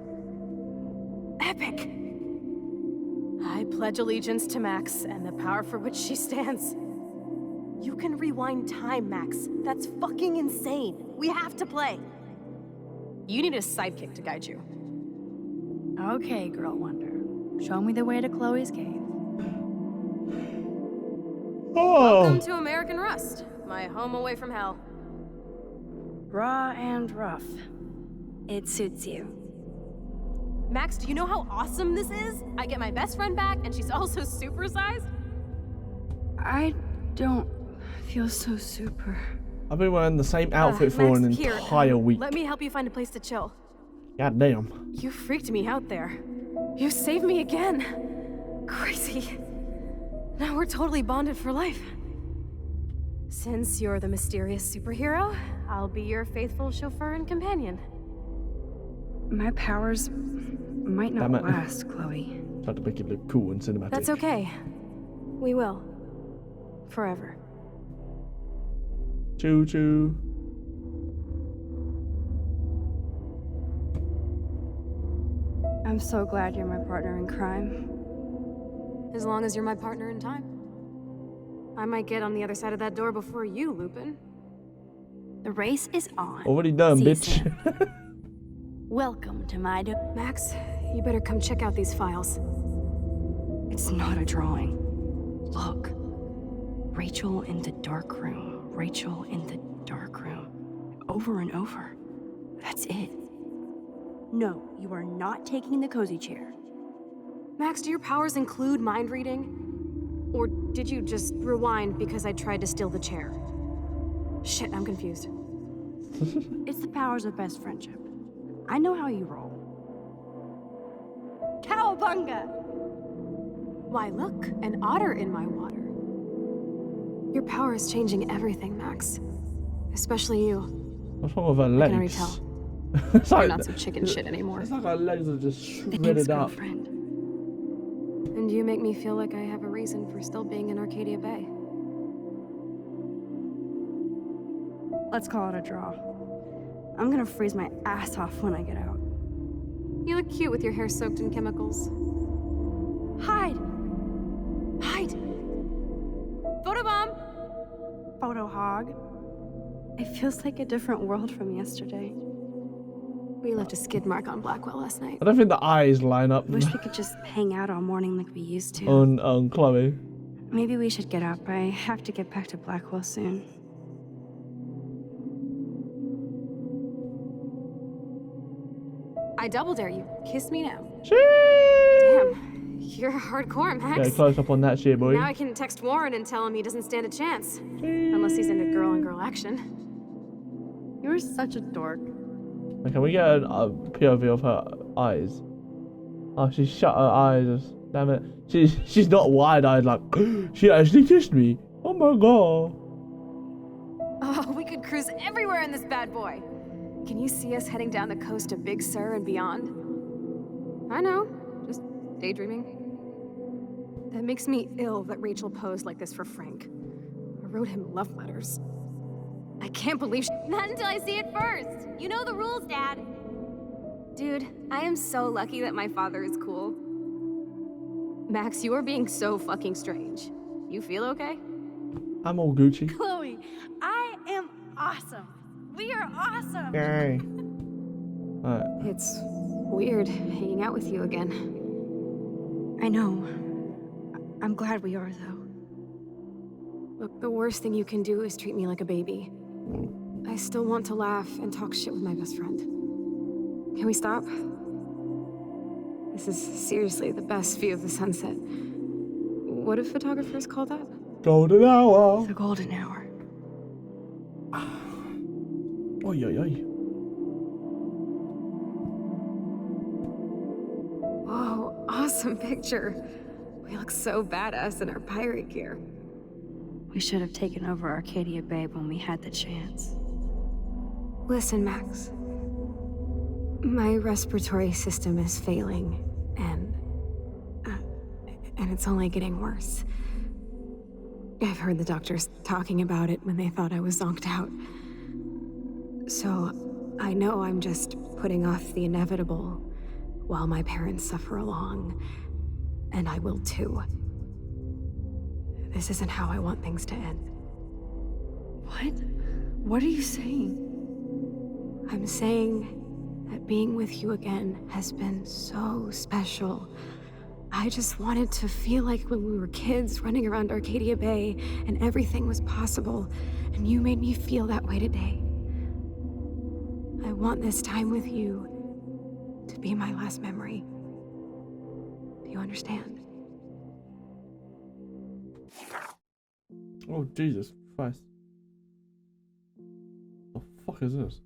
Epic! I pledge allegiance to Max and the power for which she stands. You can rewind time, Max. That's fucking insane. We have to play. You need a sidekick to guide you. Okay, Girl Wonder. Show me the way to Chloe's cave. Welcome to American Rust, my home away from hell. Raw and rough. It suits you. Max, do you know how awesome this is? I get my best friend back, and she's also supersized. I don't feels so super. I've been wearing the same outfit for an Max, entire week. Let me help you find a place to chill. God damn. You freaked me out there. You saved me again. Crazy. Now we're totally bonded for life. Since you're the mysterious superhero, I'll be your faithful chauffeur and companion. My powers might not last, Chloe. Try to make it look cool and cinematic. That's okay. We will. Forever. Choo choo. I'm so glad you're my partner in crime. As long as you're my partner in time. I might get on the other side of that door before you, Lupin. The race is on. Already done, bitch. Welcome to my Max, you better come check out these files. It's not a drawing. Look. Rachel in the dark room. Rachel in the dark room. Over and over. That's it. No, you are not taking the cozy chair. Max, do your powers include mind reading? Or did you just rewind because I tried to steal the chair? Shit, I'm confused. It's the powers of best friendship. I know how you roll. Cowabunga! Why, look, an otter in my water. Your power is changing everything, Max. Especially you. What's wrong with her legs? I can already tell. It's You're like, not some chicken shit anymore. It's like her legs are just shredded up. And you make me feel like I have a reason for still being in Arcadia Bay. Let's call it a draw. I'm gonna freeze my ass off when I get out. You look cute with your hair soaked in chemicals. Hide! Hide! Photobomb! Photo hog. It feels like a different world from yesterday. We left a skid mark on Blackwell last night. I don't think the eyes line up. Wish we could just hang out all morning like we used to. On Chloe. Maybe we should get up. I have to get back to Blackwell soon. I double dare you. Kiss me now. Jeez. Damn, you're hardcore, Max. Yeah, close up on that shit, boy. Now I can text Warren and tell him he doesn't stand a chance. Unless he's into girl-on-girl action. You're such a dork. Okay, can we get a POV of her eyes? Oh, she shut her eyes. Damn it. She's not wide-eyed like, she actually kissed me. Oh my god. Oh, we could cruise everywhere in this bad boy. Can you see us heading down the coast of Big Sur and beyond? I know, just daydreaming. That makes me ill that Rachel posed like this for Frank. I wrote him love letters. I can't believe Not until I see it first. You know the rules, Dad. Dude, I am so lucky that my father is cool. Max, you are being so fucking strange. You feel okay? I'm all Gucci. Chloe, I am awesome. We are awesome. Yay. It's weird hanging out with you again. I know. I'm glad we are, though. Look, the worst thing you can do is treat me like a baby. I still want to laugh and talk shit with my best friend. Can we stop? This is seriously the best view of the sunset. What do photographers call that? Golden hour. The golden hour. Oy, oy, oy. Whoa, awesome picture. We look so badass in our pirate gear. We should have taken over Arcadia Bay when we had the chance. Listen, Max. My respiratory system is failing, and it's only getting worse. I've heard the doctors talking about it when they thought I was zonked out. So, I know I'm just putting off the inevitable while my parents suffer along, and I will too. This isn't how I want things to end. What? What are you saying? I'm saying that being with you again has been so special. I just wanted to feel like when we were kids running around Arcadia Bay and everything was possible, and you made me feel that way today. I want this time with you to be my last memory. Do you understand? Oh, Jesus. Christ. What the fuck is this?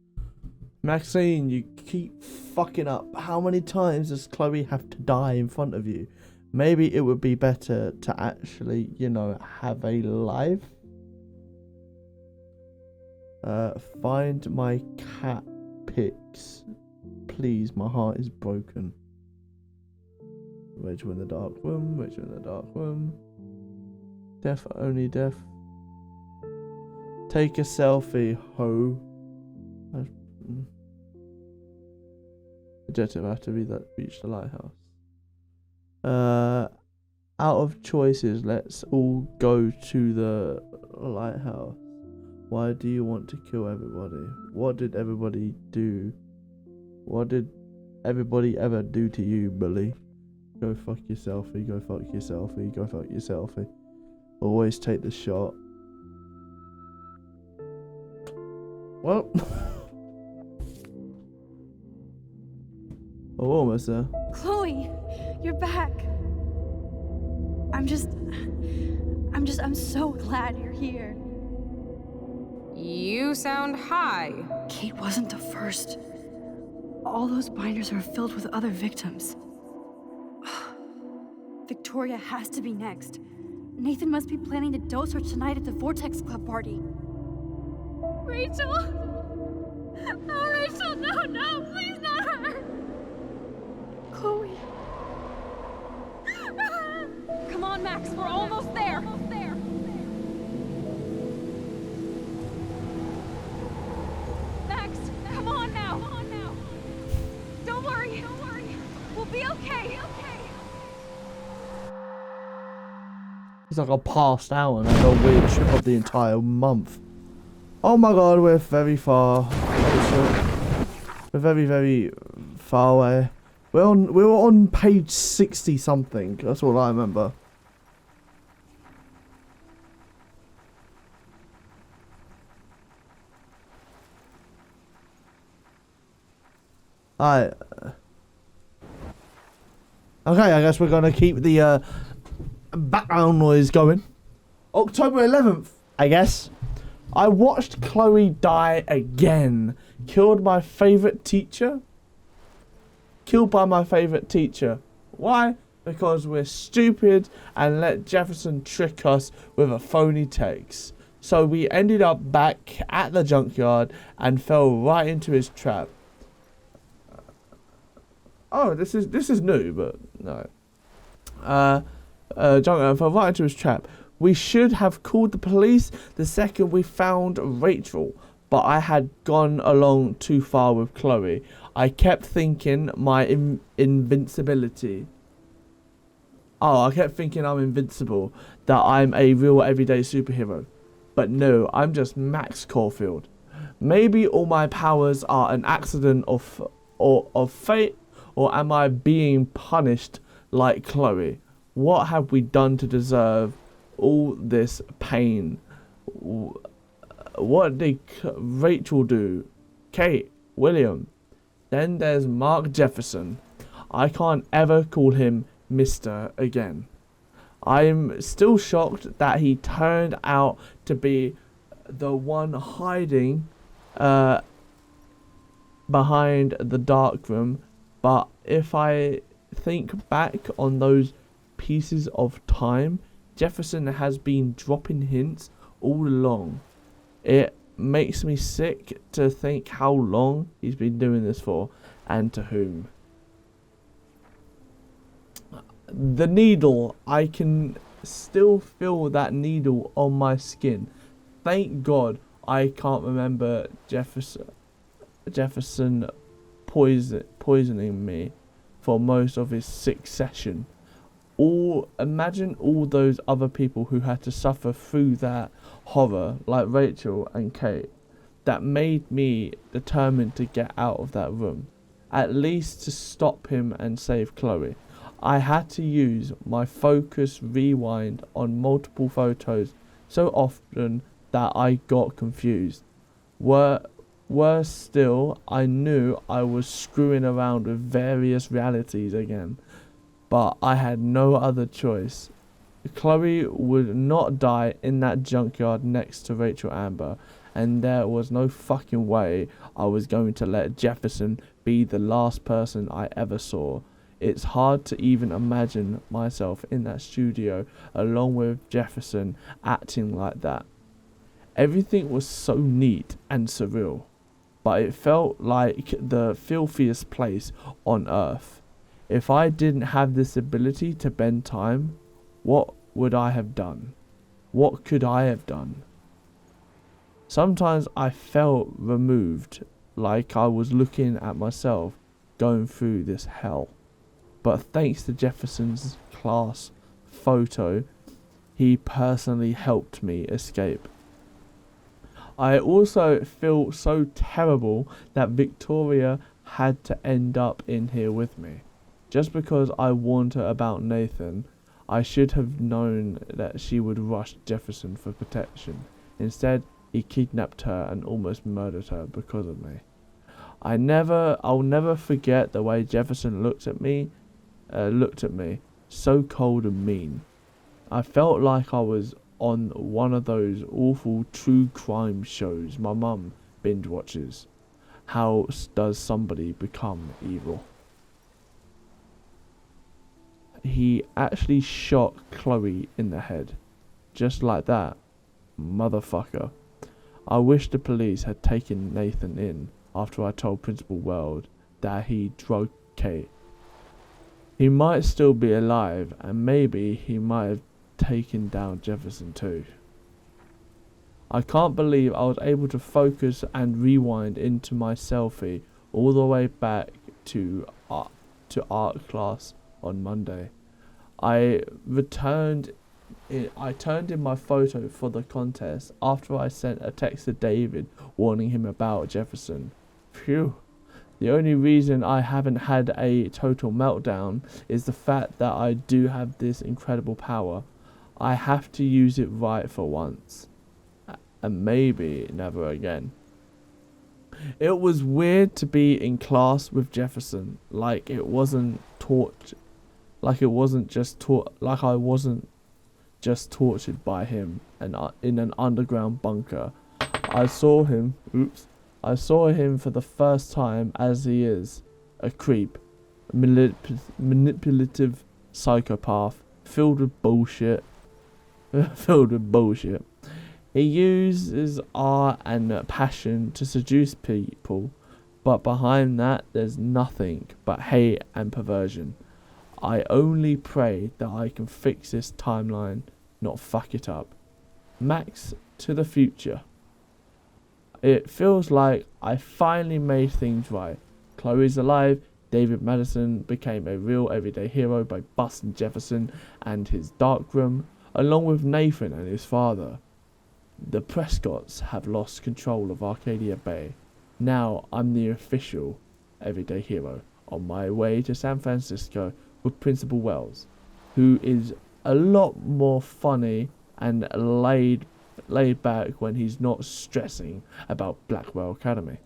Maxine, you keep fucking up. How many times does Chloe have to die in front of you? Maybe it would be better to actually, you know, have a life. Find my cat pics. Please, my heart is broken. Rachel in the dark room, Rachel in the dark room. Death, only death. Take a selfie, ho. Objective, I have to reach the lighthouse. Out of choices, let's all go to the lighthouse. Why do you want to kill everybody? What did everybody do? What did everybody ever do to you, bully? Go fuck your selfie, go fuck your selfie, go fuck your selfie. Always take the shot. Well, oh, almost there. Chloe, you're back. I'm so glad you're here. You sound high. Kate wasn't the first. All those binders are filled with other victims. Victoria has to be next. Nathan must be planning to dose her tonight at the Vortex Club party. Rachel! Oh, Rachel, no, please not her! Chloe. Come on, Max, we're almost there. Max, come on now. Don't worry. We'll be okay. It's like I passed out and I had a weird trip of the entire month. Oh my god, we're very far. We're very, very far away. We were on page 60 something. That's all I remember. Alright. Okay, I guess we're gonna keep the background noise going. October 11th, I guess. I watched Chloe die again. Killed by my favourite teacher. Why? Because we're stupid and let Jefferson trick us with a phony text. So we ended up back at the junkyard and fell right into his trap. Oh, this is new, but no. Junkyard fell right into his trap. We should have called the police the second we found Rachel, but I had gone along too far with Chloe. I kept thinking my invincibility. Oh, I kept thinking I'm invincible, that I'm a real everyday superhero. But no, I'm just Max Caulfield. Maybe all my powers are an accident of fate, or am I being punished like Chloe? What have we done to deserve all this pain? What did Rachel do? Kate, William. Then there's Mark Jefferson. I can't ever call him Mr. again. I'm still shocked that he turned out to be the one hiding behind the dark room. But if I think back on those pieces of time, Jefferson has been dropping hints all along. It makes me sick to think how long he's been doing this for and to whom. The needle, I can still feel that needle on my skin. Thank God I can't remember Jefferson poisoning me for most of his sick session. Imagine all those other people who had to suffer through that horror, like Rachel and Kate. That made me determined to get out of that room, at least to stop him and save Chloe. I had to use my focus rewind on multiple photos so often that I got confused. Worse still, I knew I was screwing around with various realities again, but I had no other choice. Chloe would not die in that junkyard next to Rachel Amber, and there was no fucking way I was going to let Jefferson be the last person I ever saw. It's hard to even imagine myself in that studio along with Jefferson acting like that. Everything was so neat and surreal, but it felt like the filthiest place on earth. If I didn't have this ability to bend time, what would I have done? What could I have done? Sometimes I felt removed, like I was looking at myself going through this hell. But thanks to Jefferson's class photo, he personally helped me escape. I also feel so terrible that Victoria had to end up in here with me. Just because I warned her about Nathan, I should have known that she would rush Jefferson for protection. Instead, he kidnapped her and almost murdered her because of me. I'll never forget the way Jefferson looked at me, so cold and mean. I felt like I was on one of those awful true crime shows my mum binge watches. How does somebody become evil? He actually shot Chloe in the head. Just like that. Motherfucker. I wish the police had taken Nathan in after I told Principal Weld that he drugged Kate. He might still be alive, and maybe he might have taken down Jefferson too. I can't believe I was able to focus and rewind into my selfie all the way back to art class on Monday. I turned in my photo for the contest after I sent a text to David warning him about Jefferson. Phew. The only reason I haven't had a total meltdown is the fact that I do have this incredible power. I have to use it right for once. And maybe never again. It was weird to be in class with Jefferson, like I wasn't just tortured by him and in an underground bunker. I saw him for the first time as he is, a creep, manipulative psychopath, filled with bullshit. He uses art and passion to seduce people, but behind that there's nothing but hate and perversion. I only pray that I can fix this timeline, not fuck it up. Max to the future. It feels like I finally made things right. Chloe's alive. David Madison became a real everyday hero by busting Jefferson and his darkroom, along with Nathan and his father. The Prescotts have lost control of Arcadia Bay. Now I'm the official everyday hero on my way to San Francisco with Principal Wells, who is a lot more funny and laid back when he's not stressing about Blackwell Academy.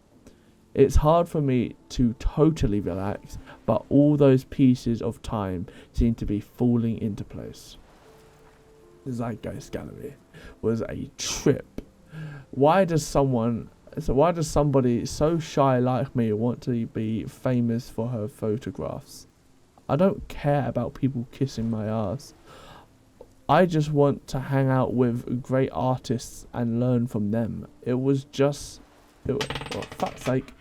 It's hard for me to totally relax, but all those pieces of time seem to be falling into place. The Zeitgeist Gallery was a trip. Why does somebody so shy like me want to be famous for her photographs? I don't care about people kissing my ass. I just want to hang out with great artists and learn from them. Fuck's sake.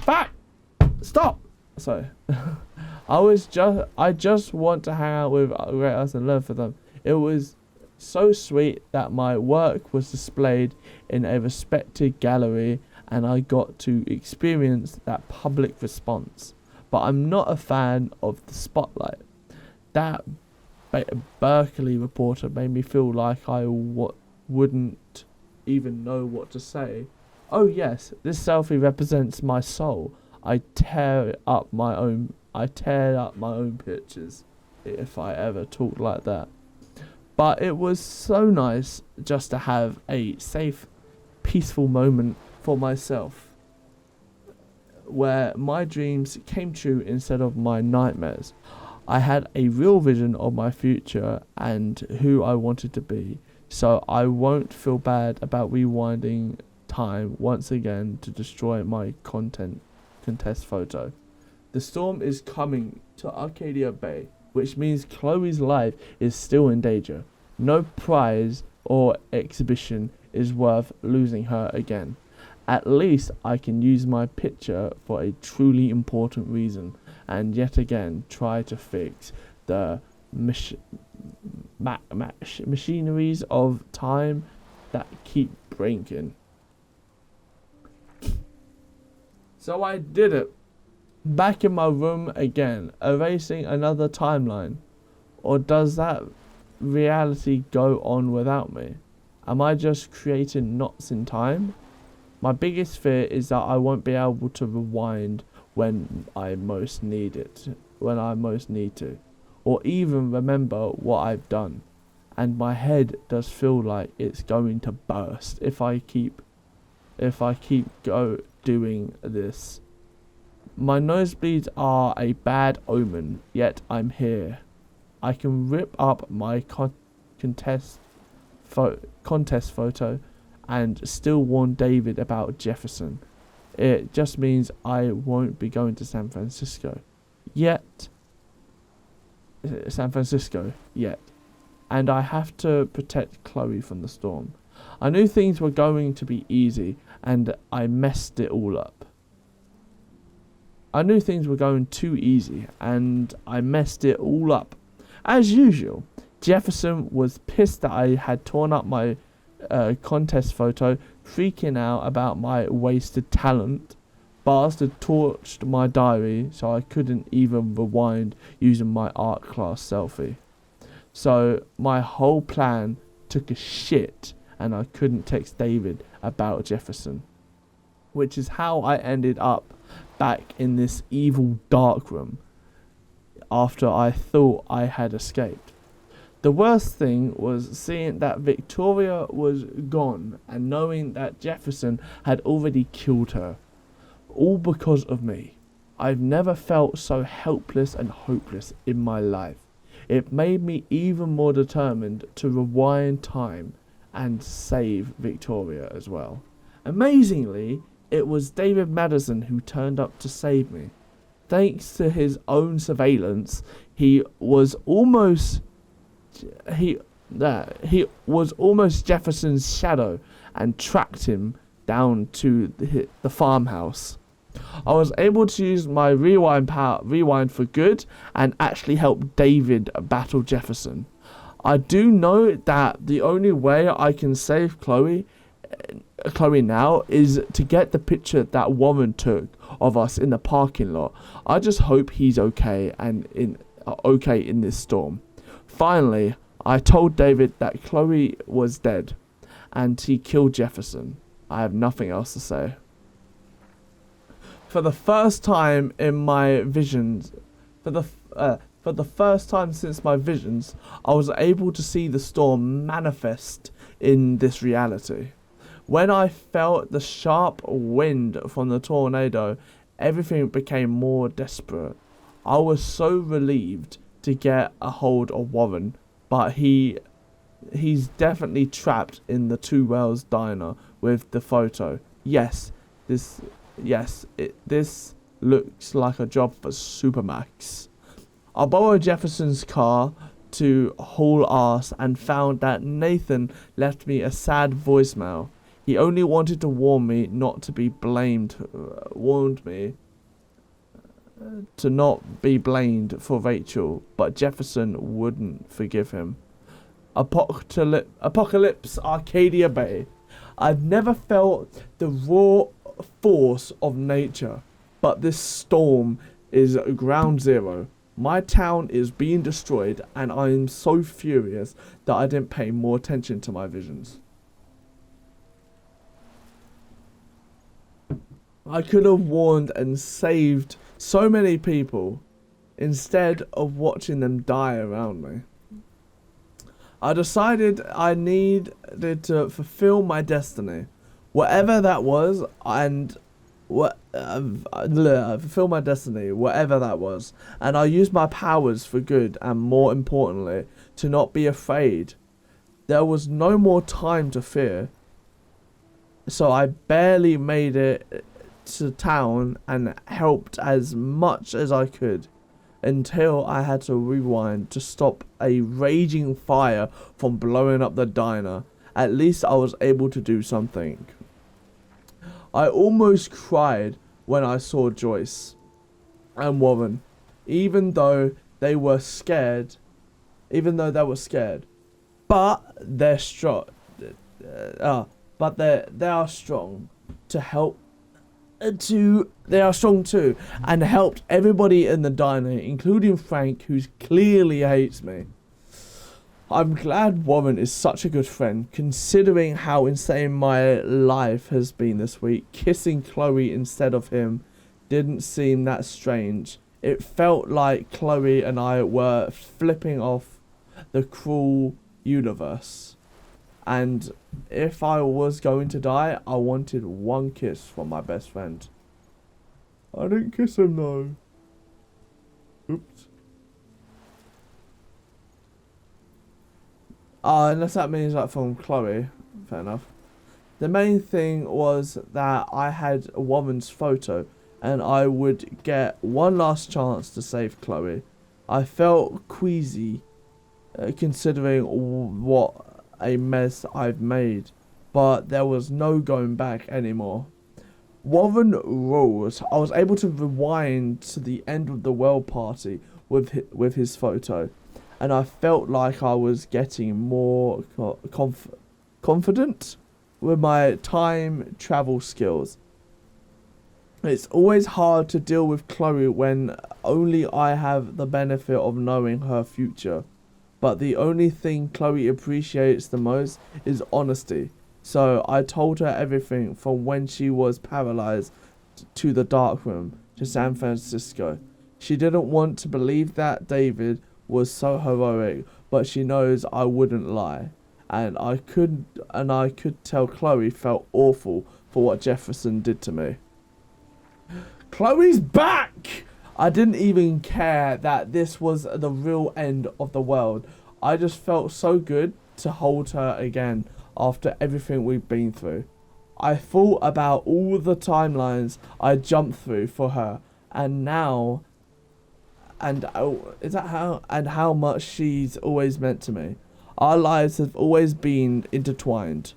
Fuck! Stop! Sorry. I just want to hang out with great artists and learn from them. It was so sweet that my work was displayed in a respected gallery and I got to experience that public response. But I'm not a fan of the spotlight. That Berkeley reporter made me feel like I wouldn't even know what to say. Oh yes, this selfie represents my soul. I tear up my own pictures if I ever talked like that. But it was so nice just to have a safe, peaceful moment for myself, where my dreams came true instead of my nightmares. I had a real vision of my future and who I wanted to be, so I won't feel bad about rewinding time once again to destroy my contest photo. The storm is coming to Arcadia Bay, which means Chloe's life is still in danger. No prize or exhibition is worth losing her again. At least I can use my picture for a truly important reason, and yet again try to fix the machineries of time that keep breaking. So I did it. Back in my room again, erasing another timeline. Or does that reality go on without me? Am I just creating knots in time? My biggest fear is that I won't be able to rewind when I most need to, or even remember what I've done. And my head does feel like it's going to burst if I keep doing this. My nosebleeds are a bad omen, yet I'm here. I can rip up my contest photo and still warn David about Jefferson. It just means I won't be going to San Francisco yet. And I have to protect Chloe from the storm. I knew things were going to be easy, and I messed it all up. I knew things were going too easy, and I messed it all up. As usual, Jefferson was pissed that I had torn up my contest photo, freaking out about my wasted talent. Bastard torched my diary so I couldn't even rewind using my art class selfie. So my whole plan took a shit and I couldn't text David about Jefferson. Which is how I ended up back in this evil darkroom after I thought I had escaped. The worst thing was seeing that Victoria was gone and knowing that Jefferson had already killed her. All because of me. I've never felt so helpless and hopeless in my life. It made me even more determined to rewind time and save Victoria as well. Amazingly, it was David Madison who turned up to save me. Thanks to his own surveillance, he was almost Jefferson's shadow and tracked him down to the farmhouse. I was able to use my rewind for good and actually help David battle Jefferson. I do know that the only way I can save Chloe now is to get the picture that Warren took of us in the parking lot. I just hope he's okay and in this storm. Finally, I told David that Chloe was dead and he killed Jefferson. I have nothing else to say. For the first time in my visions, for the first time since my visions, I was able to see the storm manifest in this reality. When I felt the sharp wind from the tornado, everything became more desperate. I was so relieved to get a hold of Warren, but he's definitely trapped in the Two Wells diner with the photo. This looks like a job for Supermax. I borrowed Jefferson's car to haul ass and found that Nathan left me a sad voicemail. He only wanted to warn me not to be blamed, warned me to not be blamed for Rachel, but Jefferson wouldn't forgive him. Apocalypse Arcadia Bay. I've never felt the raw force of nature, but this storm is ground zero. My town is being destroyed and I am so furious that I didn't pay more attention to my visions. I could have warned and saved so many people instead of watching them die around me. I decided I needed to fulfill my destiny, whatever that was, and fulfill my destiny, whatever that was, and I used my powers for good, and more importantly, to not be afraid. There was no more time to fear, so I barely made it to town and helped as much as I could, until I had to rewind to stop a raging fire from blowing up the diner. At least I was able to do something. I almost cried when I saw Joyce and Warren, even though they were scared. But they're strong. They are strong to help. They are strong too, and helped everybody in the diner, including Frank, who clearly hates me. I'm glad Warren is such a good friend, considering how insane my life has been this week. Kissing Chloe instead of him didn't seem that strange. It felt like Chloe and I were flipping off the cruel universe. And if I was going to die, I wanted one kiss from my best friend. I didn't kiss him though. Oops. Unless that means like from Chloe. Fair enough. The main thing was that I had a woman's photo and I would get one last chance to save Chloe. I felt queasy considering what a mess I've made, but there was no going back anymore. Warren rules. I was able to rewind to the end of the world party with his photo, and I felt like I was getting more confident with my time travel skills. It's always hard to deal with Chloe when only I have the benefit of knowing her future. But the only thing Chloe appreciates the most is honesty. So I told her everything from when she was paralyzed to the dark room to San Francisco. She didn't want to believe that David was so heroic, but she knows I wouldn't lie. And I could tell Chloe felt awful for what Jefferson did to me. Chloe's back! I didn't even care that this was the real end of the world. I just felt so good to hold her again after everything we've been through. I thought about all the timelines I jumped through for her, and how much she's always meant to me. Our lives have always been intertwined.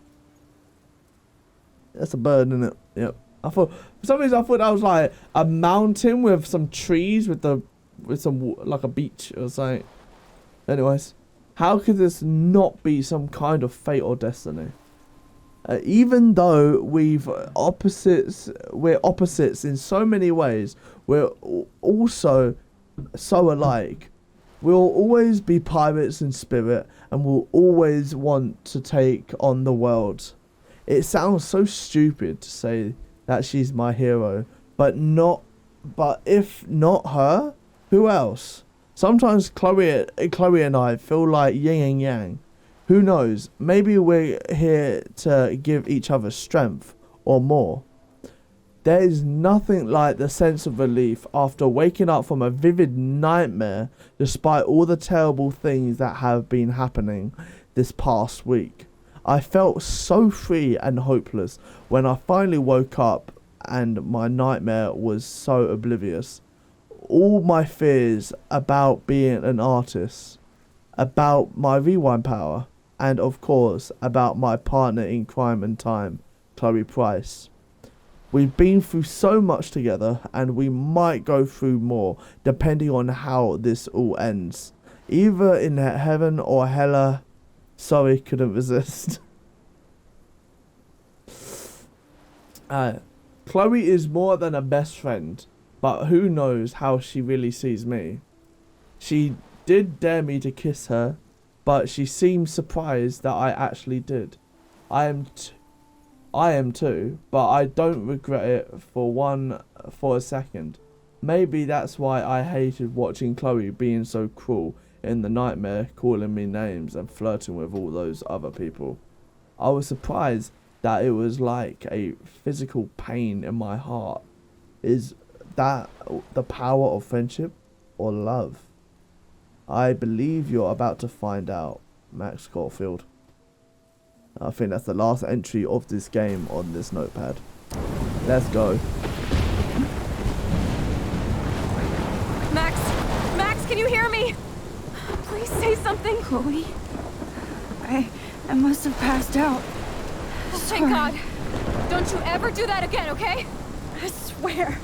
That's a bird, isn't it? Yep. For some reason I thought that was like a mountain with some trees with some like a beach or something. Anyways, how could this not be some kind of fate or destiny? Even though we're opposites in so many ways, we're also so alike. We'll always be pirates in spirit, and we'll always want to take on the world. It sounds so stupid to say that she's my hero, but if not her, who else? Sometimes Chloe and I feel like yin and yang. Who knows? Maybe we're here to give each other strength or more. There is nothing like the sense of relief after waking up from a vivid nightmare, despite all the terrible things that have been happening this past week. I felt so free and hopeless when I finally woke up and my nightmare was so oblivious. All my fears about being an artist, about my rewind power, and of course about my partner in crime and time, Chloe Price. We've been through so much together, and we might go through more depending on how this all ends. Either in heaven or hella. Sorry, couldn't resist. Chloe is more than a best friend, but who knows how she really sees me. She did dare me to kiss her, but she seemed surprised that I actually did. I am too, but I don't regret it for a second. Maybe that's why I hated watching Chloe being so cruel in the nightmare, calling me names and flirting with all those other people. I was surprised that it was like a physical pain in my heart. Is that the power of friendship or love? I believe you're about to find out, Max Caulfield. I think that's the last entry of this game on this notepad. Let's go. Max! Max, can you hear me? Please say something. Chloe, I must have passed out. Thank God. Don't you ever do that again, okay? I swear.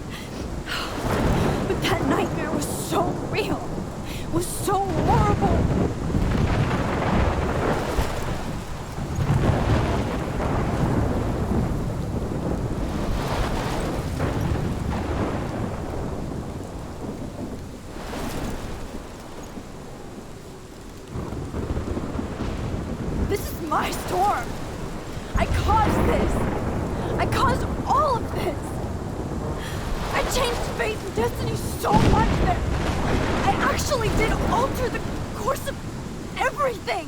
But that nightmare was so real. It was so horrible. This is my storm. I caused this. I caused all of this. I changed fate and destiny so much that I actually did alter the course of everything.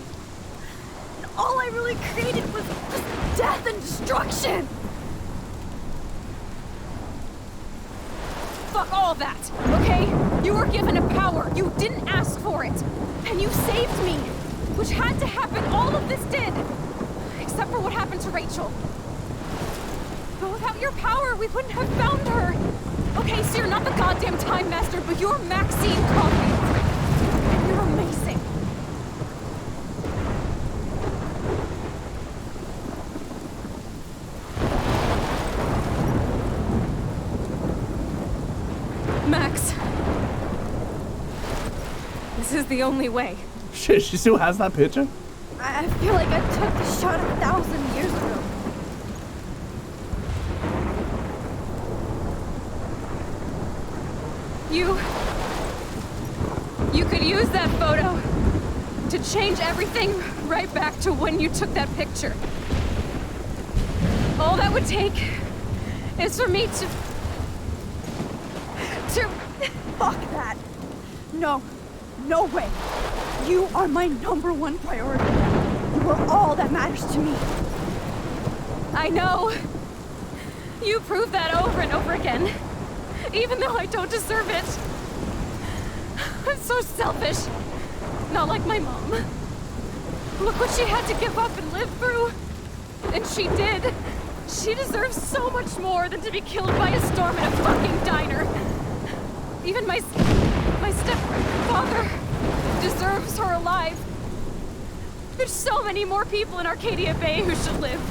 And all I really created was just death and destruction. Fuck all that, okay? You were given a power. You didn't ask for it. And you saved me, which had to happen. All of this did. Except for what happened to Rachel. But without your power, we wouldn't have found her. Okay, so you're not the goddamn Time Master, but you're Maxine Caulfield. And you're amazing. Max. This is the only way. Shit, she still has that picture? I feel like I took the shot 1,000 years ago. You could use that photo to change everything right back to when you took that picture. All that would take is for me to... Fuck that. No. No way. You are my #1 priority. You are all that matters to me. I know. You prove that over and over again. Even though I don't deserve it. I'm so selfish. Not like my mom. Look what she had to give up and live through. And she did. She deserves so much more than to be killed by a storm in a fucking diner. Even my stepfather deserves her alive. There's so many more people in Arcadia Bay who should live.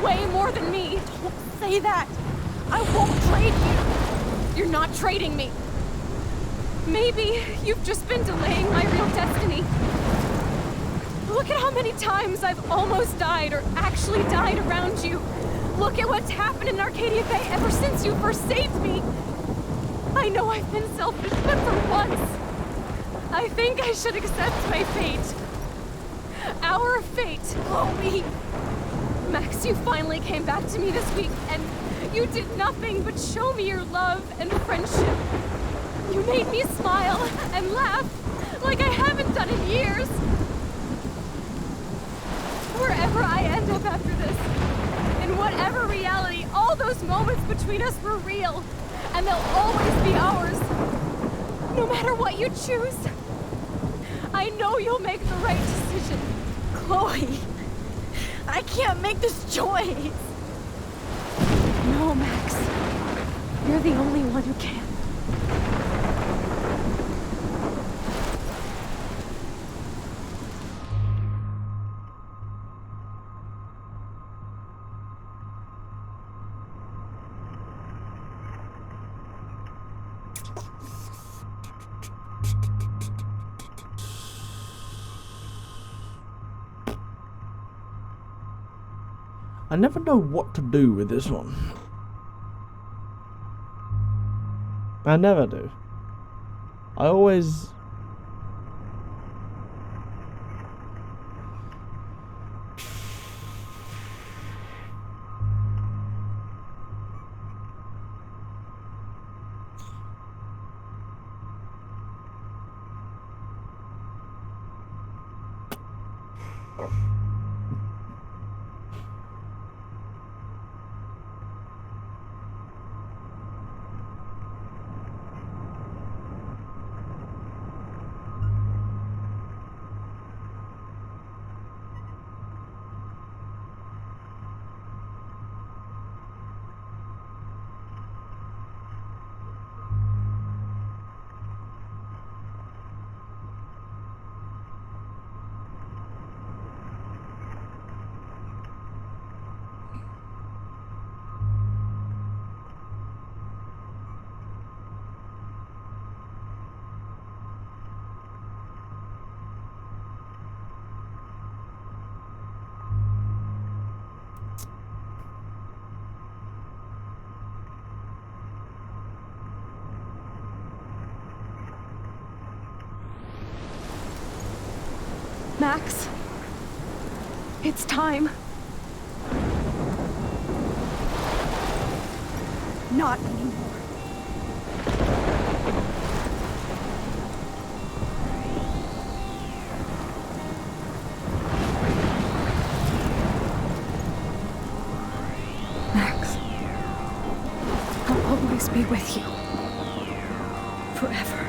Way more than me. Don't say that. I won't trade you. You're not trading me. Maybe you've just been delaying my real destiny. Look at how many times I've almost died or actually died around you. Look at what's happened in Arcadia Bay ever since you first saved me. I know I've been selfish, but for once, I think I should accept my fate. Our fate. Chloe. Max, you finally came back to me this week, and you did nothing but show me your love and friendship. You made me smile and laugh like I haven't done in years. Wherever I end up after this, in whatever reality, all those moments between us were real, and they'll always be ours. No matter what you choose, I know you'll make the right decision. Chloe, I can't make this choice. No, Max. You're the only one who can. I never know what to do with this one. I never do. I always... Max, it's time. Not anymore. Max, I'll always be with you. Forever.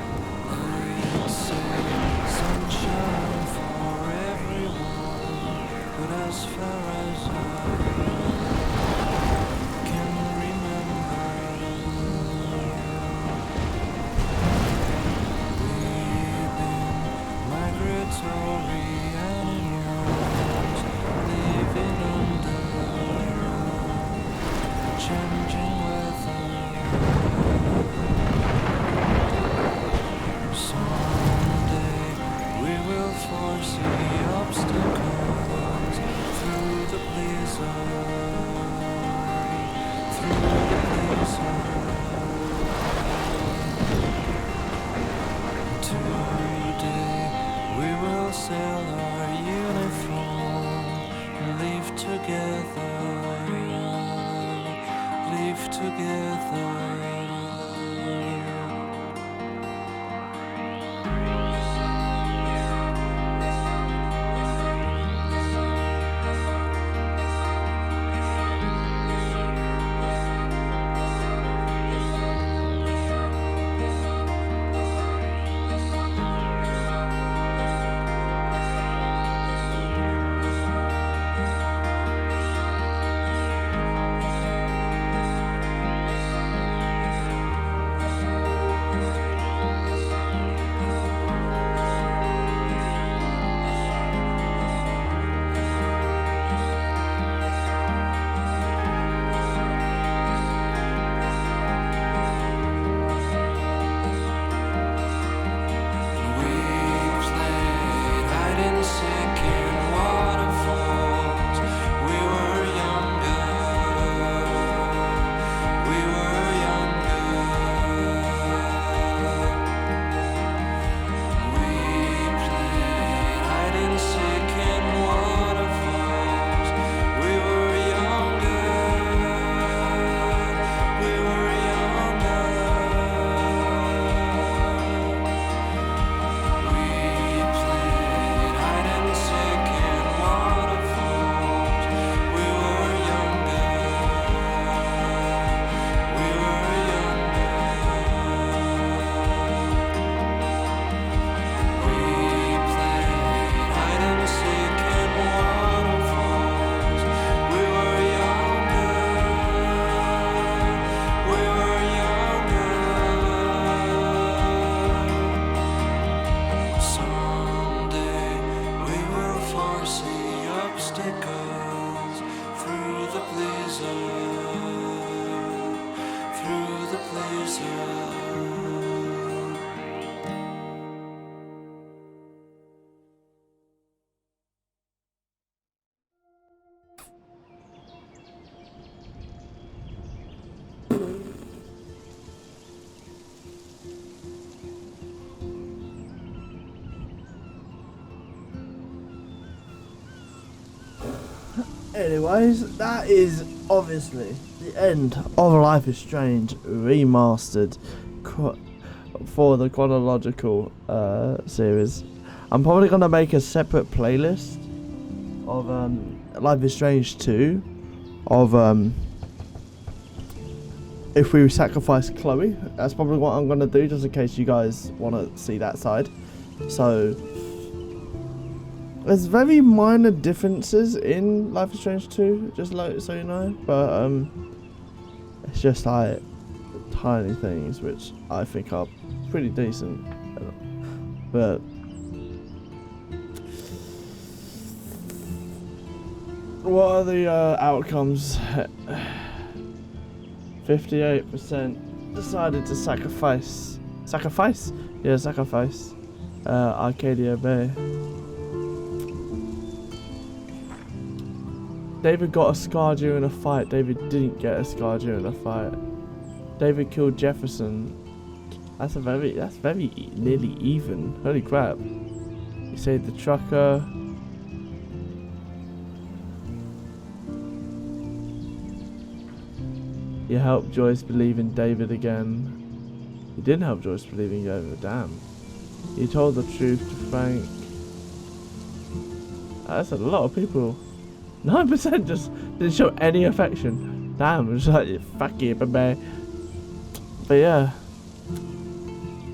Sunshine for everyone, but as far as I can remember, we've been migratory animals living under changing weather. Someday we will foresee obstacles through the blizzard, Today we will sell our uniform and live together, live together. Anyways, that is obviously the end of Life is Strange Remastered for the Chronological series. I'm probably going to make a separate playlist of Life is Strange 2 of if we sacrifice Chloe. That's probably what I'm going to do, just in case you guys want to see that side. So there's very minor differences in Life is Strange 2, just like so you know, but it's just like tiny things which I think are pretty decent. But what are the outcomes? 58% decided to sacrifice Arcadia Bay. David got a scar during a fight. David didn't get a scar during a fight. David killed Jefferson. That's very nearly even. Holy crap. You saved the trucker. You helped Joyce believe in David again. You didn't help Joyce believe in David, damn. You told the truth to Frank. That's a lot of people. 9% just didn't show any affection. Damn, it was like, fuck you, baby. But yeah.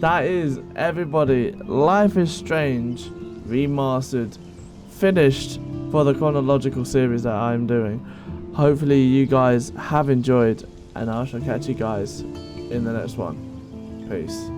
That is everybody. Life is Strange Remastered. Finished for the chronological series that I'm doing. Hopefully you guys have enjoyed, and I shall catch you guys in the next one. Peace.